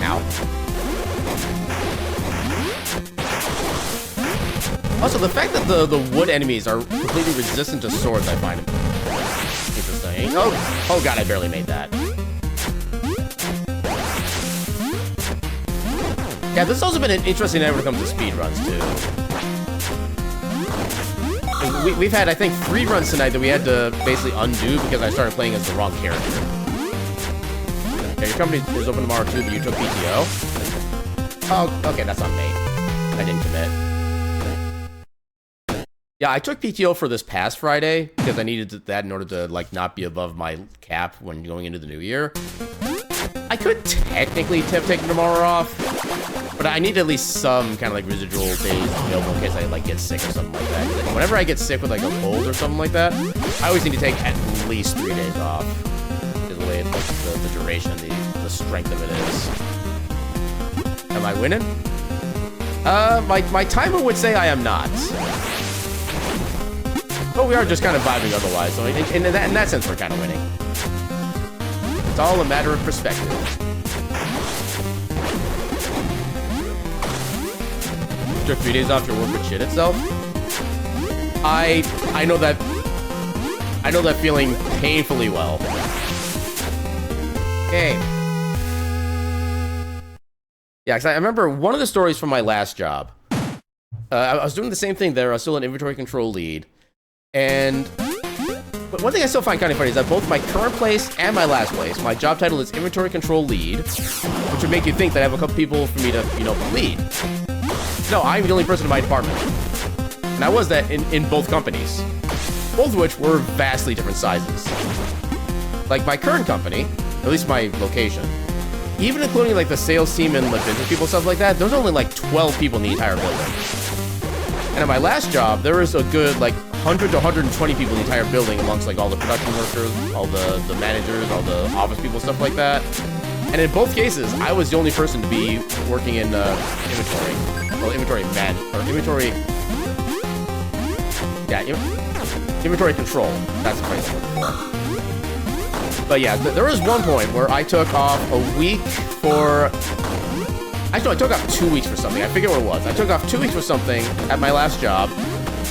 Ow. Also, the fact that the wood enemies are completely resistant to swords, I find interesting. Oh god, I barely made that. Yeah, this has also been an interesting night when it comes to speedruns, too. We've had, I think, 3 runs tonight that we had to basically undo because I started playing as the wrong character. Okay, your company is open tomorrow, too, but you took PTO? Oh, okay, that's on me. I didn't commit. Yeah, I took PTO for this past Friday because I needed that in order to, like, not be above my cap when going into the new year. I could technically have taken tomorrow off, but I need at least some kind of like residual days available in case I like get sick or something like that. Like, whenever I get sick with like a cold or something like that, I always need to take at least 3 days off. Is the way it looks, the duration, the strength of it is. Am I winning? My timer would say I am not. But we are just kind of vibing otherwise, so in that sense we're kind of winning. It's all a matter of perspective. Took 3 days off your work would shit itself. I know that feeling painfully well. Okay. Yeah, because I remember one of the stories from my last job. I was doing the same thing there. I was still an inventory control lead, and but one thing I still find kind of funny is that both my current place and my last place, my job title is inventory control lead, which would make you think that I have a couple people for me to, you know, lead. No, I'm the only person in my department. And I was that in both companies, both of which were vastly different sizes. Like my current company, at least my location, even including like the sales team and the business people, stuff like that, there's only like 12 people in the entire building. And at my last job, there was a good like 100 to 120 people in the entire building amongst like all the production workers, all the managers, all the office people, stuff like that. And in both cases, I was the only person to be working in inventory. Well, inventory control. That's the phrase I'm looking for. But yeah, there was one point where I took off a week for... Actually, I took off 2 weeks for something. I forget what it was. I took off 2 weeks for something at my last job.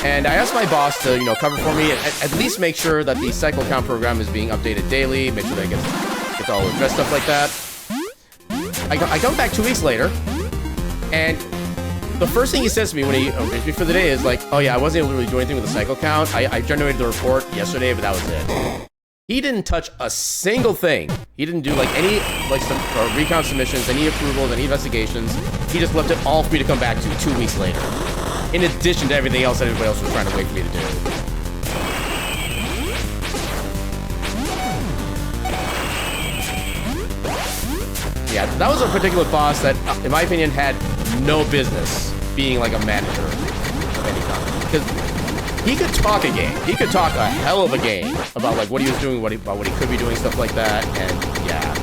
And I asked my boss to, you know, cover for me, at least make sure that the cycle count program is being updated daily, make sure that it gets all addressed, stuff like that. I come back 2 weeks later, and the first thing he says to me when he arranged me for the day is like, oh yeah, I wasn't able to really do anything with the cycle count. I generated the report yesterday, but that was it. He didn't touch a single thing. He didn't do like any recount submissions, any approvals, any investigations. He just left it all for me to come back to 2 weeks later. In addition to everything else that everybody else was trying to wait for me to do. Yeah, that was a particular boss that, in my opinion, had no business being like a manager of any kind. Because he could talk a game. He could talk a hell of a game about like what he was doing, about what he could be doing, stuff like that, and yeah.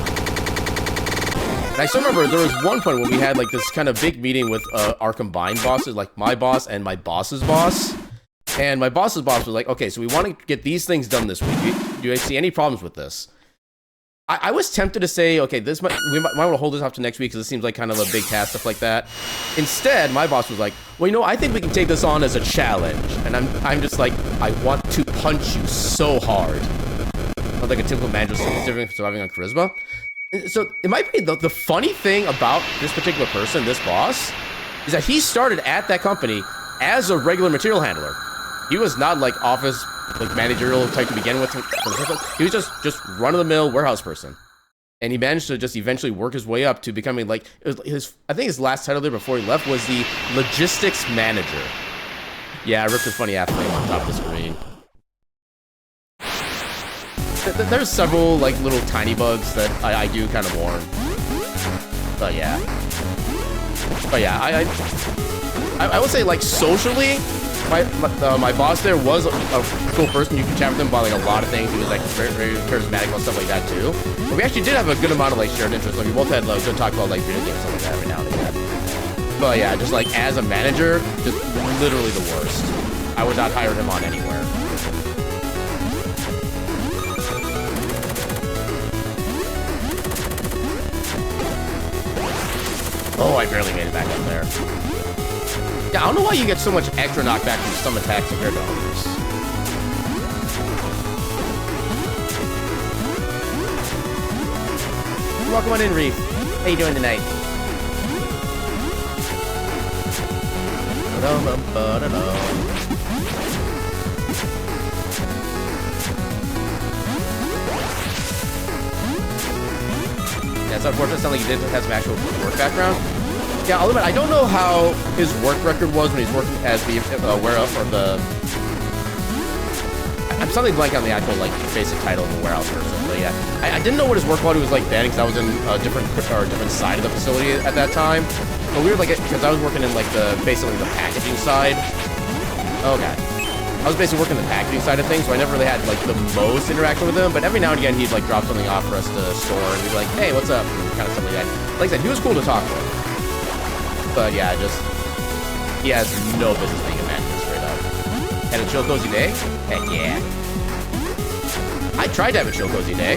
And I still remember there was one point when we had like this kind of big meeting with our combined bosses, like my boss and my boss's boss. And my boss's boss was like, okay, so we want to get these things done this week. Do you see any problems with this? I was tempted to say, okay, we might want to hold this off to next week because it seems like kind of a big task, stuff like that. Instead, my boss was like, well, you know, I think we can take this on as a challenge. And I'm just like, I want to punch you so hard. Not like a typical manager surviving on charisma. So, in my opinion, the funny thing about this particular person, this boss, is that he started at that company as a regular material handler. He was not like office, like managerial type to begin with. He was just run-of-the-mill warehouse person. And he managed to just eventually work his way up to becoming like, I think his last title there before he left was the logistics manager. Yeah, I ripped a funny athlete on top of the screen. There's several like little tiny bugs that I do kind of warn. But yeah, I would say like socially, my boss there was a cool person. You can chat with him about like a lot of things. He was like very, very charismatic and stuff like that too. But we actually did have a good amount of like shared interests. Like we both had like good talk about like video games and stuff like that every now and again. But yeah, just like as a manager, just literally the worst. I would not hire him on anywhere. Oh, I barely made it back up there. Yeah, I don't know why you get so much extra knockback from some attacks compared to others. Welcome on in, Reef. How you doing tonight? Yeah, it's unfortunate. It sounds like he did have some actual work background. Yeah, I'll admit, I don't know how his work record was when he's working as the warehouse or the... I'm suddenly blanking on the actual like basic title of the warehouse person, but yeah, I didn't know what his work quality was like then because I was in a different side of the facility at that time. But we were like, because I was working in like basically the packaging side. Okay. I was basically working the packaging side of things, so I never really had like the most interaction with him. But every now and again, he'd like drop something off for us to store, and he'd be like, "Hey, what's up?" And kind of stuff like that. Like I said, he was cool to talk with. But yeah, he has no business being a manager straight up. Had a chill cozy day? Heck yeah. I tried to have a chill cozy day.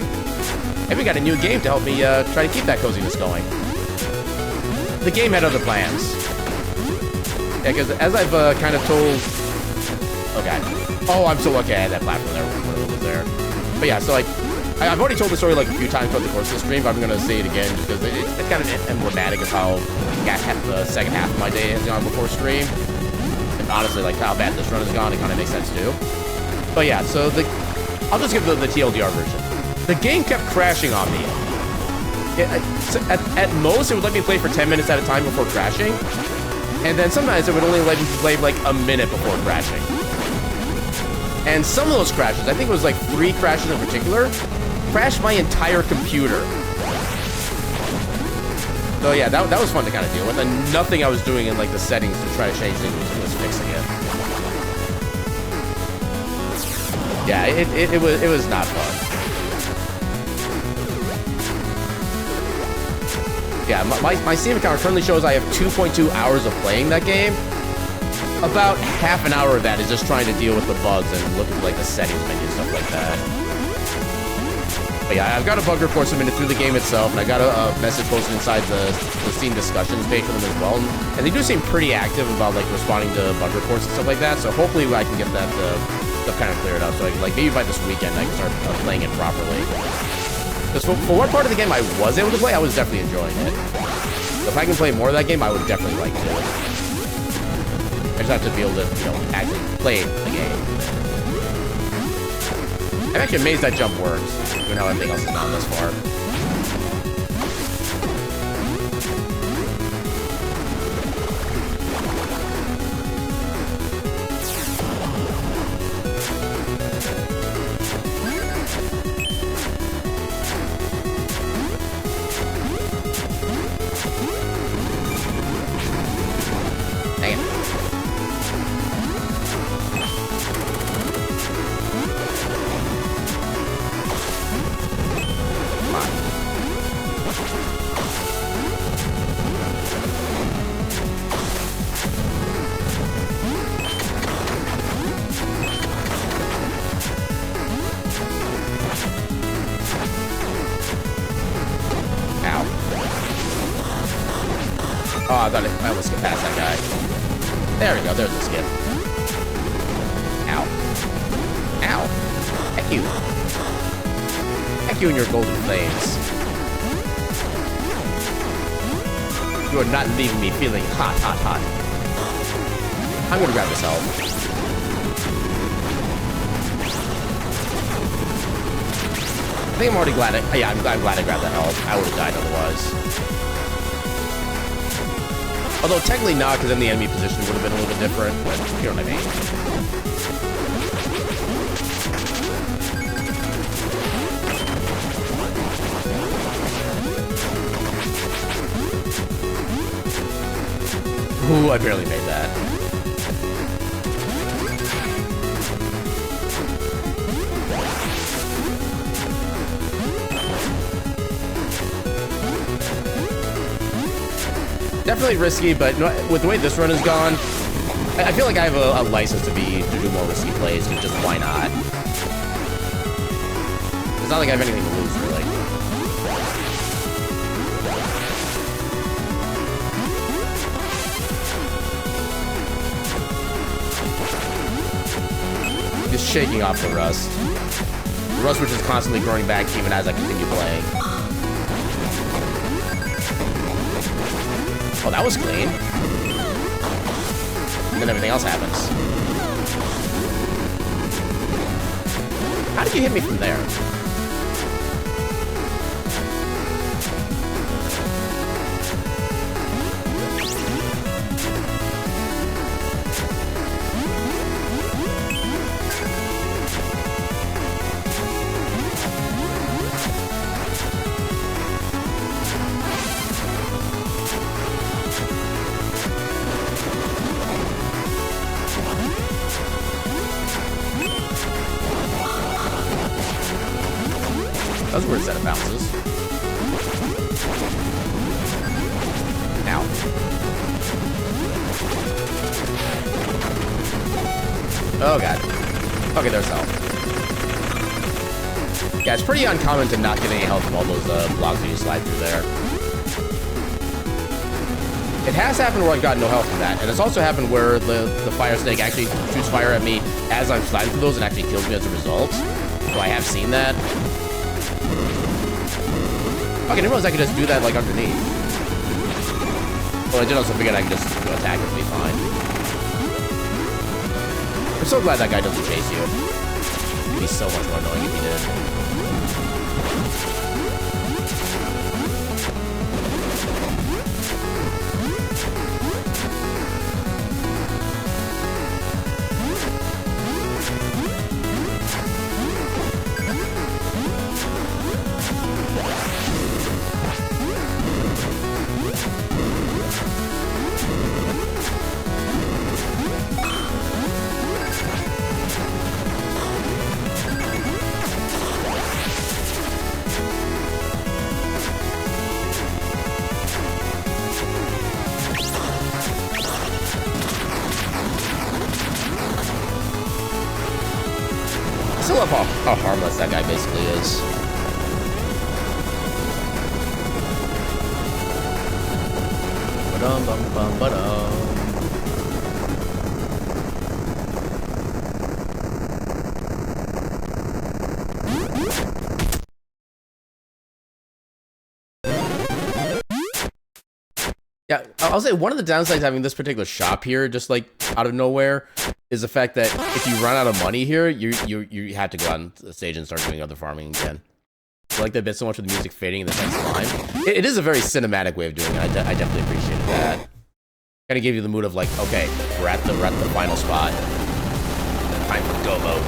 And we got a new game to help me try to keep that coziness going. The game had other plans. Yeah, because as I've kind of told... Okay. Oh, I'm so lucky I had that platform there when it was there. But yeah, so like, I've already told the story like a few times throughout the course of the stream, but I'm going to say it again just because it's kind of emblematic of how the second half of my day has gone before stream. And honestly, like how bad this run has gone, it kind of makes sense too. But yeah, so I'll just give the TLDR version. The game kept crashing on me. At most, it would let me play for 10 minutes at a time before crashing. And then sometimes it would only let me play like a minute before crashing. And some of those crashes, I think it was like 3 crashes in particular, crashed my entire computer. So yeah, that was fun to kind of deal with, and nothing I was doing in like the settings to try to change things was fixing it. Yeah, it was not fun. Yeah, my Steam account currently shows I have 2.2 hours of playing that game. About half an hour of that is just trying to deal with the bugs and look at like the settings menu and stuff like that. But yeah, I've got a bug report submitted through the game itself, and I got a message posted inside the Steam discussions page for them as well. And they do seem pretty active about like responding to bug reports and stuff like that. So hopefully I can get that stuff kind of cleared up. So like maybe by this weekend I can start playing it properly. Because for what part of the game I was able to play, I was definitely enjoying it. So if I can play more of that game, I would definitely like to. I just have to be able to, you know, actually play the game. I'm actually amazed that jump works, even how everything else is not this far. Oh, I almost skipped past that guy. There we go, there's the skip. Ow. Ow. Heck you. Heck you and your golden flames. You are not leaving me feeling hot, hot, hot. I'm gonna grab this help. I think I'm already glad I'm glad I grabbed that help. I would have died otherwise. Although technically not, because then the enemy position would have been a little bit different, but you know what I mean. Ooh, I barely made that. Definitely risky, but with the way this run has gone, I feel like I have a license to do more risky plays, because just why not? It's not like I have anything to lose, really. Just shaking off the rust. The rust which is constantly growing back even as I continue playing. Oh, that was clean. And then everything else happens. How did you hit me from there? That was a weird set of bounces. Ow. Oh god. Okay, there's health. Yeah, it's pretty uncommon to not get any health from all those blocks that you slide through there. It has happened where I've gotten no health from that, and it's also happened where the fire snake actually shoots fire at me as I'm sliding through those and actually kills me as a result. So I have seen that. Okay, I didn't realize I could just do that, like, underneath. Well, I did also figure I could just attack it and be fine. I'm so glad that guy doesn't chase you. It'd be so much more annoying if he did. I still love how harmless that guy basically is. Yeah, I'll say one of the downsides of having this particular shop here, just like out of nowhere, is the fact that if you run out of money here, you have to go out on the stage and start doing other farming again. I like that bit so much with the music fading in the next line. It is a very cinematic way of doing it. I definitely appreciated that. Kind of gave you the mood of like, okay, we're at the final spot. Time for go mode.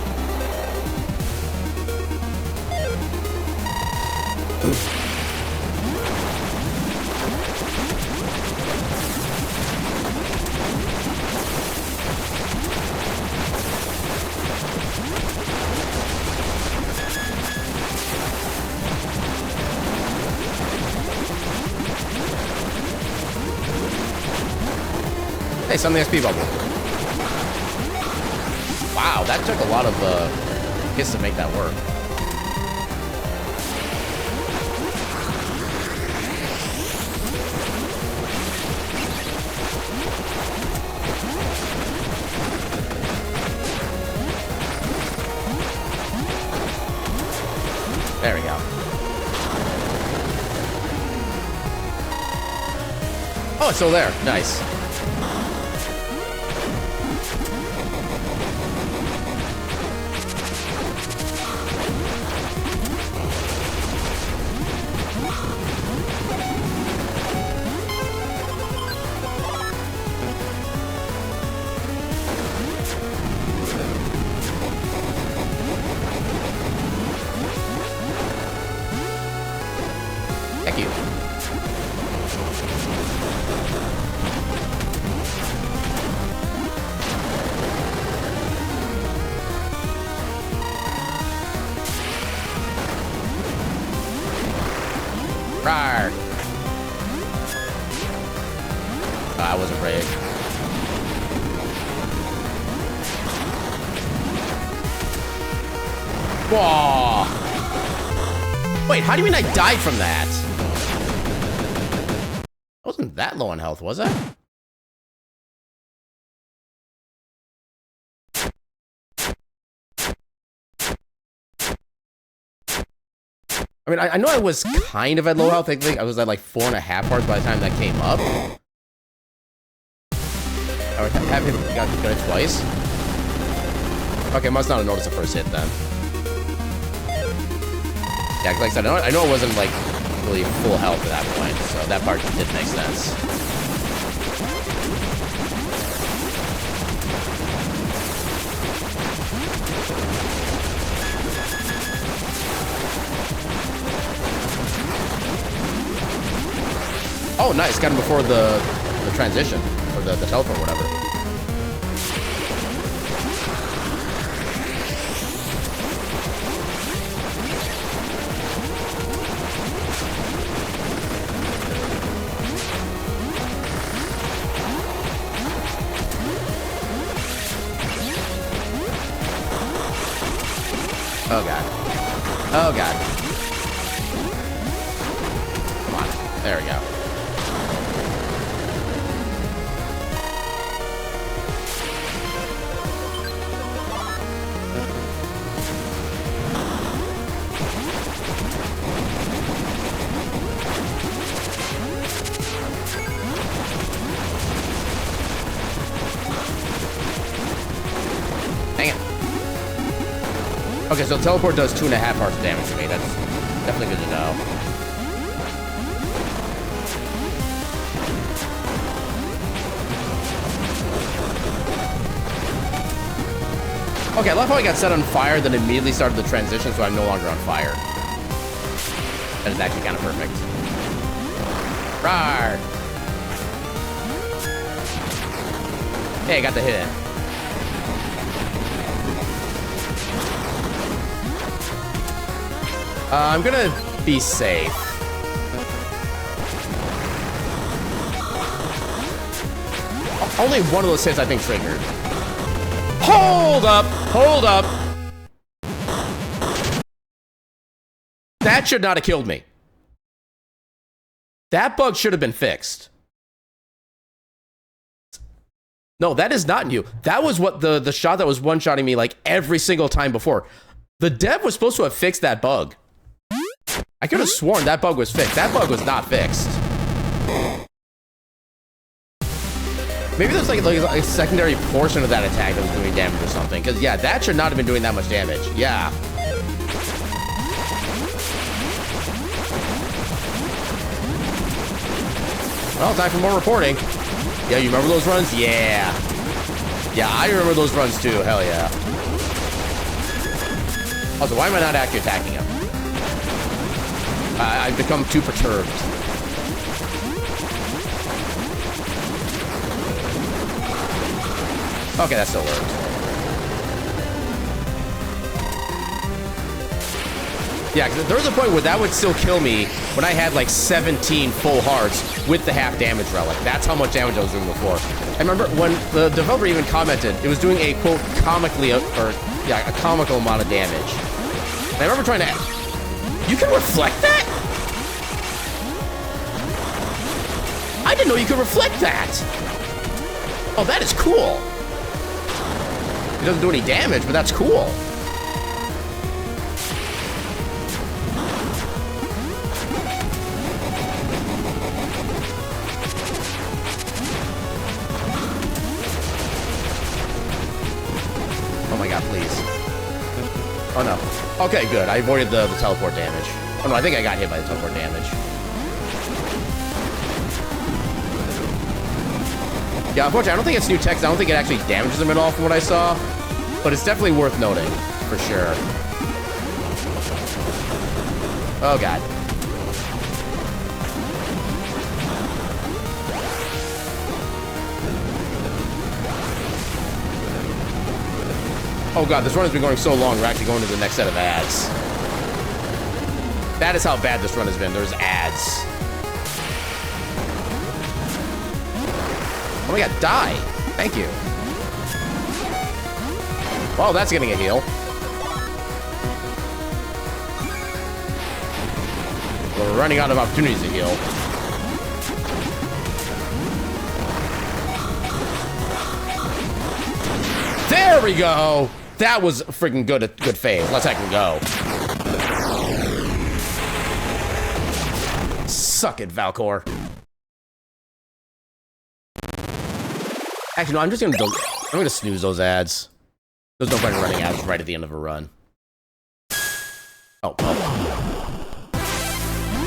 Hey, something XP bubble. Wow, that took a lot of hits to make that work. There we go. Oh, it's still there. Nice. Thank you. Rawr. I wasn't brave. Whoa. Wait, how do you mean I died from that? I wasn't that low on health, was I? I mean, I know I was kind of at low health. I think I was at like 4.5 hearts by the time that came up. I have hit got it twice. Okay, must not have noticed the first hit then. Yeah, like I said, I know it wasn't like really full health at that point, so that part did make sense. Oh, nice. Got him before the transition, or the teleport, whatever. Oh, God. Oh, God. Come on. There we go. Dang it. Okay, so teleport does 2.5 hearts of damage to me. That's definitely good to know. Okay, I love how I got set on fire, then immediately started the transition, so I'm no longer on fire. That is actually kind of perfect. Rawr! Hey, I got the hit in. I'm gonna be safe. Only one of those hits I think triggered. Hold up! Hold up! That should not have killed me. That bug should have been fixed. No, that is not new. That was what the shot that was one-shotting me like every single time before. The dev was supposed to have fixed that bug. I could have sworn that bug was fixed. That bug was not fixed. Maybe there's like a secondary portion of that attack that was doing damage or something. Because, yeah, that should not have been doing that much damage. Yeah. Well, time for more reporting. Yeah, you remember those runs? Yeah. Yeah, I remember those runs too. Hell yeah. Also, why am I not actually attacking him? I've become too perturbed. Okay, that still works. Yeah, because there was a point where that would still kill me when I had like 17 full hearts with the half damage relic. That's how much damage I was doing before. I remember when the developer even commented, it was doing a quote comically, a comical amount of damage. And I remember trying to, you can reflect that? I didn't know you could reflect that. Oh, that is cool. It doesn't do any damage, but that's cool. Oh my god, please. Oh no. Okay, good. I avoided the teleport damage. Oh no, I think I got hit by the teleport damage. Yeah, unfortunately, I don't think it's new text. I don't think it actually damages them at all from what I saw. But it's definitely worth noting, for sure. Oh, God. Oh, God, this run has been going so long, we're actually going to the next set of ads. That is how bad this run has been. There's ads. Oh my god, die! Thank you. Well, that's getting a heal. We're running out of opportunities to heal. There we go! That was freaking good phase. Let's heck go. Suck it, Valcor. Actually, no, I'm gonna snooze those ads. There's no point in running ads right at the end of a run. Oh.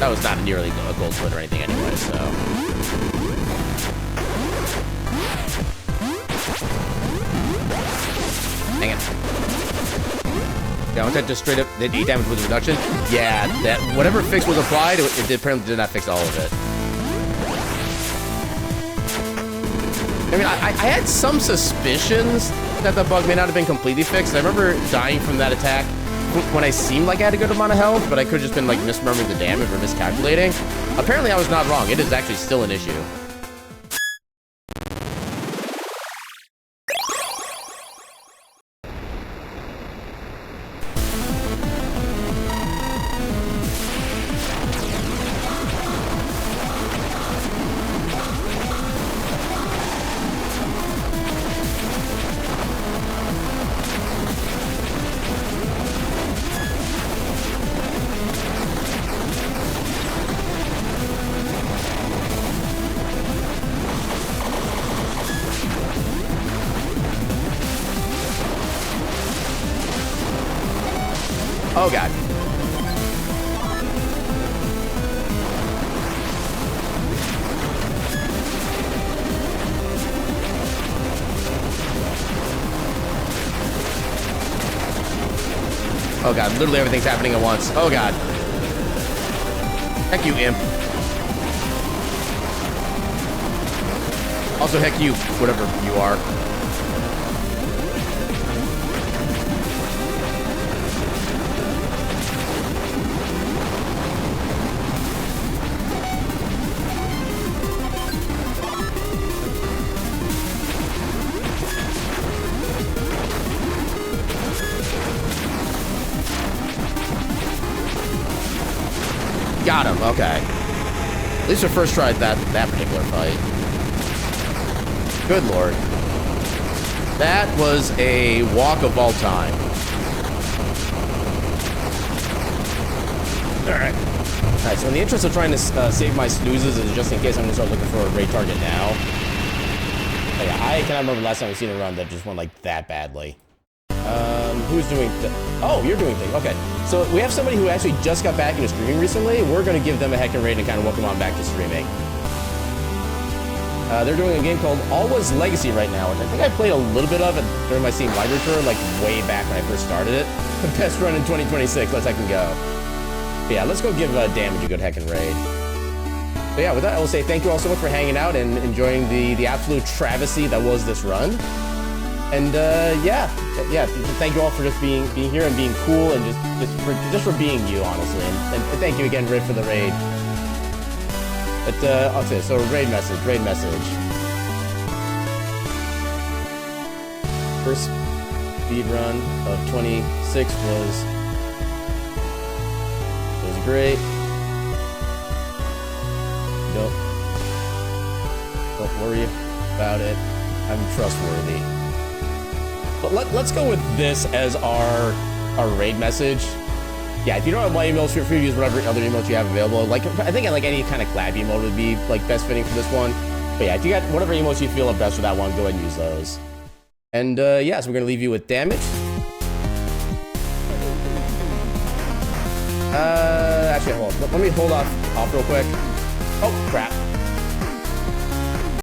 That was not nearly a gold split or anything anyway, so. Dang it. Yeah, I just straight up did 8 damage with reduction. Yeah, that whatever fix was applied, it apparently did not fix all of it. I mean, I had some suspicions that the bug may not have been completely fixed. I remember dying from that attack when I seemed like I had a good amount of health, but I could have just been like misremembering the damage or miscalculating. Apparently, I was not wrong. It is actually still an issue. Oh god. Oh god, literally everything's happening at once. Oh god. Heck you, imp. Also, heck you, whatever you are. Got him, okay. At least I first tried that particular fight. Good lord. That was a walk of all time. Alright. Alright, so in the interest of trying to save my snoozes, is just in case I'm going to start looking for a raid target now. But yeah, I cannot remember the last time we've seen a run that just went like that badly. Who's doing oh, you're doing things. Okay, so we have somebody who actually just got back into streaming recently. We're going to give them a heckin' raid and kind of welcome on back to streaming. They're doing a game called Alwa's Legacy right now, which I think I played a little bit of it during my Steam library tour, like way back when I first started it. The best run in 2026, let's heckin' go. But yeah, let's go give Damage a good heckin' raid. But yeah, with that, I will say thank you all so much for hanging out and enjoying the absolute travesty that was this run. And yeah, thank you all for just being here and being cool and just for being you, honestly. And thank you again, Rid, for the raid. But okay, so raid message. First speed run of 26 was great. Don't worry about it. I'm trustworthy. But let's go with this as our raid message. Yeah, if you don't have my emails, feel free to use whatever other emails you have available. Like, I think like any kind of collab emote would be like best fitting for this one. But yeah, if you got whatever emotes you feel are best for that one, go ahead and use those. And yeah, so we're gonna leave you with Damage. Actually, hold on. Let me hold off real quick. Oh crap.